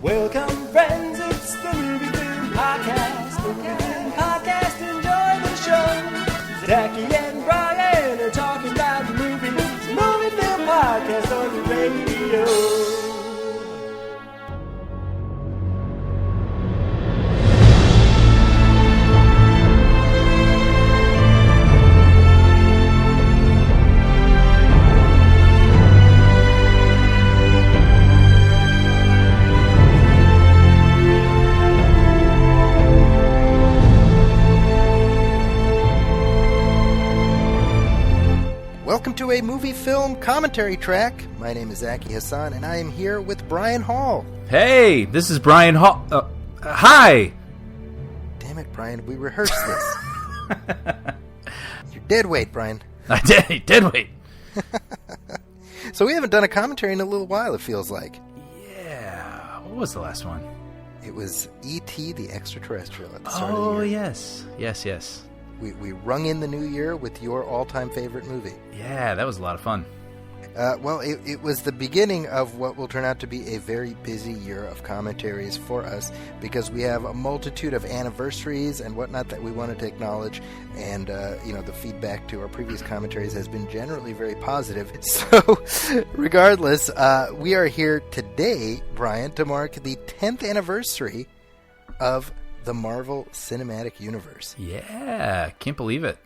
Welcome, friends, it's the Movie Film Podcast. Movie Film Podcast, enjoy the show. Zachy and Brian are talking about movies. Movie Film Podcast on the radio. Welcome to a movie film commentary track. My name is Zachy Hassan, and I am here with Brian Hall. Hey, this is Brian Hall. Hi! Damn it, Brian, we rehearsed this. You're dead weight, Brian. I did. Dead weight. So we haven't done a commentary in a little while, it feels like. Yeah. What was the last one? It was E.T. the Extraterrestrial at the start of the year. Yes. We rung in the new year with your all-time favorite movie. Yeah, that was a lot of fun. Well, it was the beginning of what will turn out to be a very busy year of commentaries for us, because we have a multitude of anniversaries and whatnot that we wanted to acknowledge, and the feedback to our previous commentaries has been generally very positive. So, regardless, we are here today, Brian, to mark the 10th anniversary of the Marvel Cinematic Universe. Yeah, can't believe it.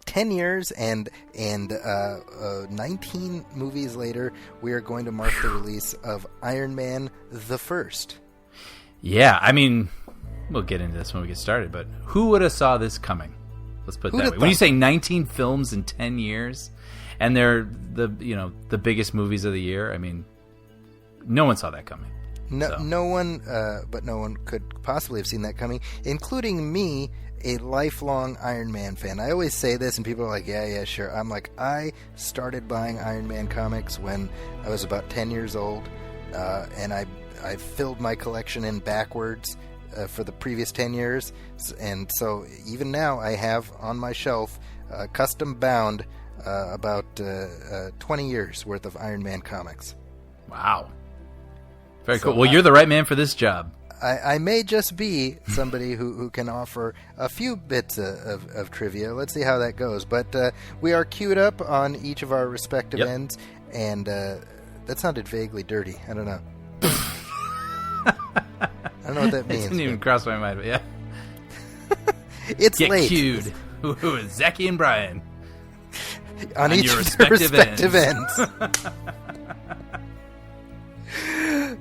10 years and 19 movies later, we are going to mark the release of Iron Man the First. Yeah, I mean, we'll get into this when we get started, but who would have saw this coming? Let's put it that way. When you say 19 films in 10 years, and they're the biggest movies of the year, I mean, no one saw that coming. No one could possibly have seen that coming, including me, a lifelong Iron Man fan. I always say this, and people are like, yeah, sure. I'm like, I started buying Iron Man comics when I was about 10 years old, and I filled my collection in backwards for the previous 10 years, and so even now I have on my shelf, custom bound, about 20 years worth of Iron Man comics. Wow. Very cool. Well, you're the right man for this job. I may just be somebody who can offer a few bits of trivia. Let's see how that goes. But we are queued up on each of our respective ends, and that sounded vaguely dirty. I don't know. I don't know what that means. It didn't even cross my mind, but yeah. It's Get late. Queued with Zachy and Brian. On each of their respective ends.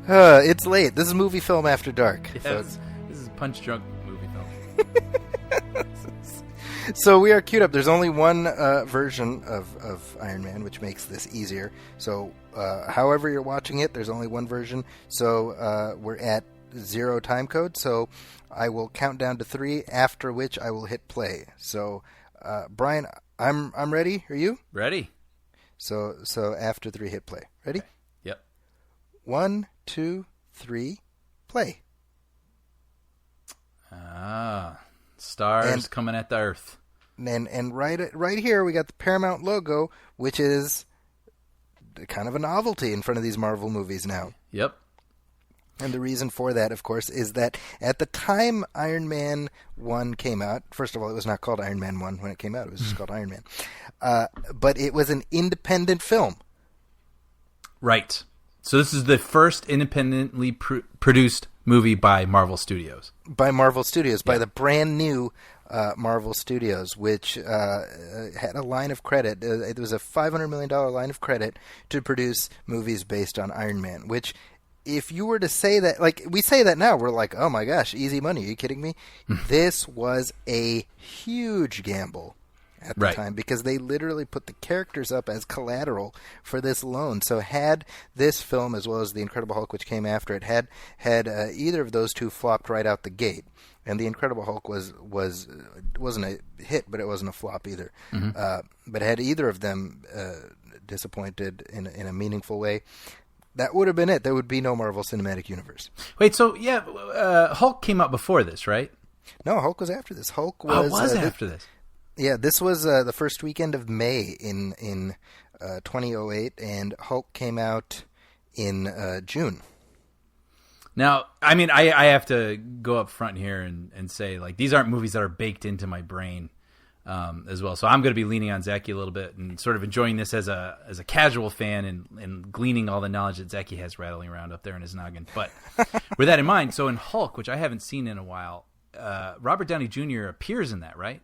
It's late. This is Movie Film After Dark. Yes, So this is Punch Drunk movie film. So we are queued up. There's only one version of Iron Man, which makes this easier. So however you're watching it, there's only one version. So we're at 0 time code. So I will count down to 3, after which I will hit play. So Brian, I'm ready. Are you? Ready. So after 3, hit play. Ready? Okay. Yep. 1, 2, 3, play. Stars coming at the Earth. And right here we got the Paramount logo, which is kind of a novelty in front of these Marvel movies now. Yep. And the reason for that, of course, is that at the time Iron Man 1 came out, first of all, it was not called Iron Man 1 when it came out. It was just called Iron Man. But it was an independent film. Right. So this is the first independently produced movie by Marvel Studios. By Marvel Studios, by the brand new Marvel Studios, which had a line of credit. It was a $500 million line of credit to produce movies based on Iron Man, which, if you were to say that, like we say that now, we're like, oh my gosh, easy money. Are you kidding me? This was a huge gamble at the time, because they literally put the characters up as collateral for this loan. So had this film, as well as The Incredible Hulk, which came after it, had either of those two flopped right out the gate, and The Incredible Hulk wasn't a hit, but it wasn't a flop either. But had either of them disappointed in a meaningful way, that would have been it. There would be no Marvel Cinematic Universe. Wait, so Hulk came out before this, right? No, Hulk was after this. Hulk was after this. Yeah, this was the first weekend of May in 2008, and Hulk came out in June. Now, I mean, I have to go up front here and say, like, these aren't movies that are baked into my brain as well. So I'm going to be leaning on Zachy a little bit and sort of enjoying this as a casual fan and gleaning all the knowledge that Zachy has rattling around up there in his noggin. But with that in mind, so in Hulk, which I haven't seen in a while, Robert Downey Jr. appears in that, right?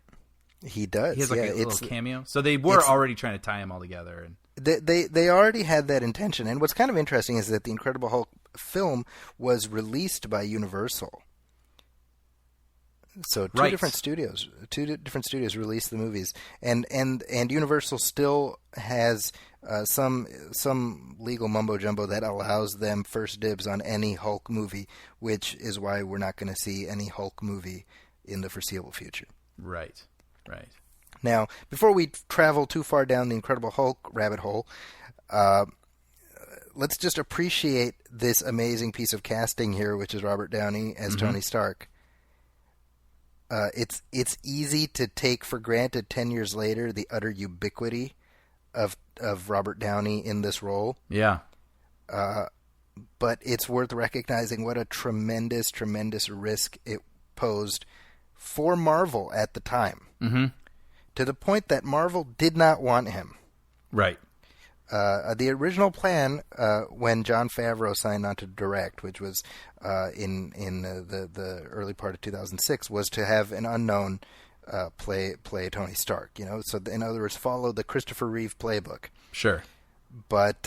He does. He has like a little cameo. So they were already trying to tie him all together. And They already had that intention. And what's kind of interesting is that the Incredible Hulk film was released by Universal. So two different studios released the movies, and Universal still has some legal mumbo jumbo that allows them first dibs on any Hulk movie, which is why we're not going to see any Hulk movie in the foreseeable future. Right. Now, before we travel too far down the Incredible Hulk rabbit hole, let's just appreciate this amazing piece of casting here, which is Robert Downey as Tony Stark. It's easy to take for granted 10 years later the utter ubiquity of Robert Downey in this role. Yeah. But it's worth recognizing what a tremendous, tremendous risk it posed for Marvel at the time. Mm-hmm. To the point that Marvel did not want him. Right. The original plan, when Jon Favreau signed on to direct, which was in the early part of 2006, was to have an unknown play Tony Stark. So in other words, follow the Christopher Reeve playbook. Sure. But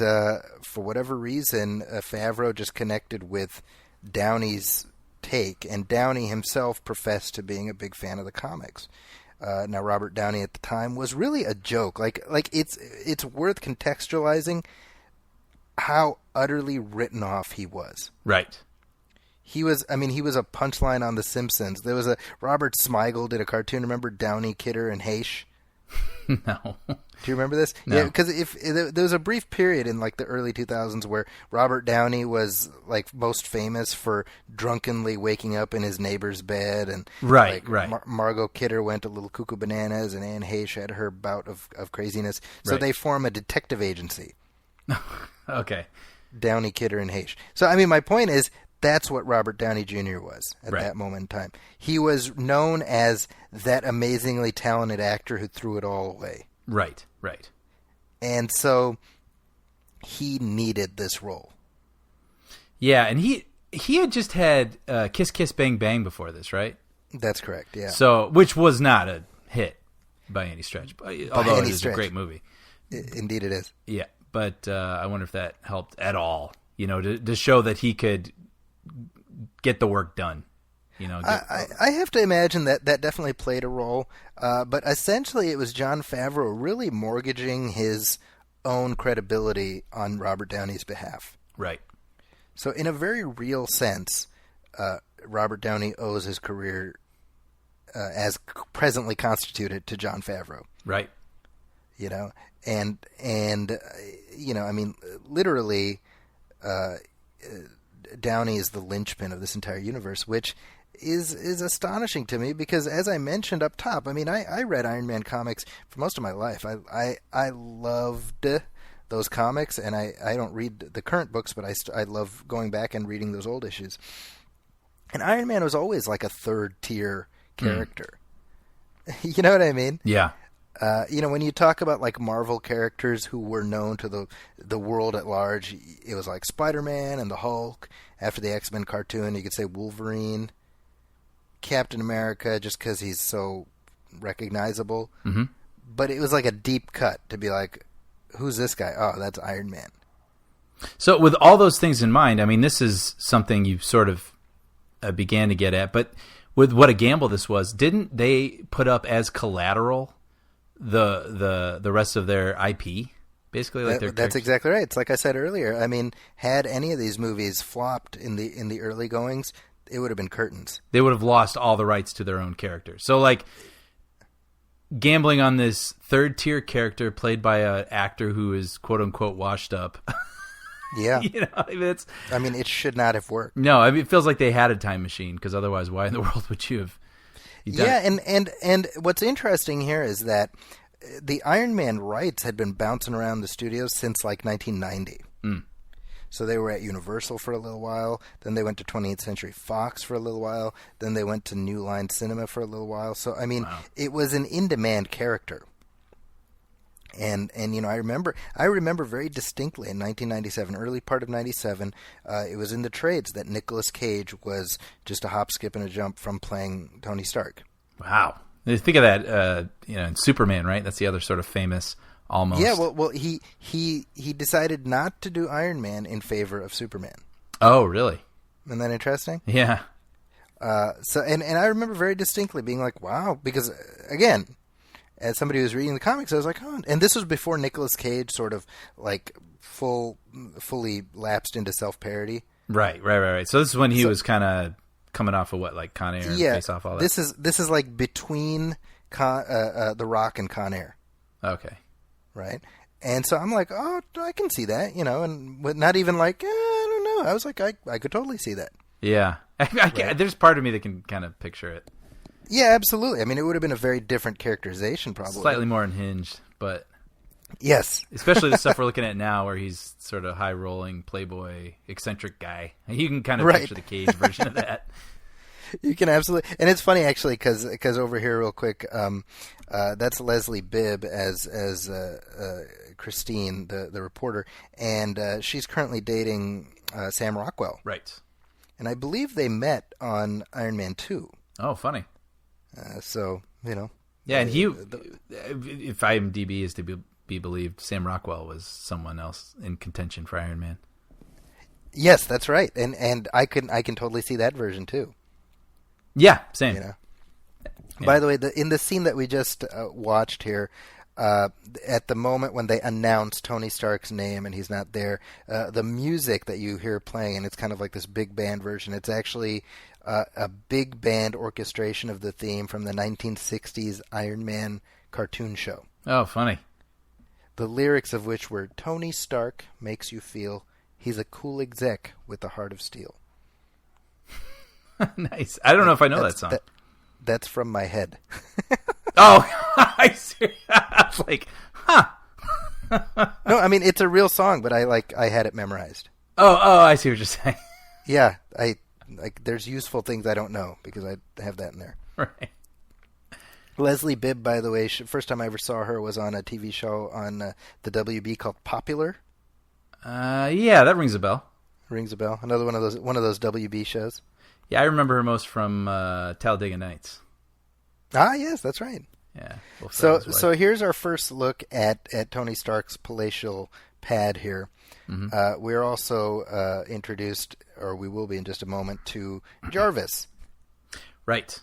for whatever reason, Favreau just connected with Downey's take, and Downey himself professed to being a big fan of the comics. Now, Robert Downey at the time was really a joke. Like it's worth contextualizing how utterly written off he was. Right. He was a punchline on The Simpsons. There was Robert Smigel did a cartoon. Remember Downey, Kidder, and Haysh? No. Do you remember this? No. Yeah, because there was a brief period in like the early 2000s where Robert Downey was like most famous for drunkenly waking up in his neighbor's bed, and right. Margot Kidder went a little cuckoo bananas, and Anne Heche had her bout of craziness. So they form a detective agency. Okay. Downey, Kidder, and Heche. So I mean, my point is, that's what Robert Downey Jr. was at that moment in time. He was known as that amazingly talented actor who threw it all away. Right. And so he needed this role. Yeah, and he had just had Kiss Kiss Bang Bang before this, right? That's correct, yeah. So, which was not a hit by any stretch, although it is a great movie. Indeed it is. Yeah, but I wonder if that helped at all, to show that he could get the work done. I have to imagine that definitely played a role, but essentially it was Jon Favreau really mortgaging his own credibility on Robert Downey's behalf. Right. So in a very real sense, Robert Downey owes his career as presently constituted to Jon Favreau. Right. And I mean, literally, Downey is the linchpin of this entire universe, which is astonishing to me because, as I mentioned up top, I mean, I read Iron Man comics for most of my life. I loved those comics, and I don't read the current books, but I love going back and reading those old issues. And Iron Man was always like a third-tier character. You know what I mean? Yeah. When you talk about like Marvel characters who were known to the world at large, it was like Spider-Man and the Hulk. After the X-Men cartoon, you could say Wolverine, Captain America, just because he's so recognizable. Mm-hmm. But it was like a deep cut to be like, who's this guy? Oh, that's Iron Man. So with all those things in mind, I mean, this is something you sort of began to get at. But with what a gamble this was, didn't they put up as collateral the rest of their IP, basically? Like that's exactly right. It's like I said earlier. I mean, had any of these movies flopped in the early goings, it would have been curtains. They would have lost all the rights to their own characters. So, like, gambling on this third-tier character played by an actor who is quote-unquote washed up. Yeah. I mean, it should not have worked. No, I mean, it feels like they had a time machine, because otherwise, why in the world would you have... Yeah, and what's interesting here is that the Iron Man rights had been bouncing around the studios since like 1990. So they were at Universal for a little while. Then they went to 20th Century Fox for a little while. Then they went to New Line Cinema for a little while. So I mean, It was an in-demand character. And I remember very distinctly in 1997, early part of 97, it was in the trades that Nicolas Cage was just a hop, skip, and a jump from playing Tony Stark. Wow. Think of that, in Superman, right? That's the other sort of famous almost. Yeah, well, he decided not to do Iron Man in favor of Superman. Oh, really? Isn't that interesting? Yeah. So I remember very distinctly being like, wow, because again, as somebody who was reading the comics, I was like, oh, and this was before Nicolas Cage sort of like fully lapsed into self-parody. Right. So this is when he was kind of coming off of what, like Con Air, Face Off, all that. This is like between The Rock and Con Air. Okay. Right. And so I'm like, oh, I can see that, and not even like, I don't know. I was like, I could totally see that. Yeah. Right. There's part of me that can kind of picture it. Yeah, absolutely. I mean, it would have been a very different characterization, probably. Slightly more unhinged, but... Yes. Especially the stuff we're looking at now where he's sort of high-rolling, playboy, eccentric guy. You can kind of picture the Cage version of that. You can absolutely... And it's funny, actually, because over here, real quick, that's Leslie Bibb as Christine, the reporter, and she's currently dating Sam Rockwell. Right. And I believe they met on Iron Man 2. Oh, funny. So, Yeah, and if IMDb is to be believed, Sam Rockwell was someone else in contention for Iron Man. Yes, that's right. And I can totally see that version, too. Yeah, same. Yeah. By the way, in the scene that we just watched here, at the moment when they announce Tony Stark's name and he's not there, the music that you hear playing, and it's kind of like this big band version, it's actually a big band orchestration of the theme from the 1960s Iron Man cartoon show. Oh, funny. The lyrics of which were, Tony Stark makes you feel he's a cool exec with a heart of steel. Nice. I don't know if I know that song. That's from my head. Oh, I see. I was like, huh. No, I mean, it's a real song, but I had it memorized. Oh, I see what you're saying. Yeah, there's useful things I don't know because I have that in there. Right. Leslie Bibb, by the way, first time I ever saw her was on a TV show on the WB called Popular. Yeah, that rings a bell. Rings a bell. Another one of those WB shows. Yeah, I remember her most from Talladega Nights. Ah, yes, that's right. Yeah. So here's our first look at Tony Stark's palatial pad here. Mm-hmm. We're also introduced, or we will be in just a moment, to Jarvis. Right.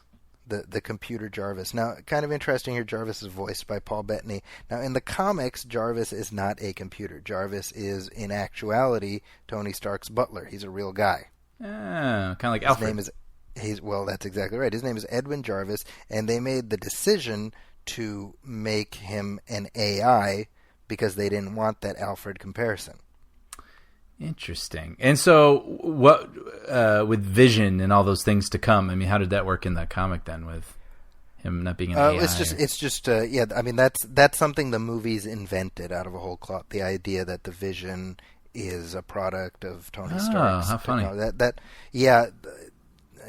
The computer Jarvis. Now, kind of interesting here, Jarvis is voiced by Paul Bettany. Now, in the comics, Jarvis is not a computer. Jarvis is, in actuality, Tony Stark's butler. He's a real guy. Kind of like Alfred. His name is, well, that's exactly right. His name is Edwin Jarvis, and they made the decision to make him an AI because they didn't want that Alfred comparison. Interesting. And so, what with Vision and all those things to come? I mean, how did that work in that comic then, with him not being an AI? It's just yeah. I mean, that's something the movies invented out of a whole cloth. The idea that the Vision is a product of Tony Stark's. How funny. Yeah.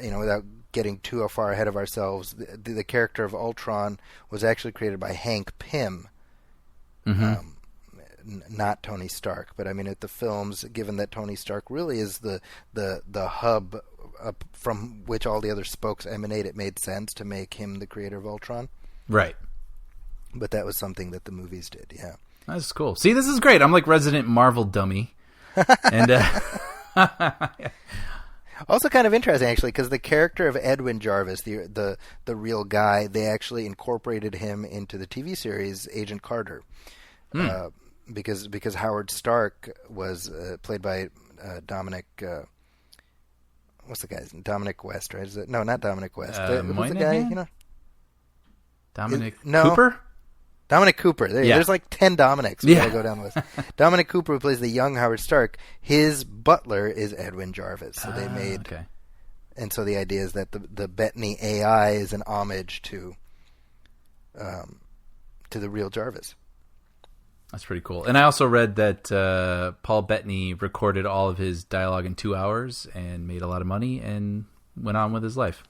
Without getting too far ahead of ourselves, the character of Ultron was actually created by Hank Pym. Mm-hmm. Not Tony Stark, but I mean, at the films, given that Tony Stark really is the hub from which all the other spokes emanate, it made sense to make him the creator of Ultron. Right. But that was something that the movies did, yeah. That's cool. See, this is great. I'm like resident Marvel dummy. And also kind of interesting, actually, because the character of Edwin Jarvis, the real guy, they actually incorporated him into the TV series Agent Carter. Because Howard Stark was played by Dominic. What's the guy's name? Dominic West, right? No, not Dominic West. Who's the guy? Dominic Cooper. Dominic Cooper. There's like 10 Dominics. We gotta go down the list. Dominic Cooper, who plays the young Howard Stark, his butler is Edwin Jarvis. So they made. Okay. And so the idea is that the Bettany AI is an homage to the real Jarvis. That's pretty cool. And I also read that Paul Bettany recorded all of his dialogue in 2 hours and made a lot of money and went on with his life.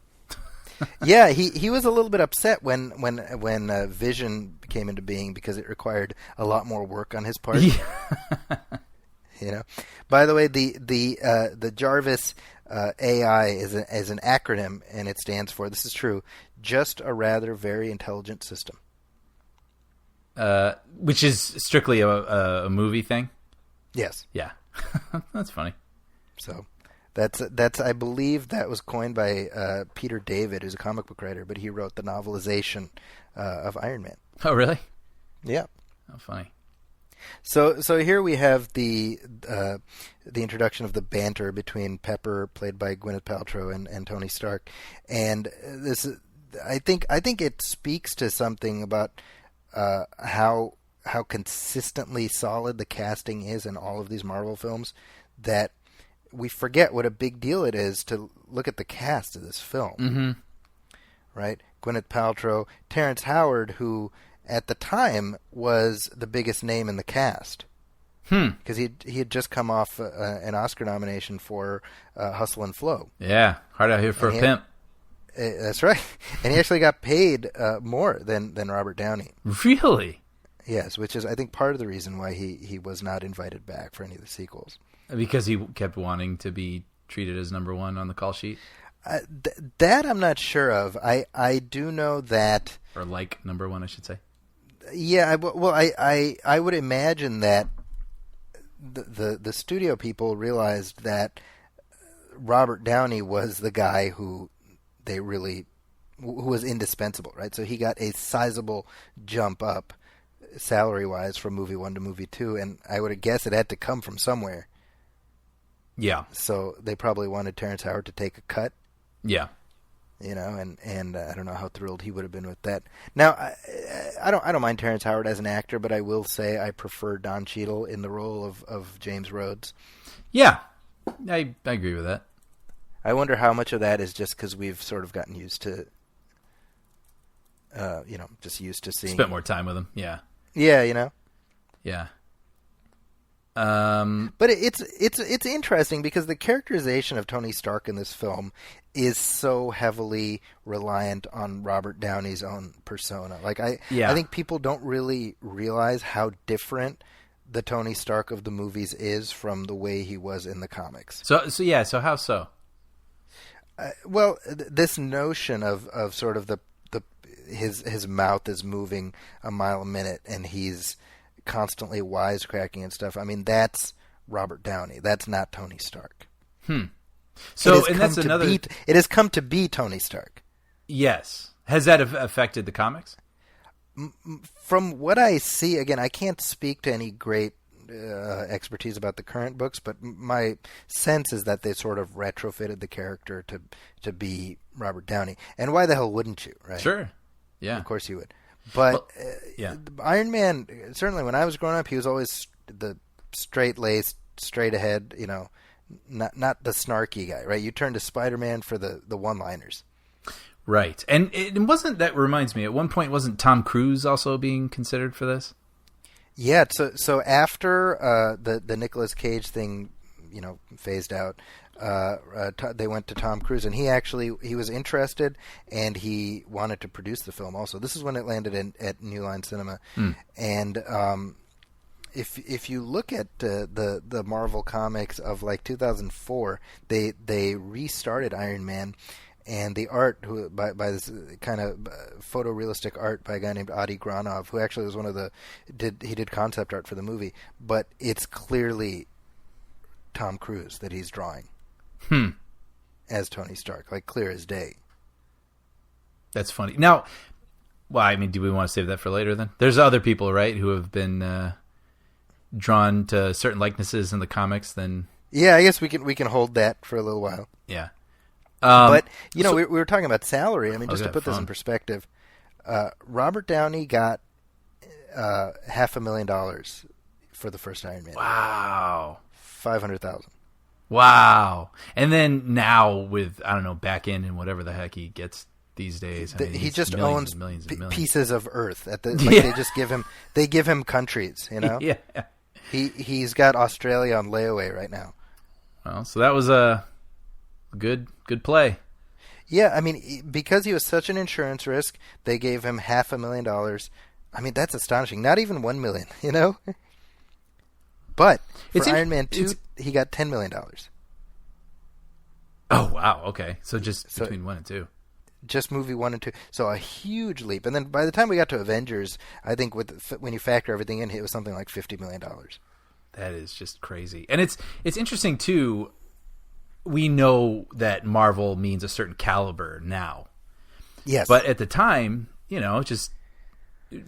Yeah, he was a little bit upset when Vision came into being because it required a lot more work on his part. Yeah. By the way, the Jarvis AI is an acronym, and it stands for, this is true, just a rather very intelligent system. Which is strictly a movie thing. Yes. Yeah. That's funny. So that's I believe that was coined by Peter David, who's a comic book writer, but he wrote the novelization of Iron Man. Oh, really? Yeah. Oh, funny. So here we have the introduction of the banter between Pepper, played by Gwyneth Paltrow, and Tony Stark, and this I think it speaks to something about how consistently solid the casting is in all of these Marvel films, that we forget what a big deal it is to look at the cast of this film. Mm-hmm. Right? Gwyneth Paltrow, Terrence Howard, who at the time was the biggest name in the cast, because he had just come off an Oscar nomination for Hustle and Flow. Yeah, hard out here for a pimp. That's right, and he actually got paid more than Robert Downey. Really? Yes, which is I think part of the reason why he was not invited back for any of the sequels. Because he kept wanting to be treated as number one on the call sheet? That I'm not sure of. I do know that... Or like number one, I should say. Yeah, I would imagine that the studio people realized that Robert Downey was the guy who was indispensable, right? So he got a sizable jump up salary-wise from movie 1 to movie 2, and I would guess it had to come from somewhere. Yeah. So they probably wanted Terrence Howard to take a cut. Yeah. And I don't know how thrilled he would have been with that. Now, I don't mind Terrence Howard as an actor, but I will say I prefer Don Cheadle in the role of James Rhodes. Yeah, I agree with that. I wonder how much of that is just because we've sort of gotten used to, just used to seeing... Spent more time with him, yeah. Yeah, Yeah. But it's interesting because the characterization of Tony Stark in this film is so heavily reliant on Robert Downey's own persona. I think people don't really realize how different the Tony Stark of the movies is from the way he was in the comics. So how so? This notion of sort of his mouth is moving a mile a minute and he's constantly wisecracking and stuff. I mean, that's Robert Downey. That's not Tony Stark. So, and that's another... It has come to be Tony Stark. Yes. Has that affected the comics? From what I see, again, I can't speak to any great expertise about the current books, but my sense is that they sort of retrofitted the character to be Robert Downey. And why the hell wouldn't you, right? Sure. Yeah. Of course you would. But yeah. Iron Man, certainly when I was growing up, he was always the straight-laced, straight-ahead, not the snarky guy, right? You turn to Spider-Man for the one-liners. Right. And it wasn't, that reminds me, at one point wasn't Tom Cruise also being considered for this? Yeah, so after the Nicolas Cage thing, phased out, they went to Tom Cruise, and he was interested, and he wanted to produce the film also. This is when it landed at New Line Cinema. And if you look at the Marvel comics of 2004, they restarted Iron Man, and the art by this kind of photorealistic art by a guy named Adi Granov, who actually was he did concept art for the movie, but it's clearly Tom Cruise that he's drawing as Tony Stark, clear as day. That's funny. Now, do we want to save that for later then? There's other people, right, who have been drawn to certain likenesses in the comics then... Yeah, I guess we can hold that for a little while. Yeah. But, we were talking about salary. I mean, just to put this in perspective, Robert Downey got $500,000 for the first Iron Man. Wow. $500,000. Wow. And then now with, I don't know, back end and whatever the heck he gets these days. I The- mean, he he's just millions owns and millions and millions. pieces of Earth. At the like Yeah. they just give him countries. You know, Yeah. he's got Australia on layaway right now. Well, so that was a good play. Yeah, I mean, because he was such an insurance risk, they gave him $500,000. I mean, that's astonishing. Not even $1 million, you know. But for It's in- Iron Man 2, it's- he got $10 million. Oh wow. Okay. So just So- between 1 and 2. Just movie 1 and 2. So a huge leap. And then by the time we got to Avengers, I think when you factor everything in, it was something like $50 million. That is just crazy. And it's interesting too. We know that Marvel means a certain caliber now. Yes. But at the time, you know, just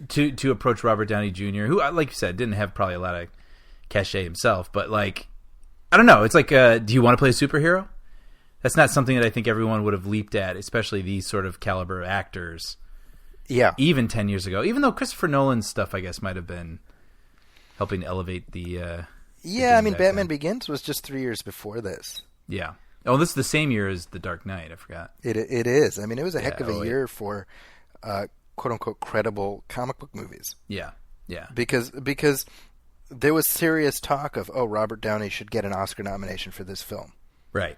to approach Robert Downey Jr., who, like you said, didn't have probably a lot of cachet himself, but like, I don't know. It's like, do you want to play a superhero? That's not something that I think everyone would have leaped at, especially these sort of caliber actors, yeah. even 10 years ago. Even though Christopher Nolan's stuff, I guess, might have been helping to elevate the. Yeah, I mean, back Batman then. Begins was just 3 years before this. Yeah. Oh, this is the same year as The Dark Knight. I forgot. It is. I mean, it was a heck of a 08. year for quote unquote credible comic book movies. Yeah. Yeah. Because there was serious talk of, Robert Downey should get an Oscar nomination for this film. Right.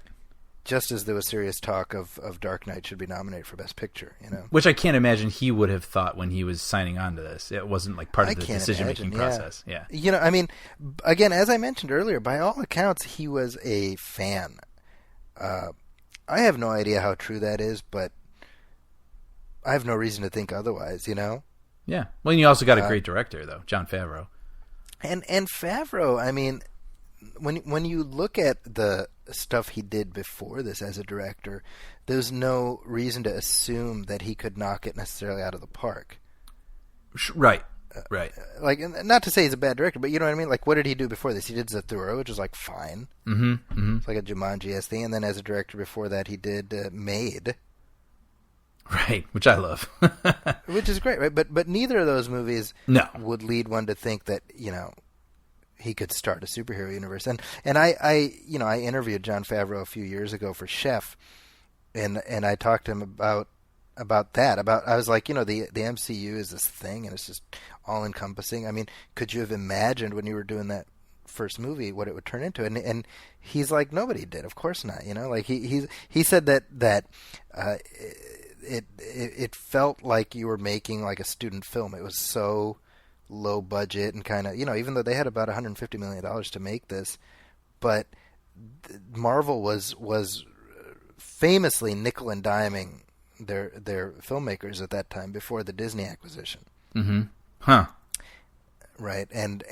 Just as there was serious talk of Dark Knight should be nominated for Best Picture, you know. Which I can't imagine he would have thought when he was signing on to this. It wasn't like part I of the can't decision-making imagine, process. Yeah. You know, I mean, again, as I mentioned earlier, by all accounts, he was a fan. I have no idea how true that is, but I have no reason to think otherwise, you know? Yeah. Well, and you also got a great director, though, Jon Favreau. And Favreau, I mean, when you look at the stuff he did before this as a director, there's no reason to assume that he could knock it necessarily out of the park. Right. Right. Like, not to say he's a bad director, but you know what I mean? Like, what did he do before this? He did Zathura, which was like fine. Mm-hmm. Mm-hmm. It's like a Jumanji-esque thing. And then as a director before that, he did Made, Right. Which I love. which is great, right? But neither of those movies No. would lead one to think that, you know, he could start a superhero universe. And I interviewed Jon Favreau a few years ago for Chef, and I talked to him about that. I was like, you know, the MCU is this thing, and it's just all encompassing. I mean, could you have imagined when you were doing that first movie what it would turn into? And he's like, nobody did. Of course not. You know, like he said that it felt like you were making like a student film. It was so low budget and kind of, you know, even though they had about $150 million to make this, but Marvel was famously nickel and diming their filmmakers at that time before the Disney acquisition. Mm-hmm. Huh. Right. And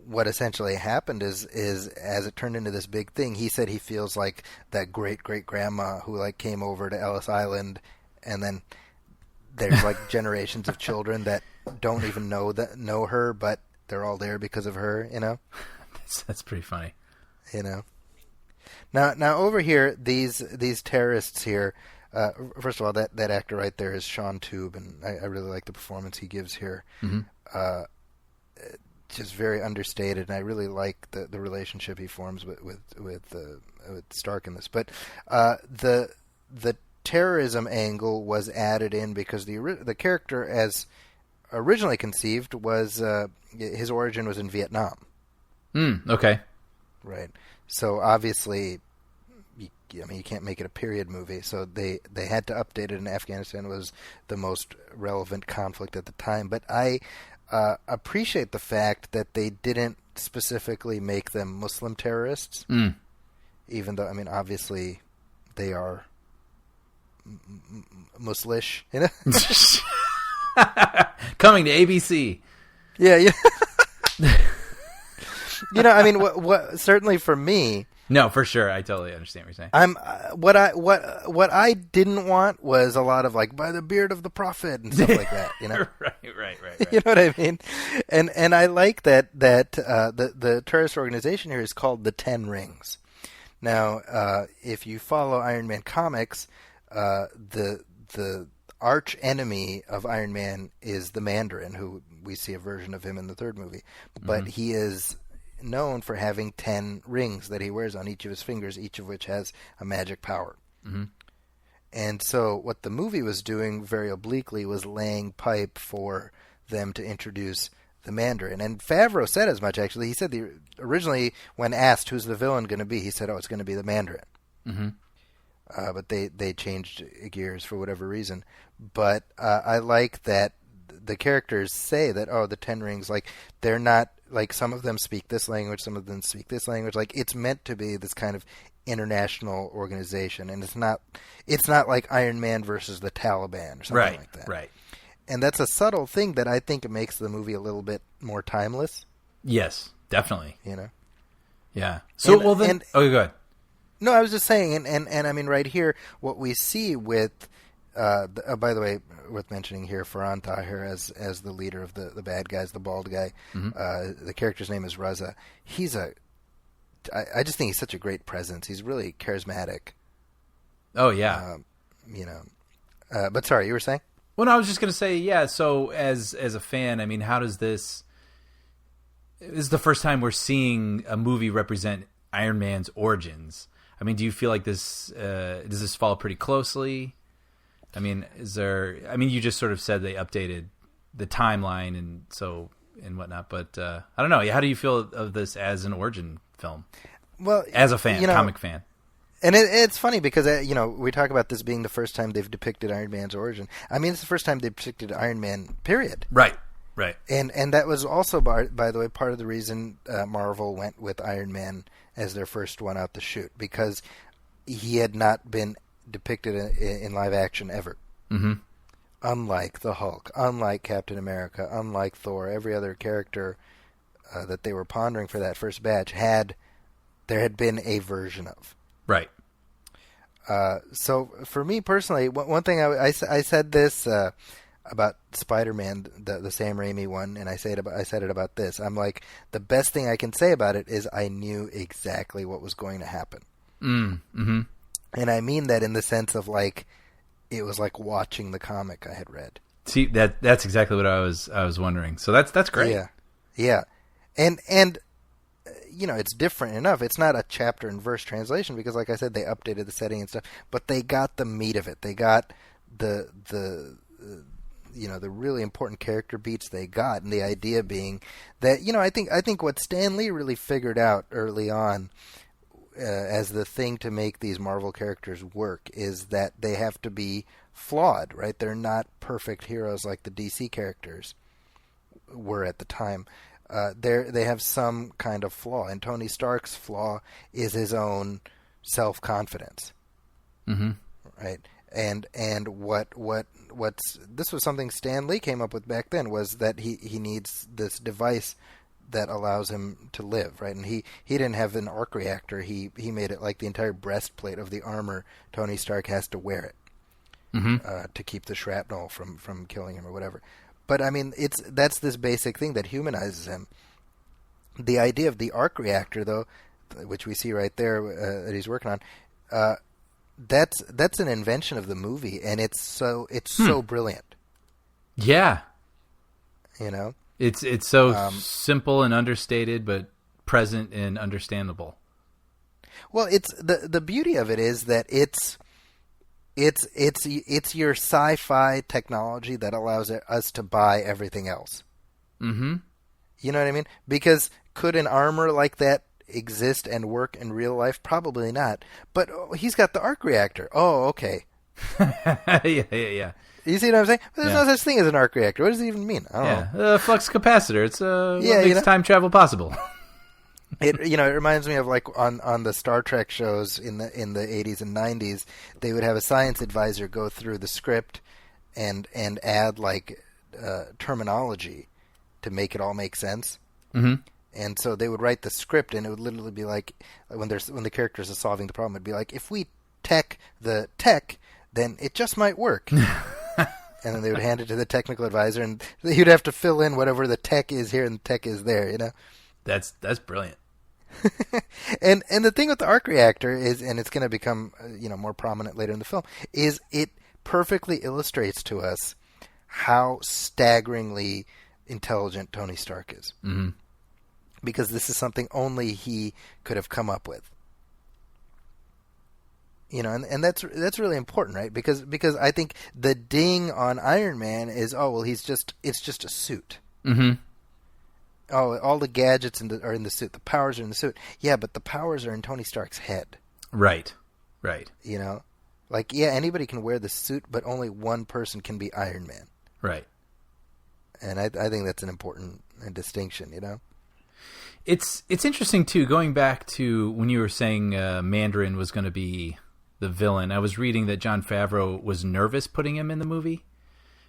what essentially happened is as it turned into this big thing, he said he feels like that great grandma who like came over to Ellis Island, and then there's like generations of children that don't even know her, but they're all there because of her, you know? That's pretty funny. You know. Now over here, these terrorists here. First of all, that actor right there is Sean Tube, and I really like the performance he gives here. Mm-hmm. Just very understated, and I really like the relationship he forms with Stark in this. But the terrorism angle was added in because the character, as originally conceived, was his origin was in Vietnam. Okay. Right. So obviously, you can't make it a period movie. So they had to update it, and Afghanistan was the most relevant conflict at the time. But I appreciate the fact that they didn't specifically make them Muslim terrorists, even though, I mean, obviously they are Muslish, you know? Coming to ABC. Yeah. You know, I mean, what certainly for me, No, for sure. I totally understand what you're saying. I'm what I didn't want was a lot of like by the beard of the prophet and stuff like that, you know. Right. You know what I mean? And I like that the terrorist organization here is called the Ten Rings. Now, if you follow Iron Man comics, the arch enemy of Iron Man is the Mandarin, who we see a version of him in the third movie, but he is known for having 10 rings that he wears on each of his fingers, each of which has a magic power. And so what the movie was doing very obliquely was laying pipe for them to introduce the Mandarin. And Favreau said as much, actually. He said originally when asked who's the villain going to be, he said, it's going to be the Mandarin. Mm-hmm. But they changed gears for whatever reason. But I like that the characters say that, the Ten Rings, like, they're not, like, some of them speak this language, some of them speak this language. Like, it's meant to be this kind of international organization, and it's not like Iron Man versus the Taliban or something like that. Right. And that's a subtle thing that I think makes the movie a little bit more timeless. Yes, definitely. You know? Yeah. So, go ahead. No, I was just saying, and I mean, right here, what we see with, by the way, worth mentioning here, Farhan Tahir as the leader of the bad guys, the bald guy. Mm-hmm. The character's name is Raza. I just think he's such a great presence. He's really charismatic. Oh, yeah. But sorry, you were saying? Well, no, I was just going to say, yeah, so as a fan, I mean, how does this is the first time we're seeing a movie represent Iron Man's origins. I mean, do you feel like this does this follow pretty closely? I mean, you just sort of said they updated the timeline and whatnot, but I don't know. How do you feel of this as an origin film? Well, as a fan, comic fan. And it's funny because, we talk about this being the first time they've depicted Iron Man's origin. I mean, it's the first time they've depicted Iron Man, period. Right. And that was also, by the way, part of the reason Marvel went with Iron Man as their first one out the chute, because he had not been depicted in live action ever. Mm-hmm. Unlike the Hulk, unlike Captain America, unlike Thor, every other character that they were pondering for that first batch there had been a version of. Right. So for me personally, one thing I said this about Spider-Man, the Sam Raimi one, and I said it about this. I'm like, the best thing I can say about it is I knew exactly what was going to happen. Mm-hmm. And I mean that in the sense of, like, it was like watching the comic I had read. See, that's exactly what I was wondering. So that's great. Yeah. And it's different enough. It's not a chapter and verse translation because, like I said, they updated the setting and stuff, but they got the meat of it. They got the really important character beats they got, and the idea being that, I think what Stan Lee really figured out early on as the thing to make these Marvel characters work is that they have to be flawed, right? They're not perfect heroes like the DC characters were at the time. They have some kind of flaw, and Tony Stark's flaw is his own self-confidence. Mm-hmm. Right? And what's this was something Stan Lee came up with back then, was that he needs this device that allows him to live, right? And he didn't have an arc reactor. He made it like the entire breastplate of the armor. Tony Stark has to wear it to keep the shrapnel from killing him or whatever. But I mean, that's this basic thing that humanizes him. The idea of the arc reactor, though, which we see right there that he's working on, that's an invention of the movie, and it's so brilliant. Yeah, it's so simple and understated, but present and understandable. Well, it's the beauty of it is that it's your sci-fi technology that allows us to buy everything else. Mm-hmm. You know what I mean? Because could an armor like that exist and work in real life? Probably not. But he's got the arc reactor. Oh, okay. Yeah. You see what I'm saying? There's no such thing as an arc reactor. What does it even mean? I don't know. Flux capacitor. It's what makes time travel possible. It reminds me of, like, on the Star Trek shows in the 80s and 90s, they would have a science advisor go through the script and add, like, terminology to make it all make sense. Mm-hmm. And so they would write the script, and it would literally be like, when the characters are solving the problem, it'd be like, if we tech the tech, then it just might work. And then they would hand it to the technical advisor, and he'd have to fill in whatever the tech is here and the tech is there, That's brilliant. and the thing with the arc reactor is, and it's going to become more prominent later in the film, is it perfectly illustrates to us how staggeringly intelligent Tony Stark is. Mm-hmm. Because this is something only he could have come up with. And that's really important, right? Because I think the ding on Iron Man is, oh well, it's just a suit. Mm-hmm. Oh, all the gadgets are in the suit. The powers are in the suit. Yeah, but the powers are in Tony Stark's head. Right. Like, yeah, anybody can wear the suit, but only one person can be Iron Man. Right. And I think that's an important distinction, It's interesting, too, going back to when you were saying Mandarin was going to be the villain. I was reading that Jon Favreau was nervous putting him in the movie.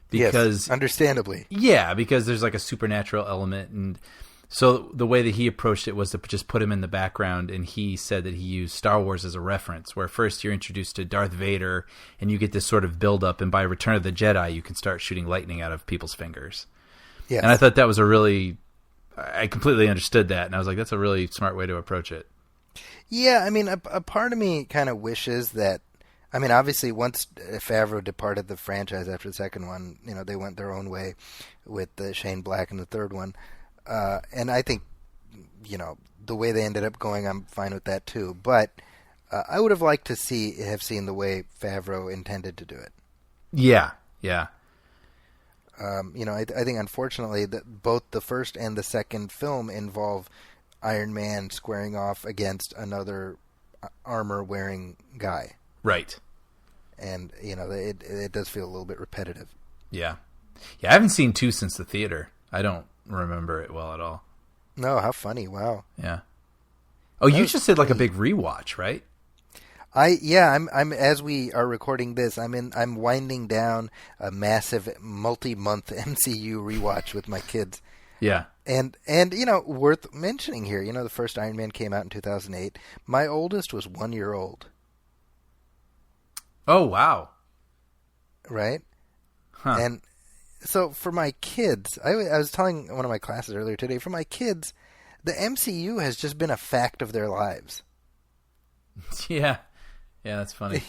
Because, yes, understandably. Yeah, because there's like a supernatural element. And so the way that he approached it was to just put him in the background, and he said that he used Star Wars as a reference, where first you're introduced to Darth Vader, and you get this sort of build-up, and by Return of the Jedi, you can start shooting lightning out of people's fingers. Yes. And I thought that was I completely understood that, and I was like, that's a really smart way to approach it. Yeah, I mean, a part of me kind of wishes that, I mean, obviously, once Favreau departed the franchise after the second one, they went their own way with Shane Black in the third one. And I think, the way they ended up going, I'm fine with that too. But I would have liked to have seen the way Favreau intended to do it. Yeah. I think, unfortunately, that both the first and the second film involve Iron Man squaring off against another armor-wearing guy. Right. And, it does feel a little bit repetitive. Yeah. I haven't seen 2 since the theater. I don't remember it well at all. No, how funny. Wow. Yeah. Oh, you just did like a big rewatch, right? I'm as we are recording this, I'm winding down a massive multi-month MCU rewatch with my kids. Yeah. And worth mentioning here, the first Iron Man came out in 2008. My oldest was 1 year old. Oh, wow. Right? Huh. And so for my kids, I was telling one of my classes earlier today, for my kids, the MCU has just been a fact of their lives. Yeah, that's funny.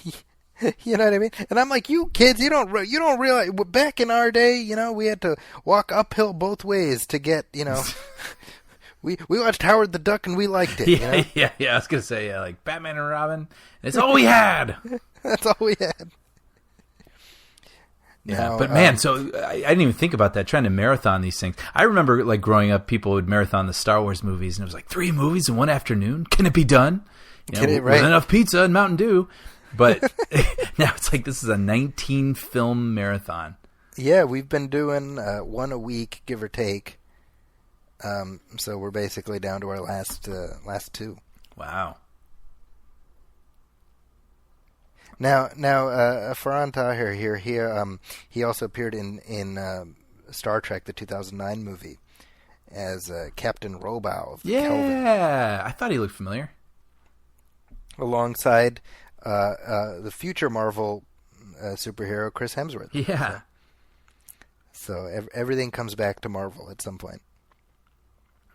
You know what I mean? And I'm like, you kids, you don't realize. Back in our day, we had to walk uphill both ways to get, we watched Howard the Duck and we liked it. Yeah. I was gonna say, like Batman and Robin. It's all we had. That's all we had. Yeah, but man, so I didn't even think about that, trying to marathon these things. I remember, like, growing up, people would marathon the Star Wars movies, and it was like, 3 movies in one afternoon? Can it be done? With enough pizza and Mountain Dew. But now it's like this is a 19-film marathon. Yeah, we've been doing one a week, give or take. So we're basically down to our last 2. Wow. Now, Farhan Tahir here. He also appeared in Star Trek, the 2009 movie, as Captain Robow of Kelvin. Yeah, I thought he looked familiar. Alongside the future Marvel superhero Chris Hemsworth. Yeah. So everything comes back to Marvel at some point.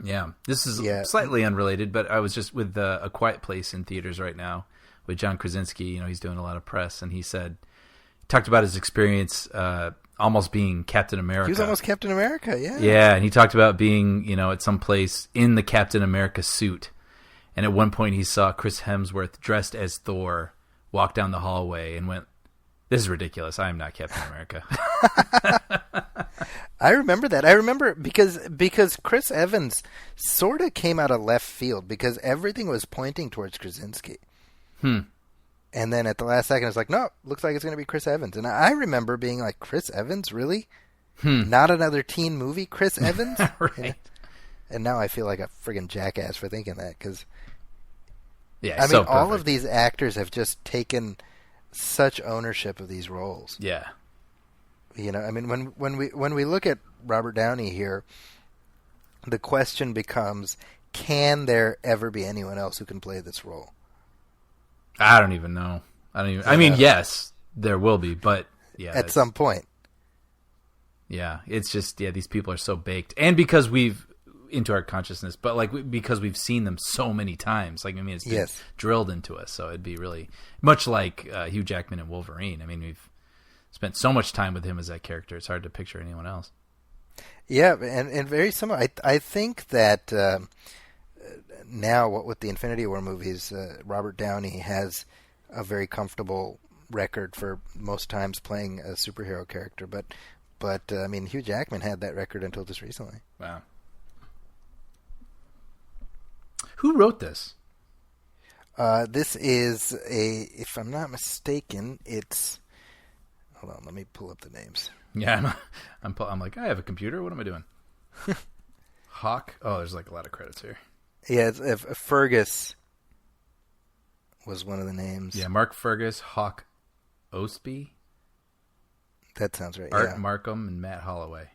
Yeah, this is slightly unrelated, but I was just with A Quiet Place in theaters right now with John Krasinski. He's doing a lot of press, and he talked about his experience almost being Captain America. He was almost Captain America, yeah. Yeah, and he talked about being, at some place in the Captain America suit. And at one point he saw Chris Hemsworth dressed as Thor walk down the hallway and went, "This is ridiculous. I am not Captain America." I remember that. I remember because Chris Evans sort of came out of left field because everything was pointing towards Krasinski. And then at the last second, it's like, no, looks like it's going to be Chris Evans. And I remember being like, Chris Evans, really? Not another teen movie, Chris Evans? Right. And now I feel like a friggin' jackass for thinking that because, all of these actors have just taken such ownership of these roles. Yeah. When we look at Robert Downey here, the question becomes, can there ever be anyone else who can play this role? I don't even know. I mean, yes, there will be, but yeah, at some point. Yeah, it's just these people are so baked, and because we've into our consciousness, but because we've seen them so many times, it's been drilled into us. So it'd be really much like Hugh Jackman and Wolverine. I mean, we've spent so much time with him as that character; it's hard to picture anyone else. Yeah, and very similar. I think that now, what with the Infinity War movies, Robert Downey has a very comfortable record for most times playing a superhero character. But I mean, Hugh Jackman had that record until just recently. Wow. Who wrote this? This is if I'm not mistaken, it's. Hold on, let me pull up the names. Yeah, I'm like, I have a computer. What am I doing? Hawk. Oh, there's like a lot of credits here. Yeah, Fergus was one of the names. Yeah, Mark Fergus, Hawk Ostby, That sounds right. Art yeah. Markham, and Matt Holloway.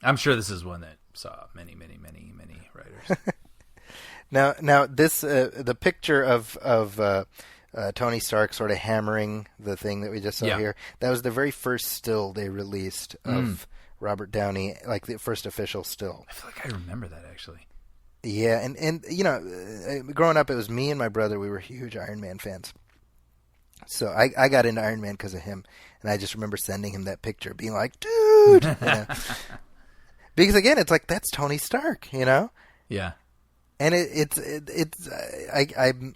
I'm sure this is one that saw many writers. Now this the picture of Tony Stark sort of hammering the thing that we just saw here. That was the very first still they released of Robert Downey, like the first official still. I feel like I remember that actually. Yeah, and you know, growing up, it was me and my brother. We were huge Iron Man fans. So I got into Iron Man because of him, and I just remember sending him that picture, being like, "Dude," you know? Because again, it's like that's Tony Stark, you know. Yeah. And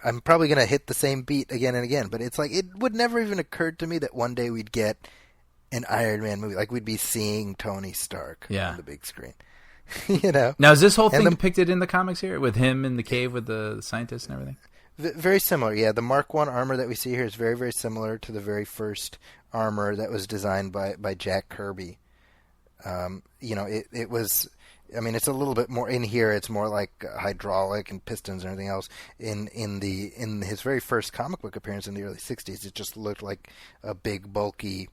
I'm probably gonna hit the same beat again and again, but it's like it would never even occurred to me that one day we'd get an Iron Man movie, like we'd be seeing Tony Stark on the big screen. You know. Now, is this whole thing depicted in the comics here with him in the cave with the scientists and everything? Very similar, yeah. The Mark I armor that we see here is very, very similar to the very first armor that was designed by Jack Kirby. You know, it was. I mean, it's a little bit more in here. It's more like hydraulic and pistons and everything else. In his very first comic book appearance in the early '60s, it just looked like a big, bulky,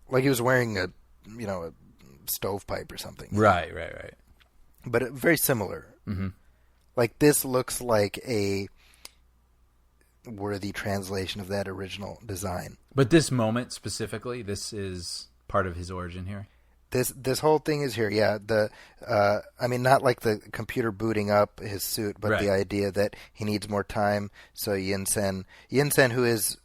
like he was wearing a stovepipe or something. Right. But very similar. Mm-hmm. Like this looks like a worthy translation of that original design. But this moment specifically, this is part of his origin here. This whole thing is here, yeah. I mean, not like the computer booting up his suit, but the idea that he needs more time. So Yinsen, who is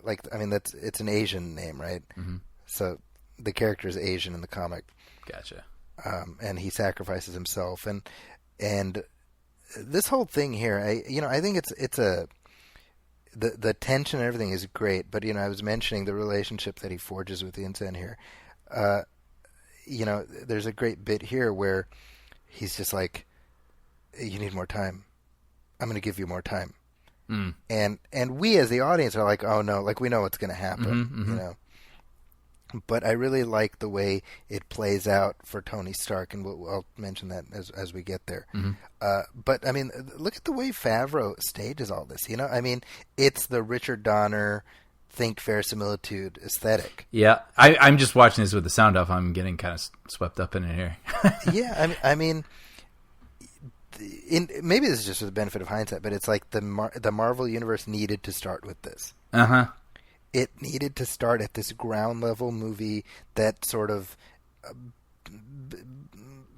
like, I mean, it's an Asian name, right? Mm-hmm. So the character is Asian in the comic. Gotcha. And he sacrifices himself, and this whole thing here, I think it's the tension and everything is great. But I was mentioning the relationship that he forges with Yinsen here. There's a great bit here where he's just like, you need more time. I'm going to give you more time. Mm. And we as the audience are like, oh no, like we know what's going to happen, But I really like the way it plays out for Tony Stark, and I'll mention that as we get there. Mm-hmm. But I mean, look at the way Favreau stages all this. I mean, it's the Richard Donner think verisimilitude aesthetic. Yeah, I'm just watching this with the sound off. I'm getting kind of swept up in it here. Yeah, I mean, maybe this is just for the benefit of hindsight, but it's like the Marvel Universe needed to start with this. Uh-huh. It needed to start at this ground level movie that sort of,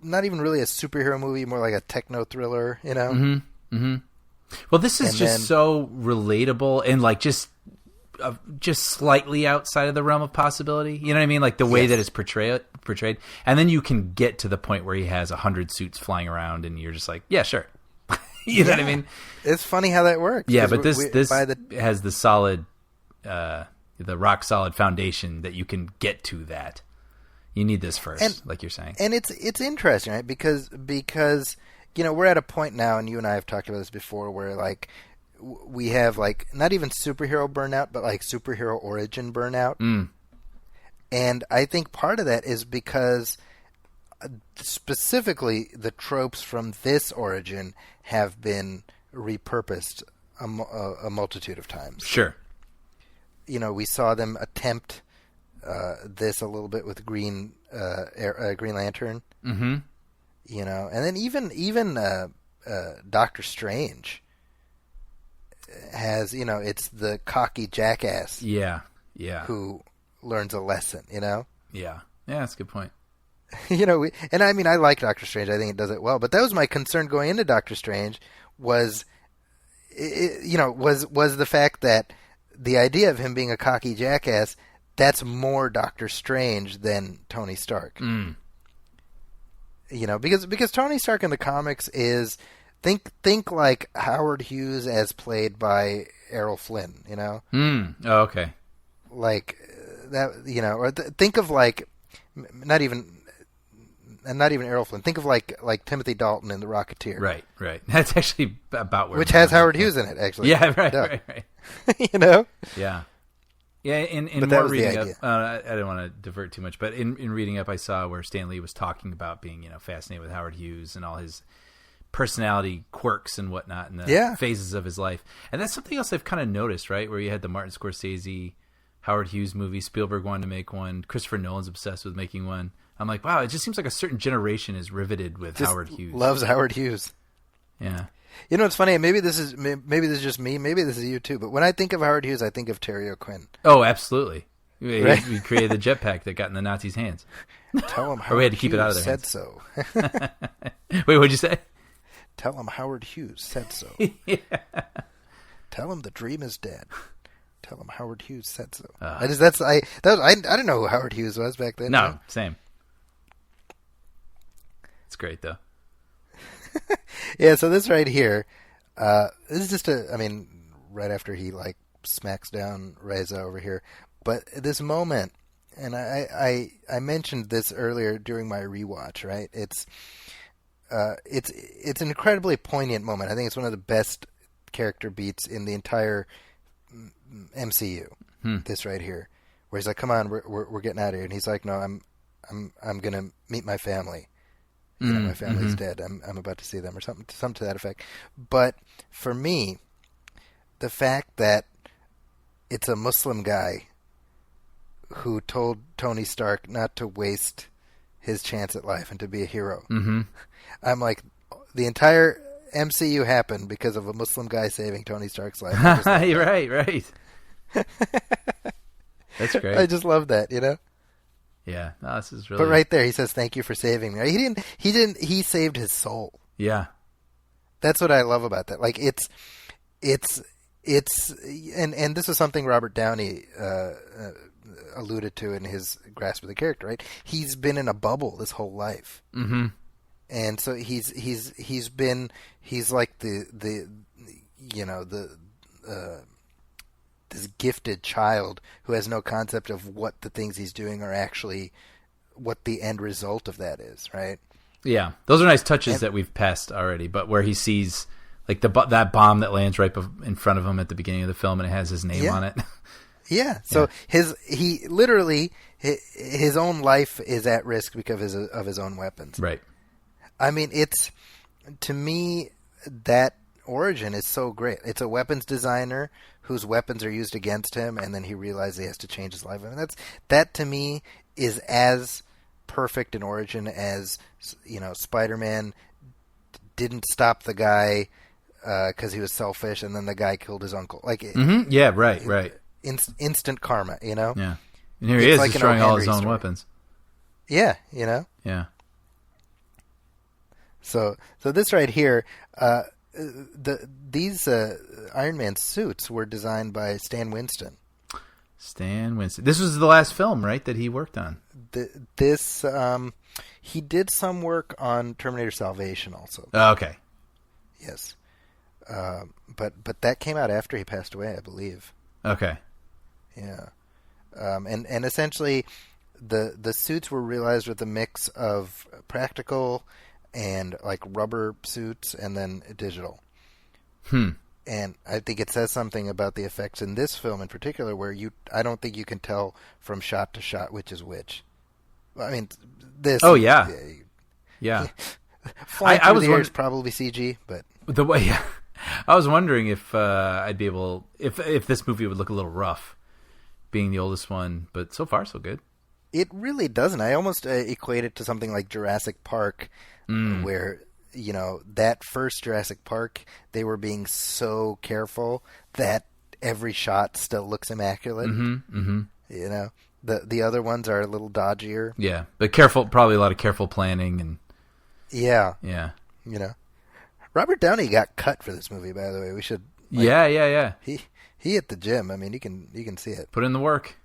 not even really a superhero movie, more like a techno thriller, Mm-hmm. Mm-hmm. Well, this is so relatable and like just slightly outside of the realm of possibility. You know what I mean? Like the way that it's portrayed. And then you can get to the point where he has 100 suits flying around and you're just like, yeah, sure. You know what I mean? It's funny how that works. Yeah, but this has the solid, the rock solid foundation that you can get to that. You need this first, like you're saying. And it's interesting, right? Because we're at a point now, and you and I have talked about this before, where like we have like not even superhero burnout, but like superhero origin burnout. Mm. And I think part of that is because specifically the tropes from this origin have been repurposed a multitude of times. Sure. We saw them attempt this a little bit with Green Lantern. Mm-hmm. And then even Doctor Strange has, it's the cocky jackass. Yeah. Who learns a lesson, Yeah. Yeah, that's a good point. And I mean, I like Doctor Strange. I think it does it well. But that was my concern going into Doctor Strange was the fact that the idea of him being a cocky jackass, that's more Doctor Strange than Tony Stark. Mm. Because Tony Stark in the comics is think like Howard Hughes as played by Errol Flynn, you know? Oh, okay. Like that, you know, or think of like not even Errol Flynn. Think of like Timothy Dalton in The Rocketeer. Right. That's actually about where. Which has Howard Hughes in it, actually. Yeah, right. You know? Yeah. Yeah, in But that more was the reading idea. up, I didn't want to divert too much, but in reading up, I saw where Stan Lee was talking about being, you know, fascinated with Howard Hughes and all his personality quirks and whatnot and the phases of his life. And that's something else I've kind of noticed, right? Where you had the Martin Scorsese, Howard Hughes movie, Spielberg wanted to make one, Christopher Nolan's obsessed with making one. I'm like, wow, it just seems like a certain generation is riveted with Howard Hughes. Loves Howard Hughes. Yeah. You know, it's funny. Maybe this is just me. Maybe this is you too. But when I think of Howard Hughes, I think of Terry O'Quinn. Oh, absolutely. Right? We created the jetpack that got in the Nazis' hands. Tell him Or Howard we had to keep Hughes it out of their said hands. so. Wait, what'd you say? Tell him Howard Hughes said so. Yeah. Tell him the dream is dead. Tell him Howard Hughes said so. Uh. I didn't know who Howard Hughes was back then. No, same. It's great though. Yeah, so this right here, this is just right after he like smacks down Reza over here, but this moment, and I mentioned this earlier during my rewatch, right? It's an incredibly poignant moment. I think it's one of the best character beats in the entire MCU. This right here, where he's like, "Come on, we're getting out of here," and he's like, "No, I'm gonna meet my family. You know, my family's dead. I'm about to see them," or something to that effect. But for me, the fact that it's a Muslim guy who told Tony Stark not to waste his chance at life and to be a hero. Mm-hmm. I'm like, the entire MCU happened because of a Muslim guy saving Tony Stark's life. Right. That's great. I just love that, you know? Yeah, no, this is really. But right there, he says, "Thank you for saving me." He saved his soul. Yeah, that's what I love about that. Like it's, and this is something Robert Downey alluded to in his grasp of the character. Right, he's been in a bubble this whole life, and so he's like the this gifted child who has no concept of what the things he's doing are actually, what the end result of that is, right? Yeah, those are nice touches that we've passed already. But where he sees like that bomb that lands right in front of him at the beginning of the film, and it has his name on it. Yeah. So his own life is at risk because of his own weapons. Right. I mean, it's, to me, that origin is so great. It's a weapons designer whose weapons are used against him, and then he realizes he has to change his life. I mean, that to me is as perfect an origin as, you know, Spider-Man didn't stop the guy because he was selfish, and then the guy killed his uncle. Like, yeah, right. Instant karma, you know. Yeah, and here he is like destroying all his own story. weapons. Yeah, you know. Yeah. So this right here, these Iron Man suits were designed by Stan Winston. Stan Winston. This was the last film, right, that he worked on. He did some work on Terminator Salvation also. Oh, okay. Yes, but that came out after he passed away, I believe. Okay. Yeah, and essentially, the suits were realized with a mix of practical and like rubber suits, and then digital. And I think it says something about the effects in this film in particular, where I don't think you can tell from shot to shot which is which. I mean, this. Oh yeah, yeah. Flying through the air is probably CG, but the way. Yeah. I was wondering if I'd be able, if this movie would look a little rough, being the oldest one, but so far so good. It really doesn't. I almost equate it to something like Jurassic Park, where, you know, that first Jurassic Park, they were being so careful that every shot still looks immaculate. You know, the other ones are a little dodgier. Yeah, but probably a lot of careful planning and. Yeah. You know, Robert Downey got cut for this movie, by the way. We should. Like, yeah. He hit the gym. I mean, you can see it. Put in the work.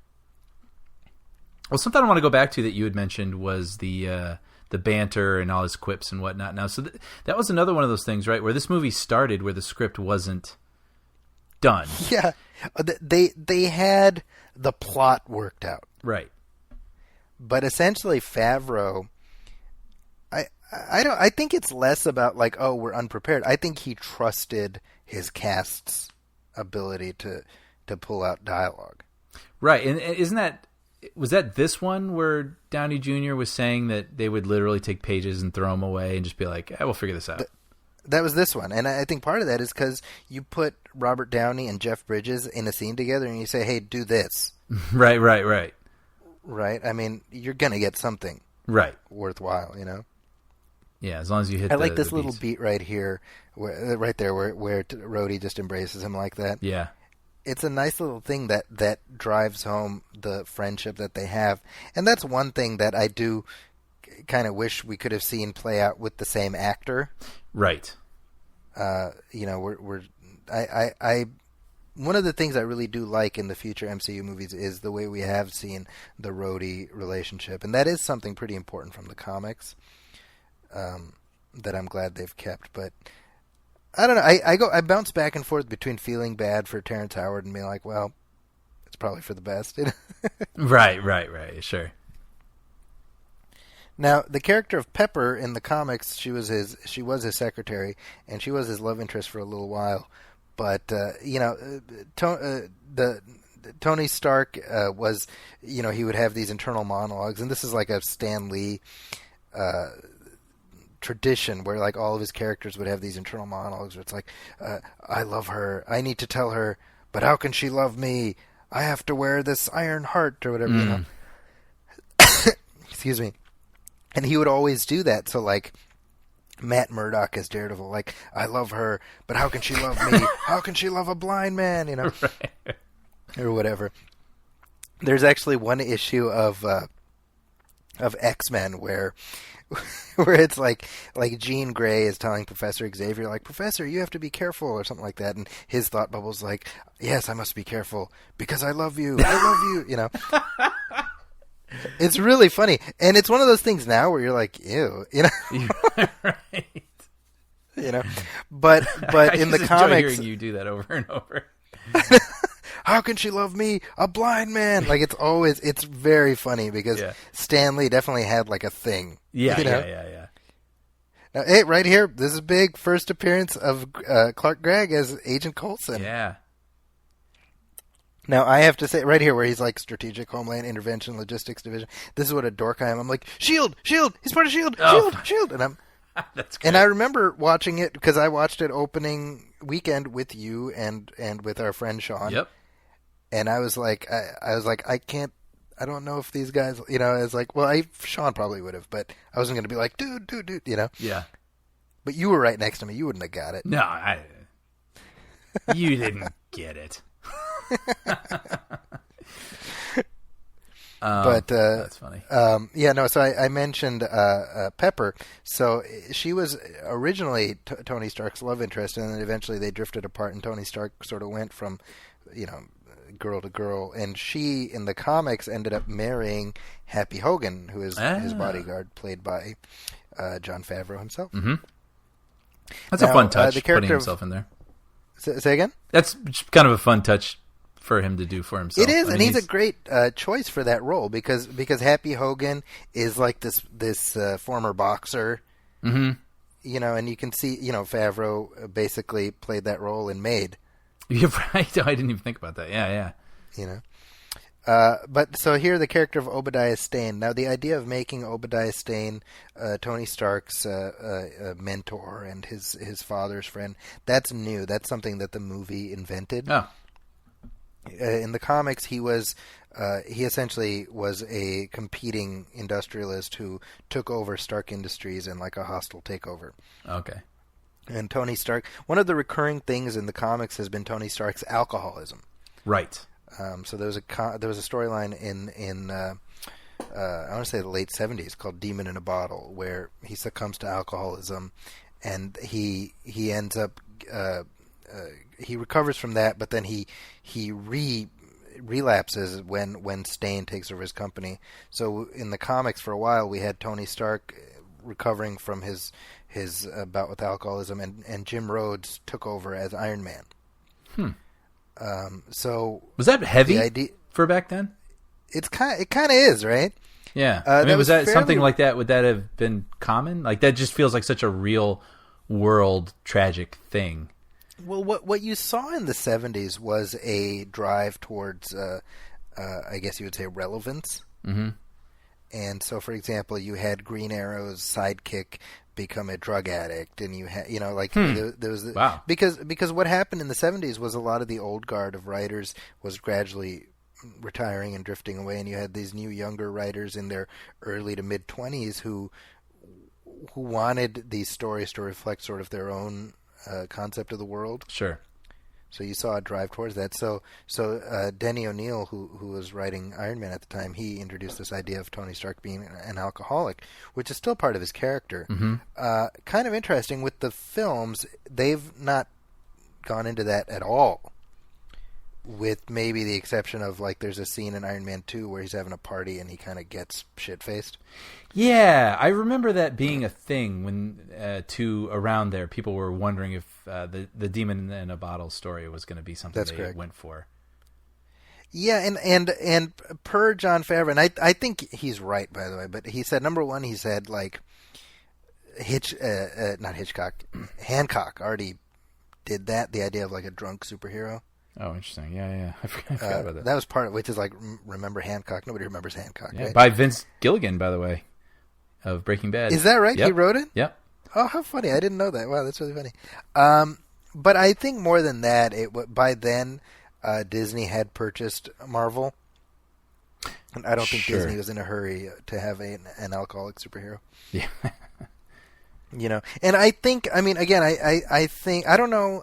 Well, something I want to go back to that you had mentioned was the banter and all his quips and whatnot. Now, so that was another one of those things, right, where this movie started where the script wasn't done. Yeah, they had the plot worked out, Right. but essentially Favreau, I think it's less about like, oh, we're unprepared. I think he trusted his cast's ability to pull out dialogue. Right, and was that this one where Downey Jr. was saying that they would literally take pages and throw them away and just be like, we'll figure this out? That was this one, and I think part of that is because you put Robert Downey and Jeff Bridges in a scene together, and you say, "Hey, do this." Right. Right? I mean, you're gonna get something Right. worthwhile, you know. Yeah, as long as you hit. I like this the little beats. beat right here, right there, where Rhodey just embraces him like that. Yeah. It's a nice little thing that drives home the friendship that they have, and that's one thing that I do kind of wish we could have seen play out with the same actor. Right. You know, I one of the things I really do like in the future MCU movies is the way we have seen the Rhodey relationship, and that is something pretty important from the comics. That I'm glad they've kept, but I don't know. I bounce back and forth between feeling bad for Terrence Howard and being like, well, it's probably for the best. Right. Sure. Now, the character of Pepper in the comics, she was his secretary, and she was his love interest for a little while. But you know, Tony Stark was, you know, he would have these internal monologues, and this is like a Stan Lee tradition where like all of his characters would have these internal monologues where it's like, I love her, I need to tell her, but how can she love me? I have to wear this iron heart or whatever, you know. Excuse me. And he would always do that. So like Matt Murdock as Daredevil, like, I love her, but how can she love me? How can she love a blind man? You know, Right. or whatever. There's actually one issue of X-Men where it's like Jean Grey is telling Professor Xavier, like, Professor, you have to be careful, or something like that, and his thought bubble's like, yes, I must be careful because I love you, you know. It's really funny, and it's one of those things now where you're like, ew, you know. Right. You know, but in the I just enjoy comics, hearing you do that over and over. how can she love me, a blind man? Like, it's very funny because Stan Lee definitely had like a thing. Yeah, you know? yeah. Now, hey, right here, this is big first appearance of Clark Gregg as Agent Coulson. Yeah. Now, I have to say, right here, where he's like Strategic Homeland Intervention Logistics Division, this is what a dork I am. I'm like, Shield, he's part of Shield, Shield, and I'm. That's great. And I remember watching it because I watched it opening weekend with you and with our friend Sean. Yep. And I was like, I don't know if these guys, you know, I was like, well, Sean probably would have, but I wasn't going to be like, dude, you know. Yeah. But you were right next to me. You wouldn't have got it. No, you didn't get it. But that's funny. So I mentioned Pepper. So she was originally Tony Stark's love interest, and then eventually they drifted apart, and Tony Stark sort of went from, you know, girl to girl, and she in the comics ended up marrying Happy Hogan, who is his bodyguard, played by Jon Favreau himself. Mm-hmm. That's a fun touch, the putting character himself in there. Say again? That's kind of a fun touch for him to do for himself. It is, and he's a great choice for that role because Happy Hogan is like this former boxer, mm-hmm. you know, and you can see, you know, Favreau basically played that role in Made. You're right. I didn't even think about that. Yeah. You know. But so here, the character of Obadiah Stane. Now, the idea of making Obadiah Stane Tony Stark's mentor and his father's friend, that's new. That's something that the movie invented. Oh. In the comics, he essentially was a competing industrialist who took over Stark Industries in like a hostile takeover. Okay. And Tony Stark, one of the recurring things in the comics has been Tony Stark's alcoholism. Right. So there was a storyline in I want to say the late 70s called Demon in a Bottle, where he succumbs to alcoholism, and he ends up he recovers from that, but then he relapses when Stane takes over his company. So in the comics, for a while, we had Tony Stark recovering from his bout with alcoholism, and Jim Rhodes took over as Iron Man. So Was that heavy the idea, for back then? it kind of is, right? Yeah. I mean, was that fairly- something like that? Would that have been common? Like, that just feels like such a real world tragic thing. Well, what you saw in the 70s was a drive towards, I guess you would say, relevance. Mm-hmm. And so, for example, you had Green Arrow's sidekick become a drug addict, and you had, there was Wow. because what happened in the 70s was a lot of the old guard of writers was gradually retiring and drifting away, and you had these new younger writers in their early to mid 20s who wanted these stories to reflect sort of their own concept of the world. Sure. So you saw a drive towards that. So Denny O'Neil, who was writing Iron Man at the time, he introduced this idea of Tony Stark being an alcoholic, which is still part of his character. Mm-hmm. Kind of interesting with the films, they've not gone into that at all. With maybe the exception of, like, there's a scene in Iron Man 2 where he's having a party and he kind of gets shit-faced. Yeah, I remember that being a thing when around there people were wondering if the Demon in a Bottle story was going to be something That's they correct. went for. Yeah, and per Jon Favreau, and I think he's right, by the way, but he said, number one, he said, like, Hancock already did that, the idea of, like, a drunk superhero. Oh, interesting. Yeah. I forgot about that. That was part of, which is like, remember Hancock? Nobody remembers Hancock, Yeah, right? by Vince Gilligan, by the way, of Breaking Bad. Is that right? Yep. He wrote it? Yep. Oh, how funny. I didn't know that. Wow, that's really funny. But I think more than that, by then, Disney had purchased Marvel. And I don't think Sure. Disney was in a hurry to have an alcoholic superhero. Yeah. And I think, I mean, again, I think, I don't know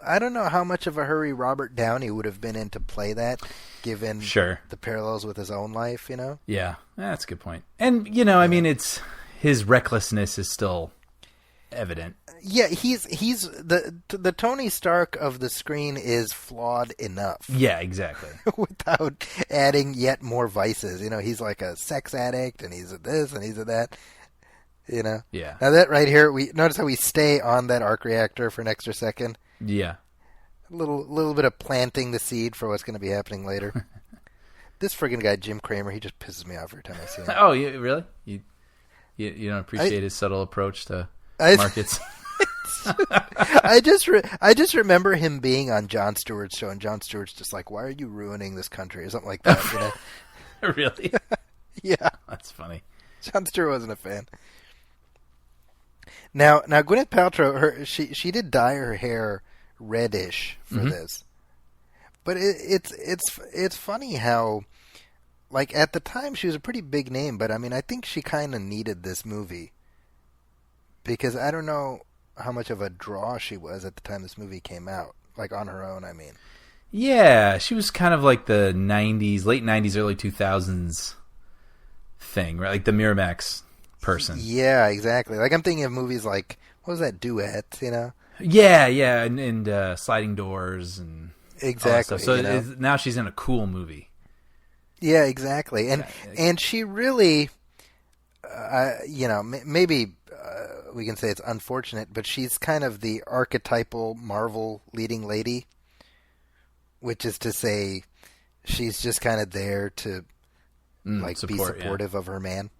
how much of a hurry Robert Downey would have been in to play that, given Sure. the parallels with his own life, Yeah, that's a good point. And, I mean, it's his recklessness is still evident. Yeah, he's the Tony Stark of the screen is flawed enough. Yeah, exactly. Without adding yet more vices. He's like a sex addict, and he's at this, and he's at that. Yeah. Now that right here, we notice how we stay on that arc reactor for an extra second. Yeah. A little bit of planting the seed for what's going to be happening later. This friggin' guy, Jim Cramer, he just pisses me off every time I see him. Oh, really? You don't appreciate his subtle approach to markets? I just remember him being on Jon Stewart's show, and Jon Stewart's just like, "Why are you ruining this country?" or something like that. Really? Yeah, That's funny. Jon Stewart wasn't a fan. Now Gwyneth Paltrow, she did dye her hair reddish for this, but it's funny how, like, at the time she was a pretty big name, but I mean I think she kind of needed this movie because I don't know how much of a draw she was at the time this movie came out, like on her own. I mean, Yeah, she was kind of like the late 90s, early 2000s thing, right? Like the Miramax person. yeah, exactly. Like I'm thinking of movies like, what was that, Duet? Yeah, and Sliding Doors and all that Exactly. stuff. So now she's in a cool movie. Yeah, exactly. And she really, maybe we can say it's unfortunate, but she's kind of the archetypal Marvel leading lady, which is to say, she's just kind of there to be supportive of her man.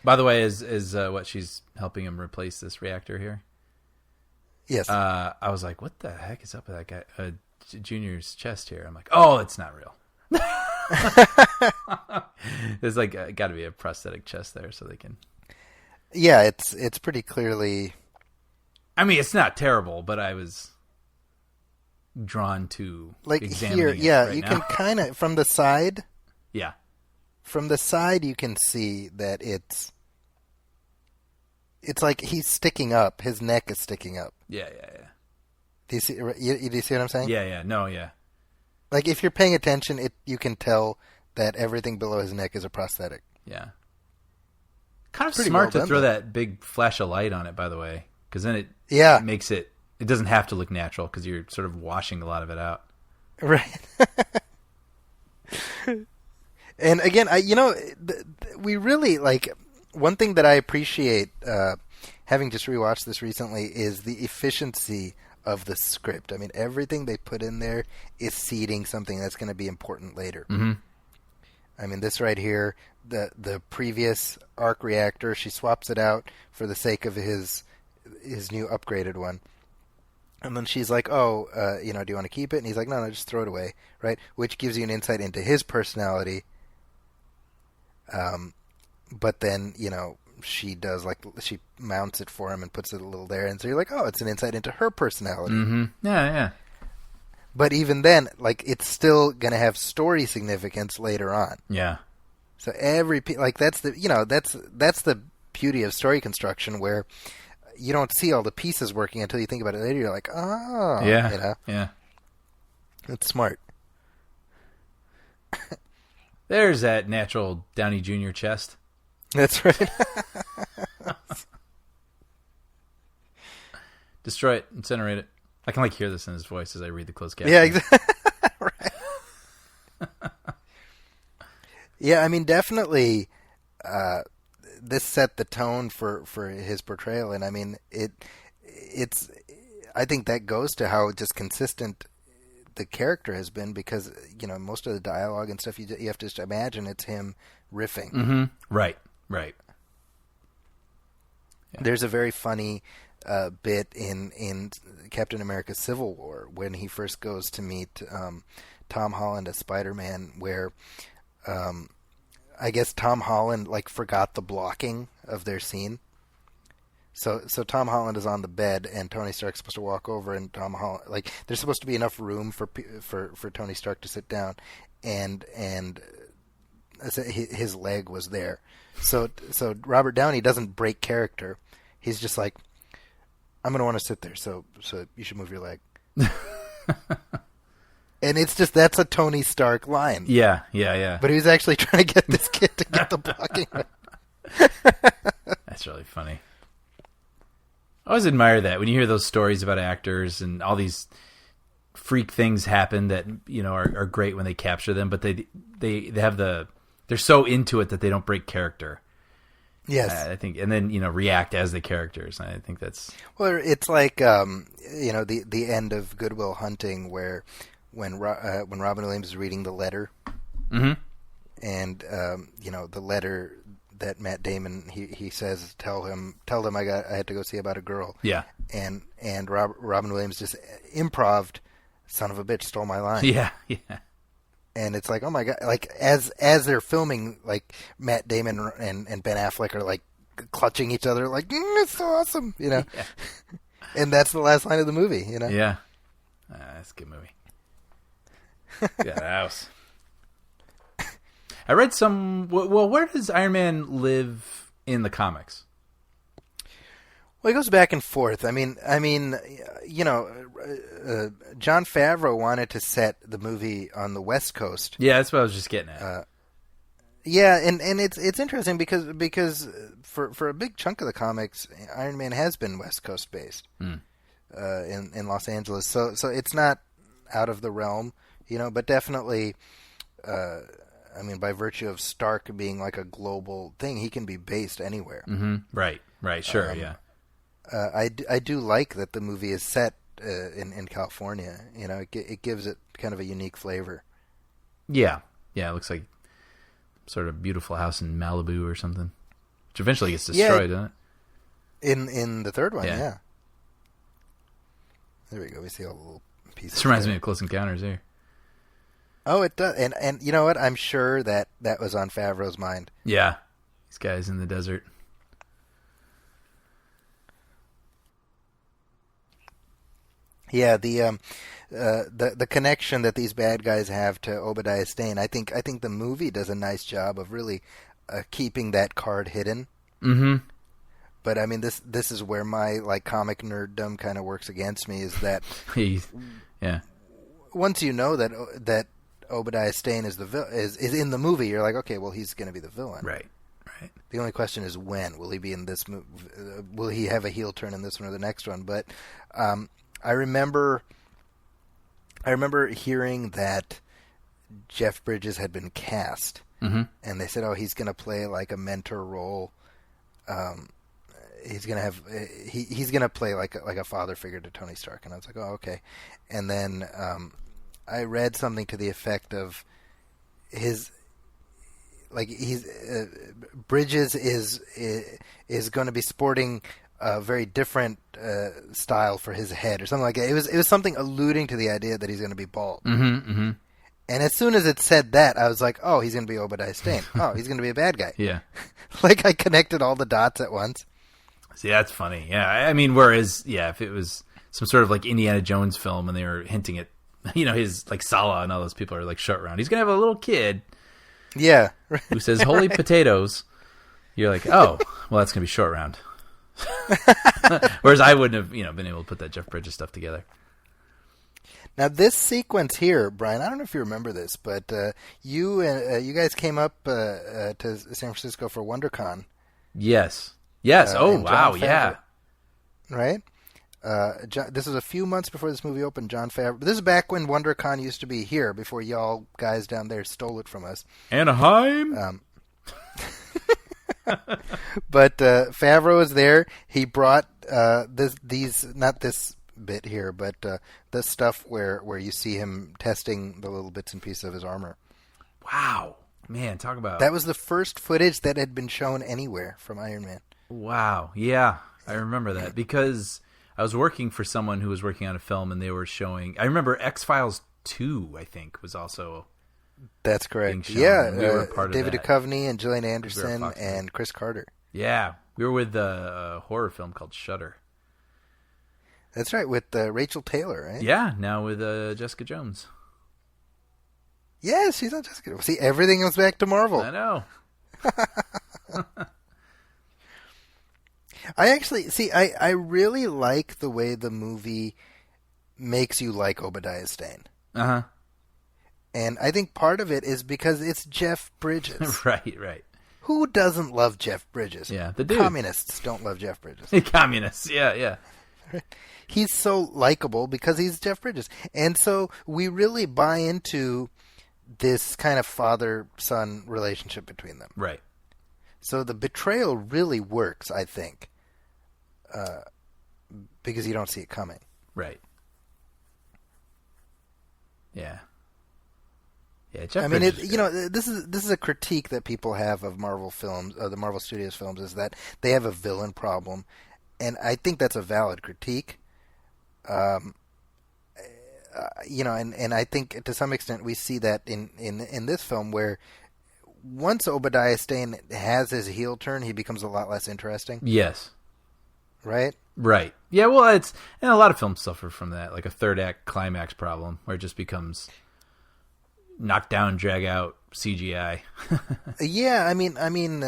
By the way, is what she's helping him replace this reactor here? Yes. I was like, what the heck is up with that guy? Junior's chest here. I'm like, oh, it's not real. There's like got to be a prosthetic chest there so they can. Yeah, it's pretty clearly. I mean, it's not terrible, but I was drawn to Like examining here, it yeah, right you now. can kind of from the side. Yeah. From the side, you can see that it's like he's sticking up. His neck is sticking up. Yeah. Do you see? Do you see what I'm saying? Yeah. No, yeah. Like if you're paying attention, you can tell that everything below his neck is a prosthetic. Yeah. Kind of Pretty smart well to done, throw though. that big flash of light on it, by the way, because then it Yeah. makes it doesn't have to look natural because you're sort of washing a lot of it out. Right. And again, we really like one thing that I appreciate having just rewatched this recently is the efficiency of the script. I mean, everything they put in there is seeding something that's going to be important later. Mm-hmm. I mean, this right here, the previous arc reactor, she swaps it out for the sake of his new upgraded one. And then she's like, "Oh, do you want to keep it?" And he's like, "No, just throw it away." Right? Which gives you an insight into his personality. But then, she mounts it for him and puts it a little there, and so you're like, "Oh, it's an insight into her personality." Mm-hmm. Yeah. But even then, it's still gonna have story significance later on. Yeah. So that's the beauty of story construction, where you don't see all the pieces working until you think about it later. You're like, oh, yeah, yeah. It's smart. There's that natural Downey Jr. chest. That's right. Destroy it, incinerate it. I can hear this in his voice as I read the closed caption. Yeah, exactly. Right. Yeah, I mean, definitely. This set the tone for his portrayal, and I mean it's I think that goes to how just consistent the character has been, because most of the dialogue and stuff you have to just imagine it's him riffing. Mm-hmm. Right. Yeah. There's a very funny bit in Captain America: Civil War when he first goes to meet Tom Holland as Spider-Man, where I guess Tom Holland forgot the blocking of their scene. So Tom Holland is on the bed, and Tony Stark's supposed to walk over, and Tom Holland there's supposed to be enough room for Tony Stark to sit down, and his leg was there. So Robert Downey doesn't break character. He's just like, I'm gonna want to sit there, so you should move your leg. And it's just, that's a Tony Stark line. Yeah. But he was actually trying to get this kid to get the blocking right. That's really funny. I always admire that when you hear those stories about actors and all these freak things happen that are great when they capture them, but they have they're so into it that they don't break character. Yes, I think, and then react as the characters. I think that's it's like the end of Good Will Hunting, where when Robin Williams is reading the letter, mm-hmm. and the letter that Matt Damon he says, tell them I had to go see about a girl. Yeah. And Robin Williams just improv'd, son of a bitch stole my line. Yeah. And it's like, oh my god, as they're filming, Matt Damon and Ben Affleck are clutching each other, it's so awesome, Yeah. And that's the last line of the movie, Yeah. That's a good movie. Got a house. I read some. Well, where does Iron Man live in the comics? Well, he goes back and forth. I mean, Jon Favreau wanted to set the movie on the West Coast. Yeah, that's what I was just getting at. Yeah, and it's interesting because for a big chunk of the comics, Iron Man has been West Coast based in Los Angeles. So it's not out of the realm, but definitely. By virtue of Stark being a global thing, he can be based anywhere. Mm-hmm. Right, sure, yeah. I do like that the movie is set in California. It gives it kind of a unique flavor. Yeah, it looks like sort of beautiful house in Malibu or something, which eventually gets destroyed, doesn't it? In the third one, yeah. There we go. We see all the little pieces. This reminds me of Close Encounters here. Oh, it does. And you know what? I'm sure that was on Favreau's mind. Yeah. These guys in the desert. Yeah, the connection that these bad guys have to Obadiah Stane, I think the movie does a nice job of really keeping that card hidden. Mm-hmm. But this is where my comic nerddom kind of works against me, is that yeah. Once you know that Obadiah Stane is is in the movie, you're like, okay, well, he's going to be the villain. Right. The only question is when. Will he be in this movie? Will he have a heel turn in this one or the next one? But I remember hearing that Jeff Bridges had been cast, mm-hmm. and they said, oh, he's going to play a mentor role he's gonna have he's gonna play like a father figure to Tony Stark, and I was like, oh, okay. And then I read something to the effect of his Bridges is going to be sporting a very different style for his head or something like that. It was something alluding to the idea that he's going to be bald. Mm-hmm, mm-hmm. And as soon as it said that, I was like, oh, he's going to be Obadiah Stane. Oh, he's going to be a bad guy. Yeah. Like I connected all the dots at once. See, that's funny. Yeah, I mean, whereas, yeah, if it was some sort of like Indiana Jones film and they were hinting at, his like Salah and all those people are like short round. He's going to have a little kid. Yeah. Who says holy potatoes. You're like, oh, well, that's going to be short round. Whereas I wouldn't have, been able to put that Jeff Bridges stuff together. Now this sequence here, Brian, I don't know if you remember this, but you guys came up to San Francisco for WonderCon. Yes. Oh, wow. Yeah. Right? This was a few months before this movie opened. Jon Favreau. This is back when WonderCon used to be here, before y'all guys down there stole it from us. Anaheim. But Favreau is there. He brought these not this bit here, but the stuff where you see him testing the little bits and pieces of his armor. Wow, man, talk about that was the first footage that had been shown anywhere from Iron Man. Wow, yeah, I remember that because I was working for someone who was working on a film, and they were showing. I remember X-Files 2, I think, was also. That's correct. Yeah, we were part David of Duchovny and Gillian Anderson and Chris Carter. Yeah, we were with a horror film called Shudder. That's right, with Rachel Taylor, right? Yeah, now with Jessica Jones. Yeah, she's on Jessica. See, everything goes back to Marvel. I know. I really like the way the movie makes you like Obadiah Stane. Uh-huh. And I think part of it is because it's Jeff Bridges. Right. Who doesn't love Jeff Bridges? Yeah, the dude. Communists don't love Jeff Bridges. Communists, yeah. He's so likable because he's Jeff Bridges. And so we really buy into this kind of father-son relationship between them. Right. So the betrayal really works, I think, because you don't see it coming. Right. Yeah. Yeah, Jeff Bridges, this is a critique that people have of Marvel films, the Marvel Studios films, is that they have a villain problem, and I think that's a valid critique. And I think to some extent we see that in this film, where once Obadiah Stane has his heel turn, he becomes a lot less interesting. Yes. Right? Right. Yeah, well, and a lot of films suffer from that, like a third act climax problem, where it just becomes knock down, drag out CGI. Yeah, I mean, when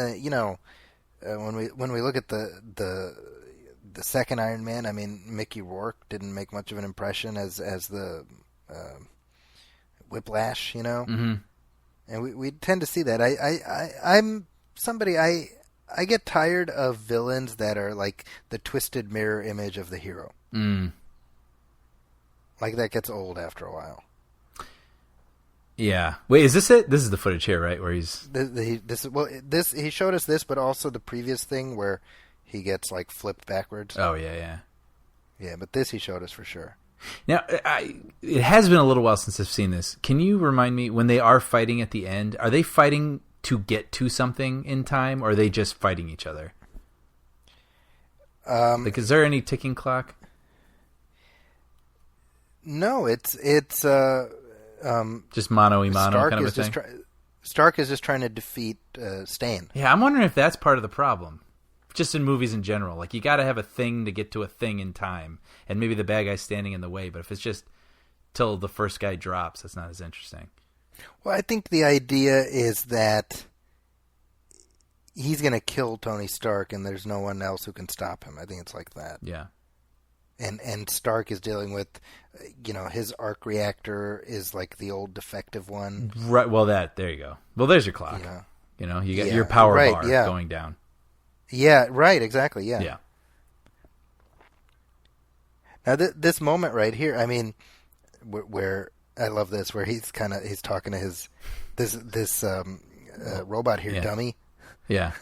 we look at the second Iron Man, I mean, Mickey Rourke didn't make much of an impression as the Whiplash, Mm-hmm. And we tend to see that. I'm somebody I get tired of villains that are like the twisted mirror image of the hero. Mm. Like that gets old after a while. Yeah. Wait, is this it? This is the footage here, right? Where he's he showed us this, but also the previous thing where he gets like flipped backwards. Oh yeah. Yeah, but this he showed us for sure. Now, it has been a little while since I've seen this. Can you remind me, when they are fighting at the end, are they fighting to get to something in time, or are they just fighting each other? Is there any ticking clock? No, it's just mano-a-mano kind of a thing? Stark is just trying to defeat Stane. Yeah, I'm wondering if that's part of the problem. Just in movies in general. Like, you got to have a thing to get to a thing in time. And maybe the bad guy's standing in the way. But if it's just till the first guy drops, that's not as interesting. Well, I think the idea is that he's going to kill Tony Stark and there's no one else who can stop him. I think it's like that. Yeah. And Stark is dealing with, his arc reactor is like the old defective one. Right. Well, there you go. Well, there's your clock. You got your power bar going down. Yeah, right, exactly, yeah. Yeah. Now, this moment right here, I mean, where I love this, where he's talking to this robot here, Dummy. Yeah.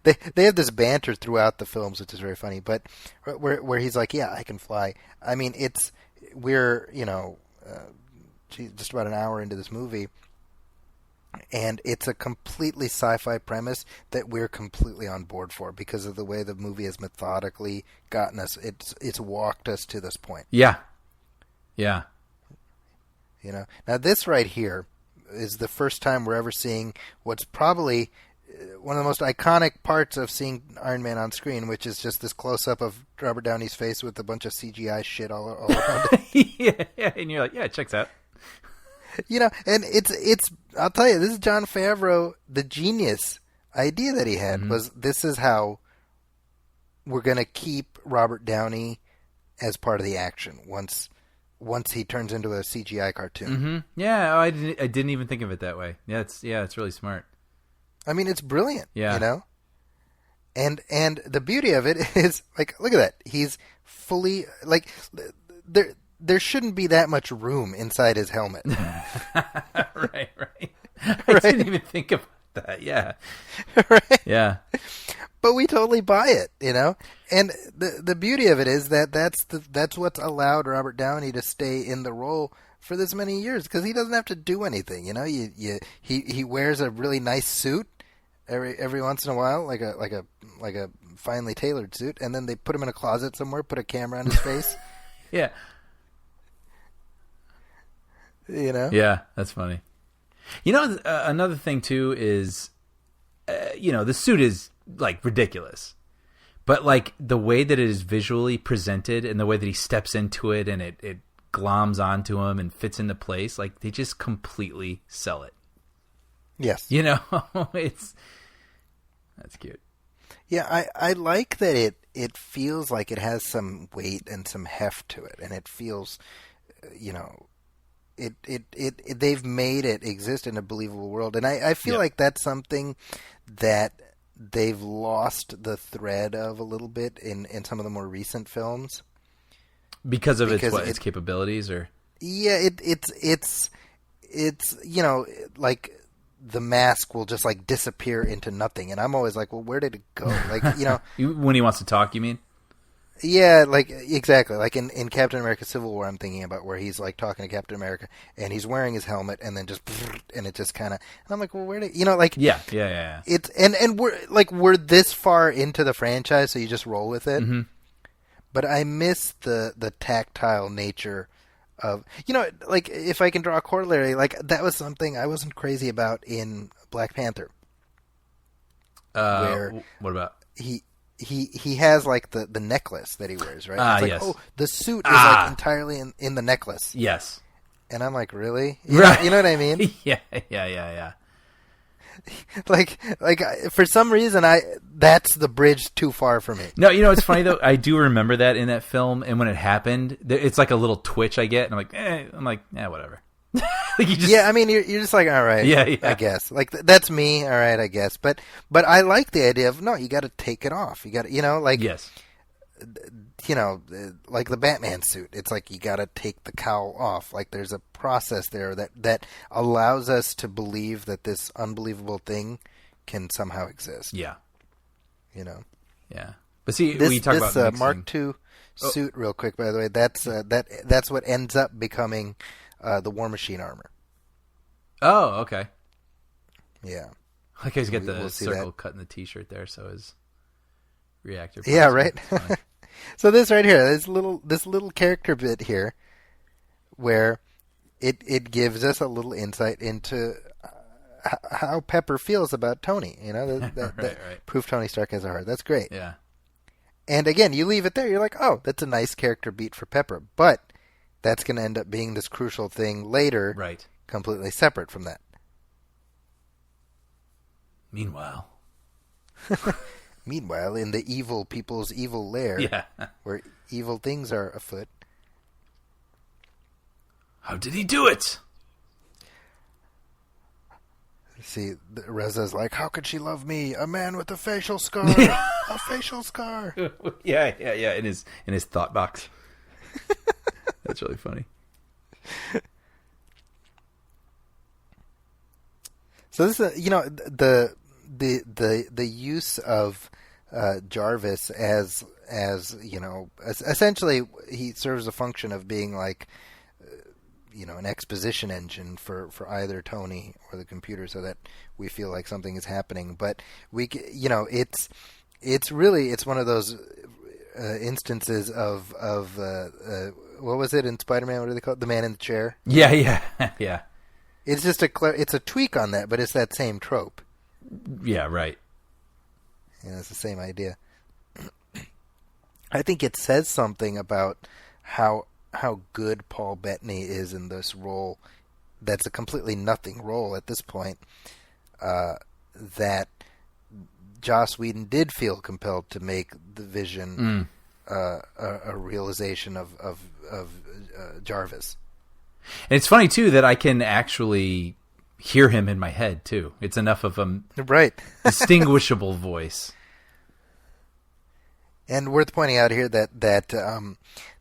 They have this banter throughout the films, which is very funny. But where he's like, "Yeah, I can fly." I mean, we're just about an hour into this movie, and it's a completely sci-fi premise that we're completely on board for because of the way the movie has methodically gotten us. It's walked us to this point. Yeah. Yeah. Now this right here is the first time we're ever seeing what's probably one of the most iconic parts of seeing Iron Man on screen, which is just this close-up of Robert Downey's face with a bunch of CGI shit all around it. Yeah, and you're like, yeah, it checks out. And it's I'll tell you, this is Jon Favreau, the genius idea that he had was this is how we're going to keep Robert Downey as part of the action once he turns into a CGI cartoon. Mm-hmm. Yeah, I didn't even think of it that way. Yeah, it's really smart. I mean, it's brilliant. Yeah. And the beauty of it is, like, look at that. He's fully, like, there shouldn't be that much room inside his helmet. Right. I didn't even think about that. Yeah. Right? Yeah. But we totally buy it, And the beauty of it is that that's what's allowed Robert Downey to stay in the role for this many years because he doesn't have to do anything. He wears a really nice suit every once in a while, like a finely tailored suit, and then they put him in a closet somewhere, put a camera on his face. Yeah. Yeah, that's funny. Another thing too is, the suit is like ridiculous, but like the way that it is visually presented and the way that he steps into it and it gloms onto him and fits into place, like they just completely sell it. Yes. That's cute. Yeah, I like that it feels like it has some weight and some heft to it, and it feels, they've made it exist in a believable world, and I feel like that's something that they've lost the thread of a little bit in some of the more recent films because its capabilities, or it's like the mask will just like disappear into nothing, and I'm always like, well, where did it go? Like when he wants to talk, you mean? Yeah, like exactly. Like in Captain America: Civil War, I'm thinking about where he's like talking to Captain America and he's wearing his helmet and then just and it just kind of. And I'm like, well, where did Yeah. It's and we're this far into the franchise, so you just roll with it. Mm-hmm. But I miss the tactile nature of like if I can draw a corollary, like that was something I wasn't crazy about in Black Panther. What about He has like the necklace that he wears, right? It's like, yes. oh, the suit is like entirely in the necklace. Yes. And I'm like, really? Right. You know what I mean? Yeah. like for some reason that's the bridge too far for me. No, it's funny though. I do remember that in that film, and when it happened, it's like a little twitch I get, and I'm like, whatever. Yeah, I mean, you're just like, all right, yeah. I guess. Like that's me, all right, I guess. But I like the idea of no, you got to take it off. You got to, like yes, like the Batman suit. It's like you got to take the cowl off. Like there's a process there that allows us to believe that this unbelievable thing can somehow exist. Yeah, Yeah. But see, this, when you talk about mixing... Mark II suit, real quick, by the way, that's what ends up becoming the War Machine armor. Oh, okay. Yeah. Like he's got the we'll circle cut in the T-shirt there, so his reactor. Yeah, right. So this right here, this little character bit here, where it gives us a little insight into how Pepper feels about Tony. That proof Tony Stark has a heart. That's great. Yeah. And again, you leave it there. You're like, oh, that's a nice character beat for Pepper, but that's going to end up being this crucial thing later, right? Completely separate from that. Meanwhile, in the evil people's evil lair, where evil things are afoot. How did he do it? See, Reza's like, how could she love me? A man with a facial scar. A facial scar. Yeah. In his thought box. That's really funny. So this is, the use of Jarvis as essentially he serves a function of being like an exposition engine for either Tony or the computer, so that we feel like something is happening. But it's one of those instances of what was it in Spider-Man? What do they call it? The Man in the Chair. Yeah. It's just it's a tweak on that, but it's that same trope. Yeah, right. Yeah, it's the same idea. I think it says something about how good Paul Bettany is in this role. That's a completely nothing role at this point. That Joss Whedon did feel compelled to make the Vision a realization of Jarvis. And it's funny too that I can actually hear him in my head too. It's enough of a right distinguishable voice. And worth pointing out here that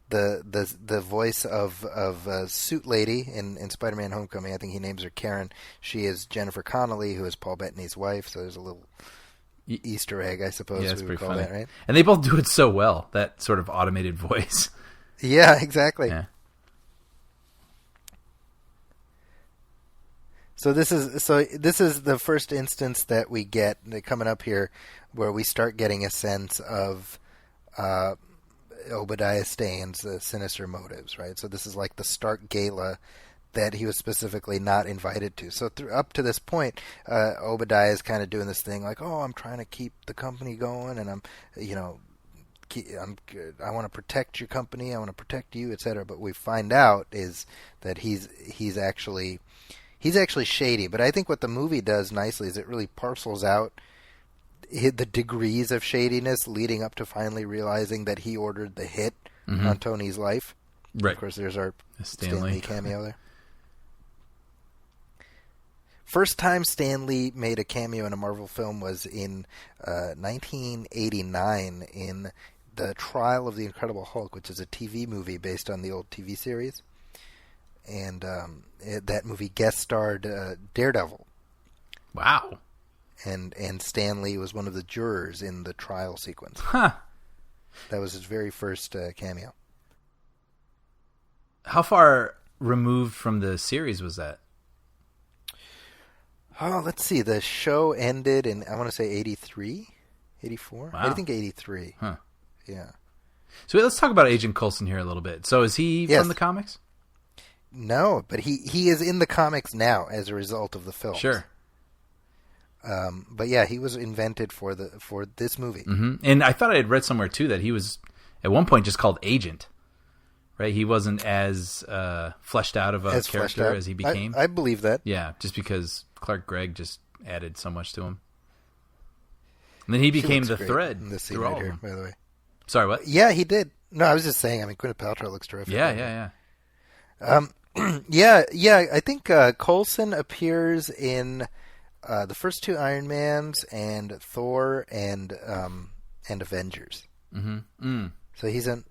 the voice of Suit Lady in Spider-Man: Homecoming, I think he names her Karen. She is Jennifer Connelly, who is Paul Bettany's wife. So there's a little Easter egg, I suppose. Yeah, that's we pretty would call funny. that, right? And they both do it so well. That sort of automated voice. Yeah, exactly. Yeah. So this is the first instance that we get coming up here, where we start getting a sense of Obadiah Stane's sinister motives, right? So this is like the Stark Gala that he was specifically not invited to. So up to this point, Obadiah is kind of doing this thing like, oh, I'm trying to keep the company going, and I want to protect your company, I want to protect you, etc. But we find out is that he's actually shady. But I think what the movie does nicely is it really parcels out the degrees of shadiness leading up to finally realizing that he ordered the hit on Tony's life. Right. Of course, there's our Stan Lee Lee cameo there. First time Stan Lee made a cameo in a Marvel film was in 1989 in The Trial of the Incredible Hulk, which is a TV movie based on the old TV series. And that movie guest starred Daredevil. Wow. And Stan Lee was one of the jurors in the trial sequence. Huh. That was his very first cameo. How far removed from the series was that? Oh, let's see. The show ended in, I want to say, 83? 84? Wow. I think 83. Huh. Yeah. So let's talk about Agent Coulson here a little bit. So is he Yes. from the comics? No, but he is in the comics now as a result of the film. Sure. But yeah, he was invented for this movie. Mm-hmm. And I thought I had read somewhere too that he was at one point just called Agent, right? He wasn't as fleshed out of a character as he became. I believe that. Yeah, just because Clark Gregg just added so much to him. And then he became the thread in this scene through all right of here, them. by the way. Sorry, what? Yeah, he did. No, I was just saying. I mean, Gwyneth Paltrow looks terrific. Yeah. Yeah. I think Coulson appears in the first two Iron Mans and Thor and Avengers. Mm-hmm. So he's in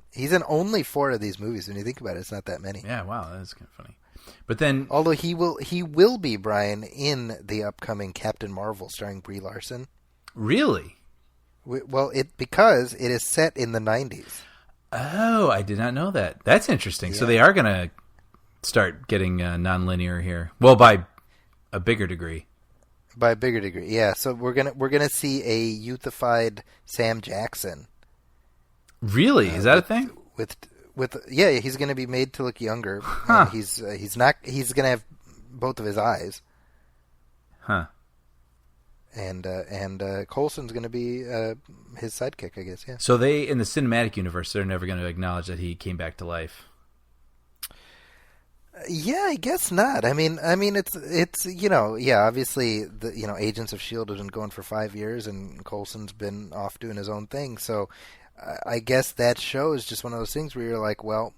only 4 of these movies. When you think about it, it's not that many. Yeah, wow, that's kind of funny. But then, although he will be, Brian, in the upcoming Captain Marvel starring Brie Larson. Really? Well, because it is set in the 90s. Oh, I did not know that. That's interesting. Yeah. So they are going to start getting non-linear here. Well, by a bigger degree. By a bigger degree, yeah. So we're gonna see a youthified Sam Jackson. Really? Is that a thing? Yeah, he's gonna be made to look younger. Huh. And he's gonna have both of his eyes. Huh. And Coulson's gonna be his sidekick, I guess. Yeah. So they, in the cinematic universe, they're never going to acknowledge that he came back to life. Yeah, I guess not. I mean, it's obviously the Agents of S.H.I.E.L.D. has been going for 5 years, and Coulson's been off doing his own thing. So, I guess that show is just one of those things where you're like, well,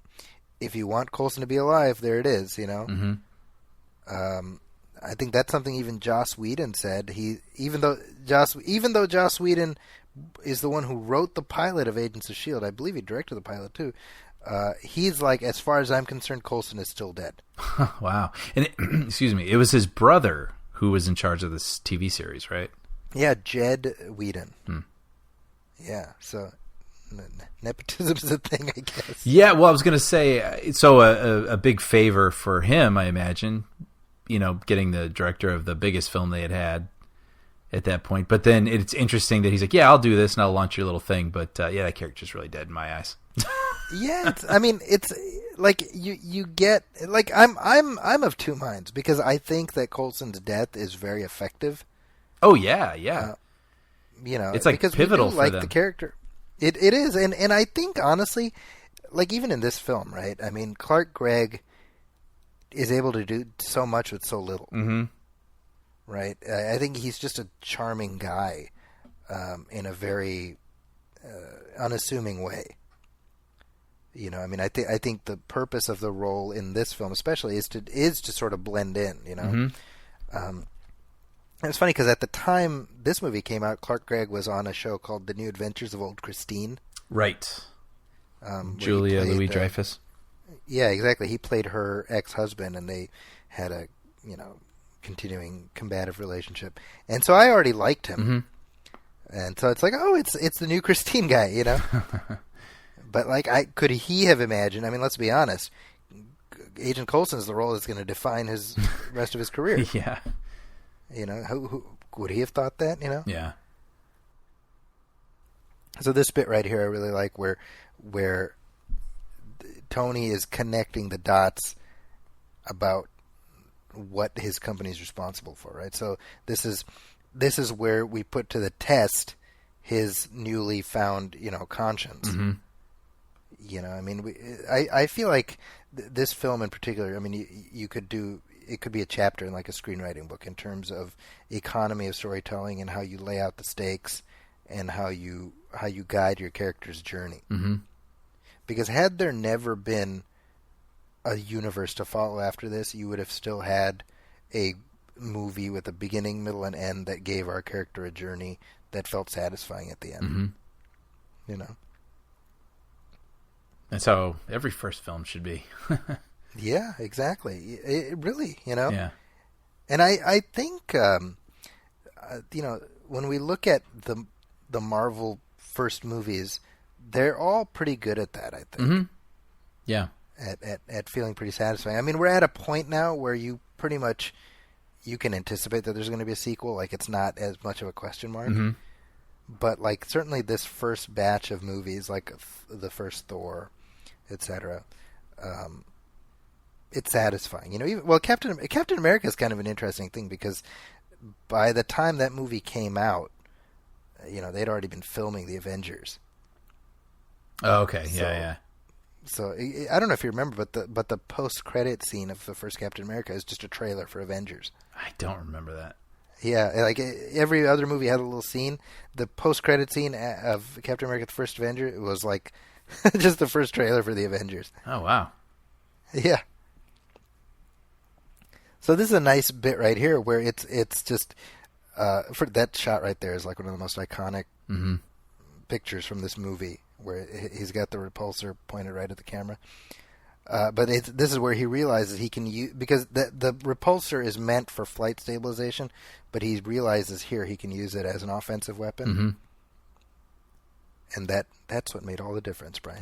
if you want Coulson to be alive, there it is. Mm-hmm. I think that's something even Joss Whedon said. Even though Joss Whedon is the one who wrote the pilot of Agents of S.H.I.E.L.D., I believe he directed the pilot too. He's like, as far as I'm concerned, Coulson is still dead. Wow. And excuse me, it was his brother who was in charge of this TV series, right? Yeah, Jed Whedon. Yeah, so nepotism's a thing, I guess. Yeah, well, I was going to say, so a big favor for him, I imagine, getting the director of the biggest film they had at that point. But then it's interesting that he's like, yeah, I'll do this and I'll launch your little thing. But yeah, that character's really dead in my eyes. Yeah, it's like you get like I'm of two minds because I think that Coulson's death is very effective. Oh yeah. It's like because pivotal we do for like them. the character. It is, and I think honestly, like even in this film, right? I mean, Clark Gregg is able to do so much with so little. Mm-hmm. Right? I think he's just a charming guy in a very unassuming way. I think the purpose of the role in this film, especially, is to sort of blend in. Mm-hmm. And it's funny because at the time this movie came out, Clark Gregg was on a show called The New Adventures of Old Christine. Right. Julia Louis-Dreyfus. Yeah, exactly. He played her ex-husband, and they had a continuing combative relationship. And so I already liked him. Mm-hmm. And so it's like, oh, it's the new Christine guy, But like, could he have imagined? I mean, let's be honest. Agent Coulson's the role that's going to define his rest of his career. Yeah. Who would he have thought that? Yeah. So this bit right here, I really like where Tony is connecting the dots about what his company is responsible for, right? So this is where we put to the test his newly found, conscience. Mm-hmm. I feel like this film in particular, you could do, it could be a chapter in like a screenwriting book in terms of economy of storytelling and how you lay out the stakes and how you guide your character's journey. Mm-hmm. Because had there never been a universe to follow after this, you would have still had a movie with a beginning, middle, and end that gave our character a journey that felt satisfying at the end. Mm-hmm. That's how every first film should be. Yeah, exactly. It really, Yeah. And I think, when we look at the Marvel first movies, they're all pretty good at that, I think. Mm-hmm. Yeah. At feeling pretty satisfying. I mean, we're at a point now where you pretty much you can anticipate that there's going to be a sequel. Like, it's not as much of a question mark. Mm-hmm. But like certainly this first batch of movies, like the first Thor, etc., it's satisfying. Captain America is kind of an interesting thing because by the time that movie came out, they'd already been filming the Avengers. Oh, okay. Yeah. So I don't know if you remember, but the post-credit scene of the first Captain America is just a trailer for Avengers. I don't remember that. Yeah, like every other movie had a little scene. The post-credit scene of Captain America: The First Avenger, it was like just the first trailer for the Avengers. Oh, wow. Yeah. So this is a nice bit right here where it's just for that shot right there is like one of the most iconic Mm-hmm. pictures from this movie, where he's got the repulsor pointed right at the camera. But this is where he realizes he can use, because the repulsor is meant for flight stabilization, but he realizes here he can use it as an offensive weapon. Mm-hmm. And that's what made all the difference, Brian.